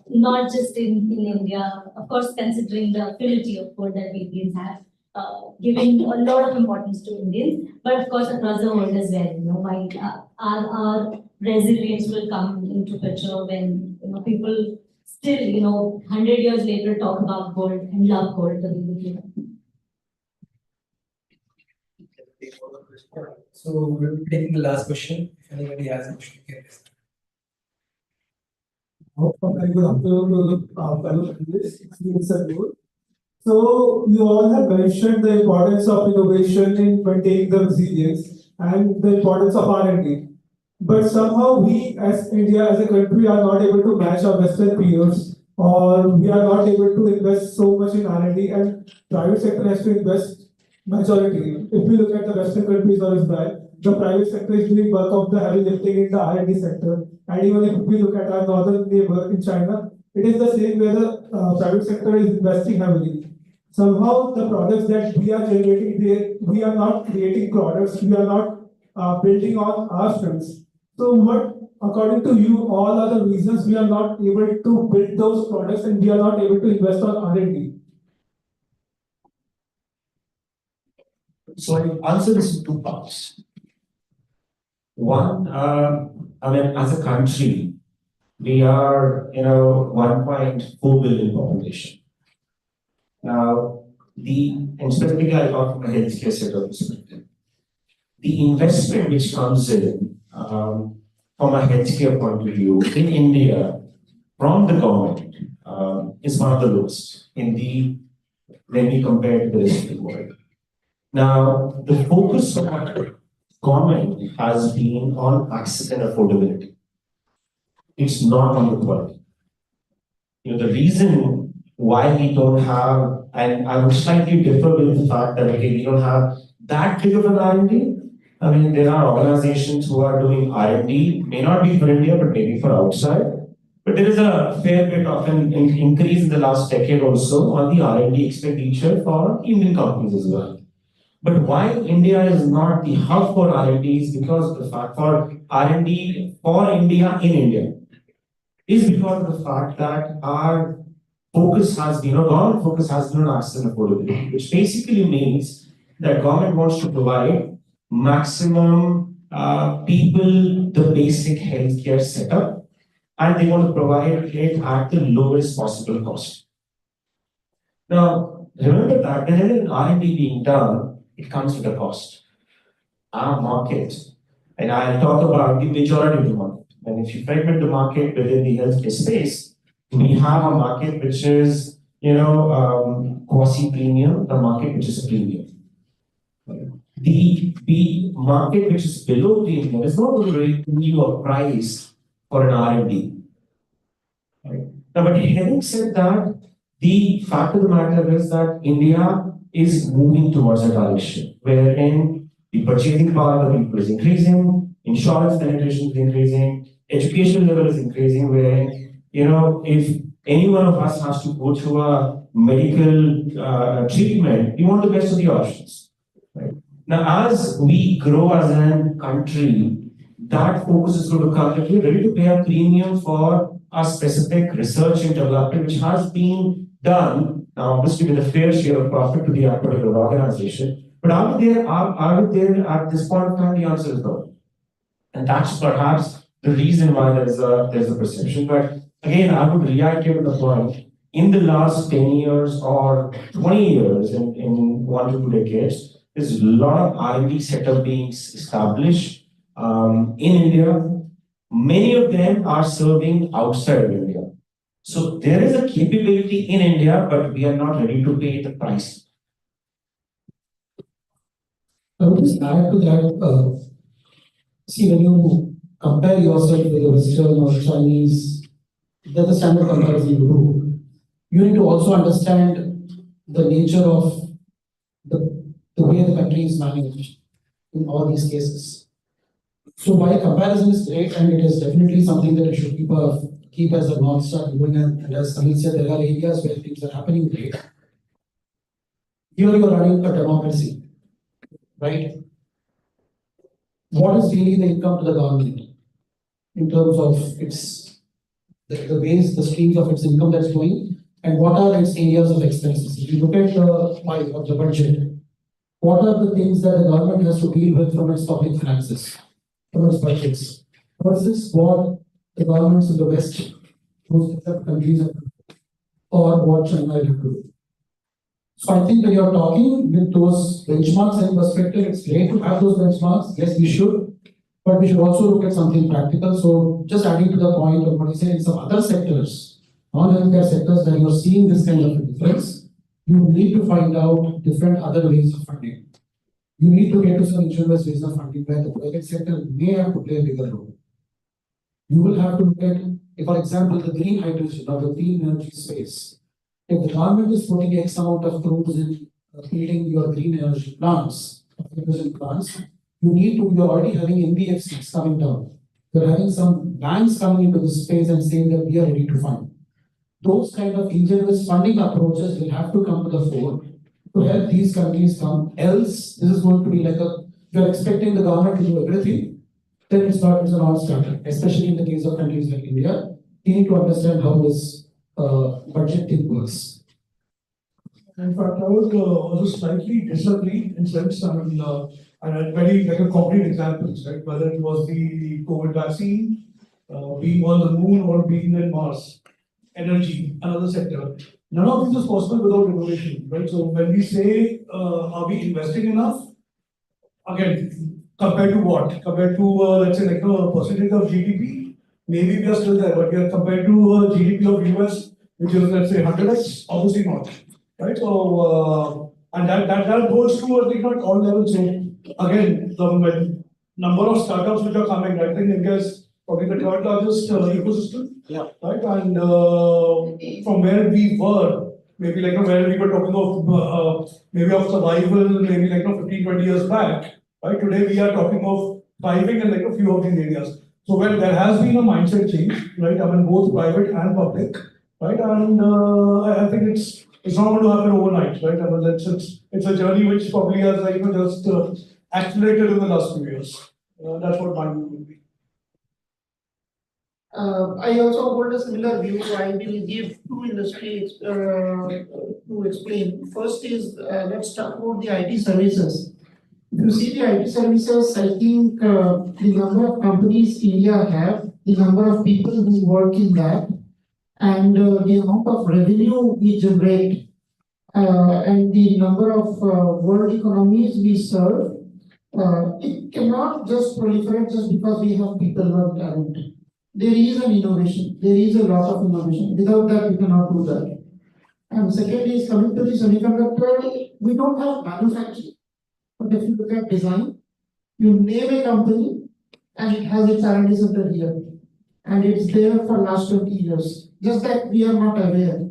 Speaker 10: Not just in India, of course, considering the affinity of gold that we Indians have, giving a lot of importance to Indians, but of course across the world as well. You know, our resilience will come into picture when people still 100 years later talk about gold and love gold the way they do.
Speaker 3: So we'll be taking the last question. If anybody has a question, yes.
Speaker 5: Very good afternoon to the fellow panelists. It's a good. So you all have mentioned the importance of innovation in maintaining the resilience and the importance of R&D. But somehow we as India as a country are not able to match our Western peers, or we are not able to invest so much in R&D, and private sector has to invest majority. If we look at the Western countries or Israel, the private sector is doing bulk of the heavy lifting in the R&D sector. And even if we look at our northern neighbor in China, it is the same where the private sector is investing heavily. Somehow the products that we are generating, we are not creating products, we are not building on our strengths. So what, according to you, all are the reasons we are not able to build those products and we are not able to invest on R&D?
Speaker 7: So I'll answer this in two parts. One, I mean, as a country, we are, 1.4 billion population. Now, and specifically I talk from a healthcare sector perspective. The investment which comes in from a healthcare point of view in India from the government is one of the lowest when we compare to the rest of the world. Now, the focus of our government has been on access and affordability. It's not on the quality. The reason why we don't have, and I would slightly differ with the fact that we don't have that big of an R&D. I mean, there are organizations who are doing R&D, may not be for India, but maybe for outside. But there is a fair bit of an increase in the last decade also on the R&D expenditure for Indian companies as well. But why India is not the hub for R&D is because of the fact for R&D for India in India is because of the fact that our focus has been, government focus has been on access and affordability, which basically means that government wants to provide maximum people the basic healthcare setup, and they want to provide it at the lowest possible cost. Now, remember that whenever an R&D being done, it comes with a cost. Our market, and I'll talk about the majority of the market. And if you fragment the market within the healthcare space, we have a market which is, quasi-premium, the market which is premium. The market which is below premium is not going to give you a price for an R&D. Right? Now, but having said that, the fact of the matter is that India is moving towards a direction wherein the purchasing power of the people is increasing, insurance penetration is increasing, education level is increasing, wherein, if any one of us has to go through a medical treatment, we want the best of the options. Right? Now, as we grow as a country, that focus is going to come that we're ready to pay a premium for a specific research and development which has been done, now obviously with a fair share of profit to the particular organization. But are we there at this point of time? The answer is no. And that's perhaps the reason why there's a perception. But again, I would reiterate the point. in the last 10 years or 20 years, in 1 to 2 decades, there's a lot of R&D setup being established in India. Many of them are serving outside of India. So there is a capability in India, but we are not ready to pay the price.
Speaker 11: I would just add to that, see, when you compare yourself with a Western or Chinese, there's a standard comparison you do. You need to also understand the nature of the way the country is managed in all these cases. So while comparison is great, and it is definitely something that you should keep as a North Star going, and as Samit said, there are areas where things are happening great. Here you are running a democracy, right? What is really the income to the government in terms of the ways, the streams of its income that's going, and what are its areas of expenses? If you look at the pie of the budget, what are the things that the government has to deal with from its public finances, from its budgets, versus what the governments in the West, most developed countries, or what China will have to do. So I think when you're talking with those benchmarks and perspective, it's great to have those benchmarks. Yes, we should, but we should also look at something practical. So just adding to the point of what you said, in some other sectors, non-healthcare sectors, where you're seeing this kind of a difference, you need to find out different other ways of funding. You need to get to some insurance ways of funding where the private sector may have to play a bigger role. You will have to look at, for example, the green hydrogen or the clean energy space. If the government is putting X amount of crores in building your green energy plants, hydrogen plants, you're already having NBFCs coming down. You're having some banks coming into the space and saying that we are ready to fund. Those kind of ingenious funding approaches will have to come to the fore to help these countries come. Else, this is going to be like you're expecting the government to do everything, then it's a non-starter, especially in the case of countries like India. You need to understand how this budget thing works.
Speaker 5: In fact, I would also slightly disagree in sense, I had very concrete examples, right? Whether it was the COVID vaccine, being on the moon or being in Mars, energy, another sector. None of this is possible without innovation, right? So when we say, are we investing enough? Again, compared to what? Compared to, let's say, like a percentage of GDP, maybe we are still there, but we are compared to GDP of US, which is, let's say, 100x, obviously not, right? So, and that goes to, I think, not all levels. So, again, the number of startups which are coming, I think India is probably the third largest ecosystem. Yeah. Right. And from where we were, maybe where we were talking of maybe of survival, maybe 15, 20 years back. Right. Today we are talking of thriving in a few of these areas. So when there has been a mindset change, right? I mean both private and public, right? And I think it's not going to happen overnight, right? I mean it's a journey which probably has just accelerated in the last few years. That's what my view would be.
Speaker 6: I also hold a similar view. I will give two industries to explain. First is let's talk about the IT services. If you see the IT services, I think the number of companies India have, the number of people who work in that, and the amount of revenue we generate, and the number of world economies we serve, it cannot just proliferate just because we have people who have talent. There is an innovation. There is a lot of innovation. Without that, we cannot do that. And second is coming to the semiconductor, we don't have manufacturing. But if you look at design, you name a company and it has its R&D center here. And it's there for last 20 years. Just that we are not aware.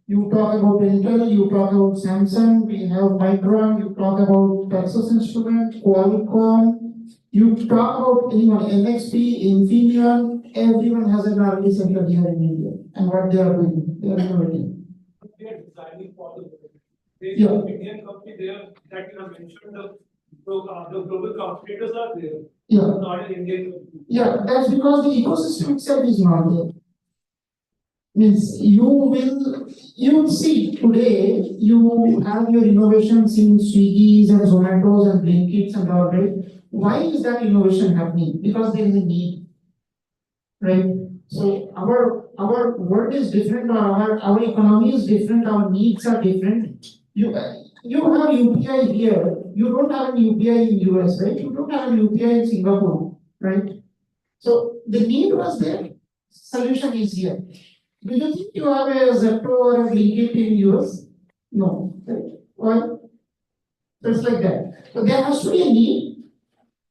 Speaker 6: You talk about Intel, you talk about Samsung, we have Micron, you talk about Texas Instruments, Qualcomm, you talk about anyone, NXP, Infineon, everyone has an R&D center here in India. And what they are doing, they are innovating.
Speaker 5: They are designing for the
Speaker 6: Yeah.
Speaker 5: Indian company there that you have mentioned, the global competitors are there.
Speaker 6: Yeah.
Speaker 5: Not an Indian company.
Speaker 6: Yeah, that's because the ecosystem itself is not there. Means you will see today, you have your innovations in Swiggy's and Zomato's and Blinkit's and all, right? Why is that innovation happening? Because there is a need, right? So our our world is different, our economy is different, our needs are different. You have UPI here, you don't have an UPI in US, right? You don't have an UPI in Singapore, right? So the need was there, solution is here. Do you think you have a Zepto or a Blinkit in US? No, right? Why? So it's like that. So there has to be a need.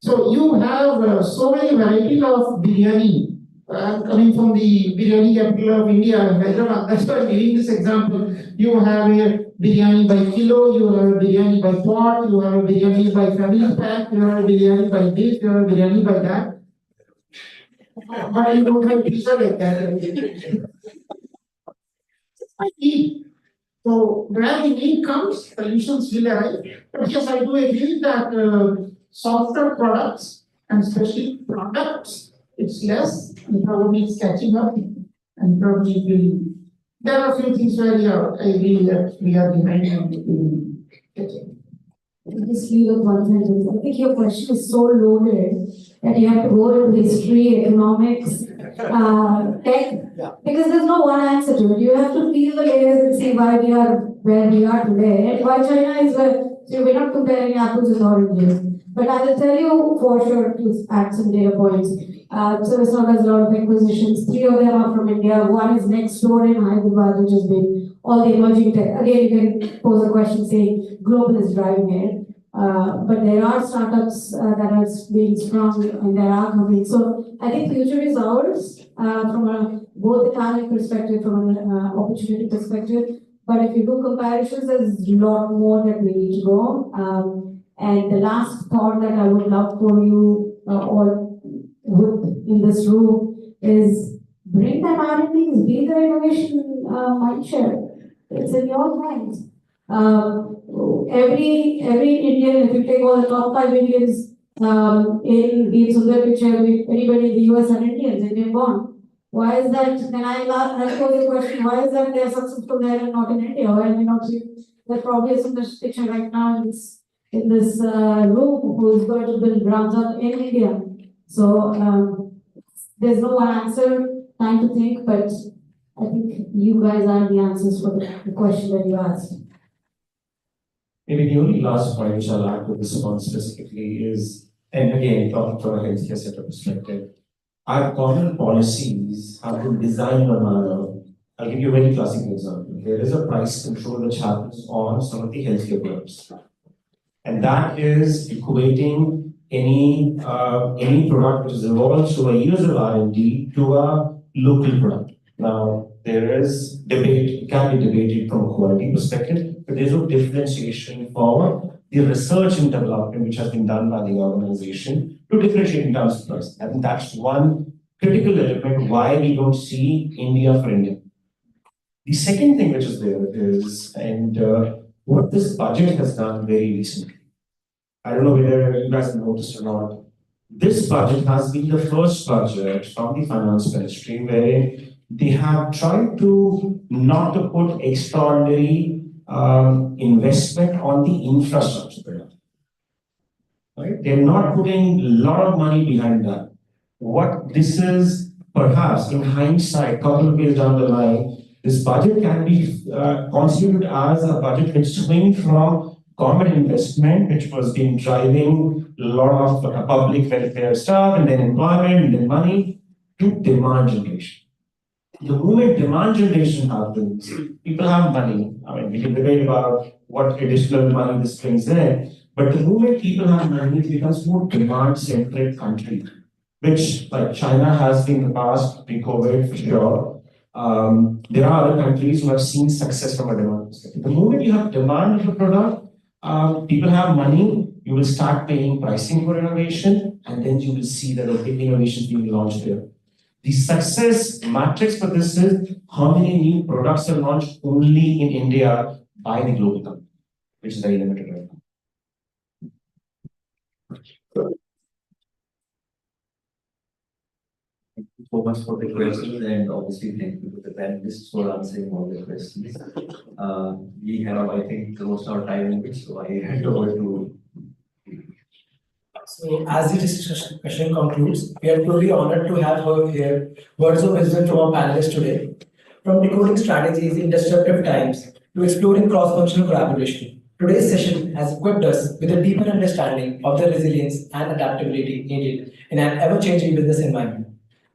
Speaker 6: So you have so many varieties of biryani. I'm coming from the biryani capital of India, Hyderabad. That's why I'm giving this example. You have a biryani by kilo, you have a biryani by pot, you have a biryani by family pack, you have a biryani by this, you have a biryani by that. But you don't have pizza like that. I need. So where the need comes, solutions will arrive. But yes, I do agree that softer products and especially products, it's less and probably it's catching up and probably it will. There are a few things where I agree that we are behind and it will catch up.
Speaker 8: Just leave with one sentence. I think your question is so loaded that you have to go into history, economics, tech, because there's no one answer to it. You have to peel the layers and see why we are where we are today and why China is where. So we're not comparing apples and oranges. But I will tell you for sure to add some data points. ServiceNow has a lot of acquisitions. 3 of them are from India. One is next door in Hyderabad, which has been all the emerging tech. Again, you can pose a question saying global is driving it. But there are startups that are being strong and there are coming. So I think future is ours from both the talent perspective, from an opportunity perspective. But if you do comparisons, there's a lot more that we need to go. And the last thought that I would love for you all in this room is bring that R&D, be the innovation mindshare. It's in your hands. Every Indian, if you take all the top 5 Indians in Sundar Pichai, anybody in the US are Indians, Indian born. Why is that? Then I'll pose the question, why is that they're successful there and not in India? Why are they not here? There's probably some Pichai right now in this room who is going to build grounds up in India. So there's no one answer, time to think, but I think you guys are the answers for the question that you asked.
Speaker 7: Maybe the only last point which I'll add to this one specifically is, and again, talking from a healthcare sector perspective, our government policies have been designed in a manner. I'll give you a very classic example. There is a price control which happens on some of the healthcare products. And that is equating any product which is evolved through a years of R&D to a local product. Now, there is debate, it can be debated from a quality perspective, but there's no differentiation for the research and development which has been done by the organization to differentiate in terms of price. I think that's one critical element why we don't see India for India. The second thing which is there is, and what this budget has done very recently, I don't know whether you guys have noticed or not, this budget has been the first budget from the finance ministry where they have tried to not to put extraordinary investment on the infrastructure. Right? They're not putting a lot of money behind that. What this is, perhaps in hindsight, couple of years down the line, this budget can be constituted as a budget which swings from government investment, which was been driving a lot of public welfare stuff, and then employment, and then money, to demand generation. The moment demand generation happens, people have money. I mean, we can debate about what additional money this brings in, but the moment people have money, it becomes more demand-centric country, which, like China has been in the past, pre-COVID for sure. There are other countries who have seen success from a demand perspective. The moment you have demand of a product, people have money, you will start paying pricing for innovation, and then you will see that innovations being launched there. The success matrix for this is how many new products are launched only in India by the global company, which is very limited right now.
Speaker 4: Thank you so much for the questions, and obviously thank you to the panelists for answering all the questions. We have, I think, closed our time limit, so I hand over to
Speaker 3: So, as the discussion concludes, we are truly honored to have her here. Words of wisdom from our panelists today. From decoding strategies in disruptive times to exploring cross-functional collaboration, today's session has equipped us with a deeper understanding of the resilience and adaptability needed in an ever-changing business environment.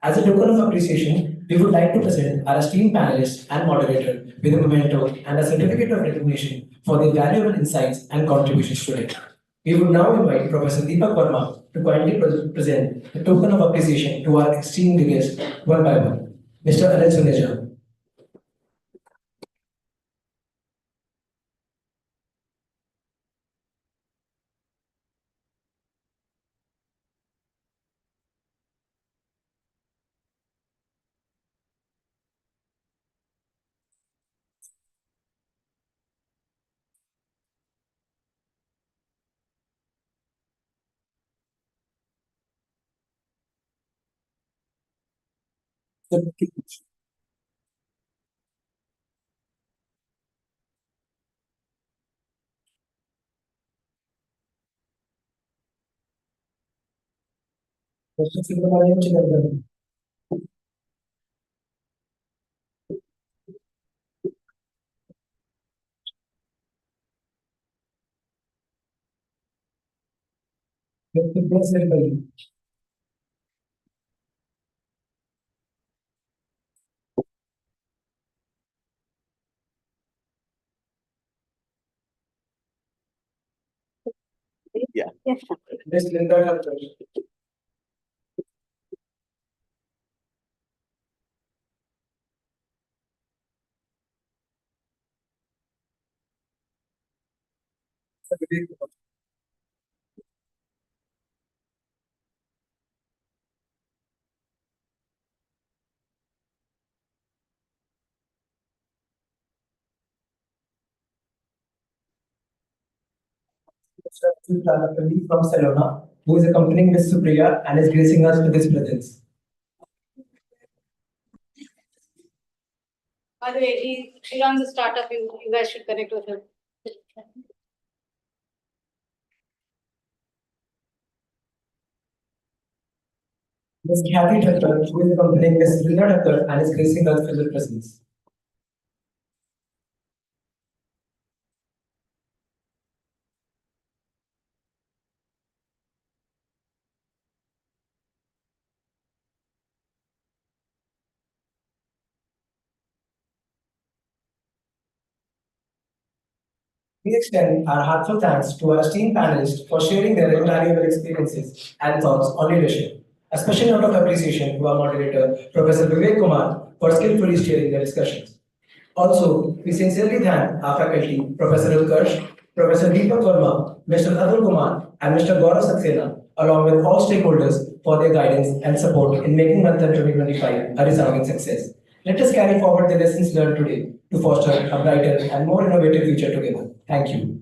Speaker 3: As a token of appreciation, we would like to present our esteemed panelist and moderator with a memento and a certificate of recognition for their valuable insights and contributions today. We would now invite Professor Deepak Verma to kindly present the token of appreciation to our esteemed guests one by one. Mr. Anil Suneja. Mr. Subramaniam Chidambaram. Mr. Desiree.
Speaker 4: Yeah.
Speaker 3: Ms. Vrunda Thakkar. Mr. Abdul Talapalli from Salona, who is accompanying Ms. Supriya and is gracing us with his presence.
Speaker 10: By the way, he runs a startup. You guys should connect with him.
Speaker 3: Ms. Kathy Thakkar, who is accompanying Ms. Vrunda Thakkar and is gracing us with his presence. We extend our heartfelt thanks to our esteemed panelists for sharing their invaluable experiences and thoughts on leadership. A special note of appreciation to our moderator, Professor Vivek Kumar, for skillfully steering the discussions. Also, we sincerely thank our faculty, Professor Utkarsh, Professor Deepak Verma, Mr. Atul Kumar, and Mr. Gaurav Saxena, along with all stakeholders for their guidance and support in making Manthan 2025 a resounding success. Let us carry forward the lessons learned today to foster a brighter and more innovative future together. Thank you.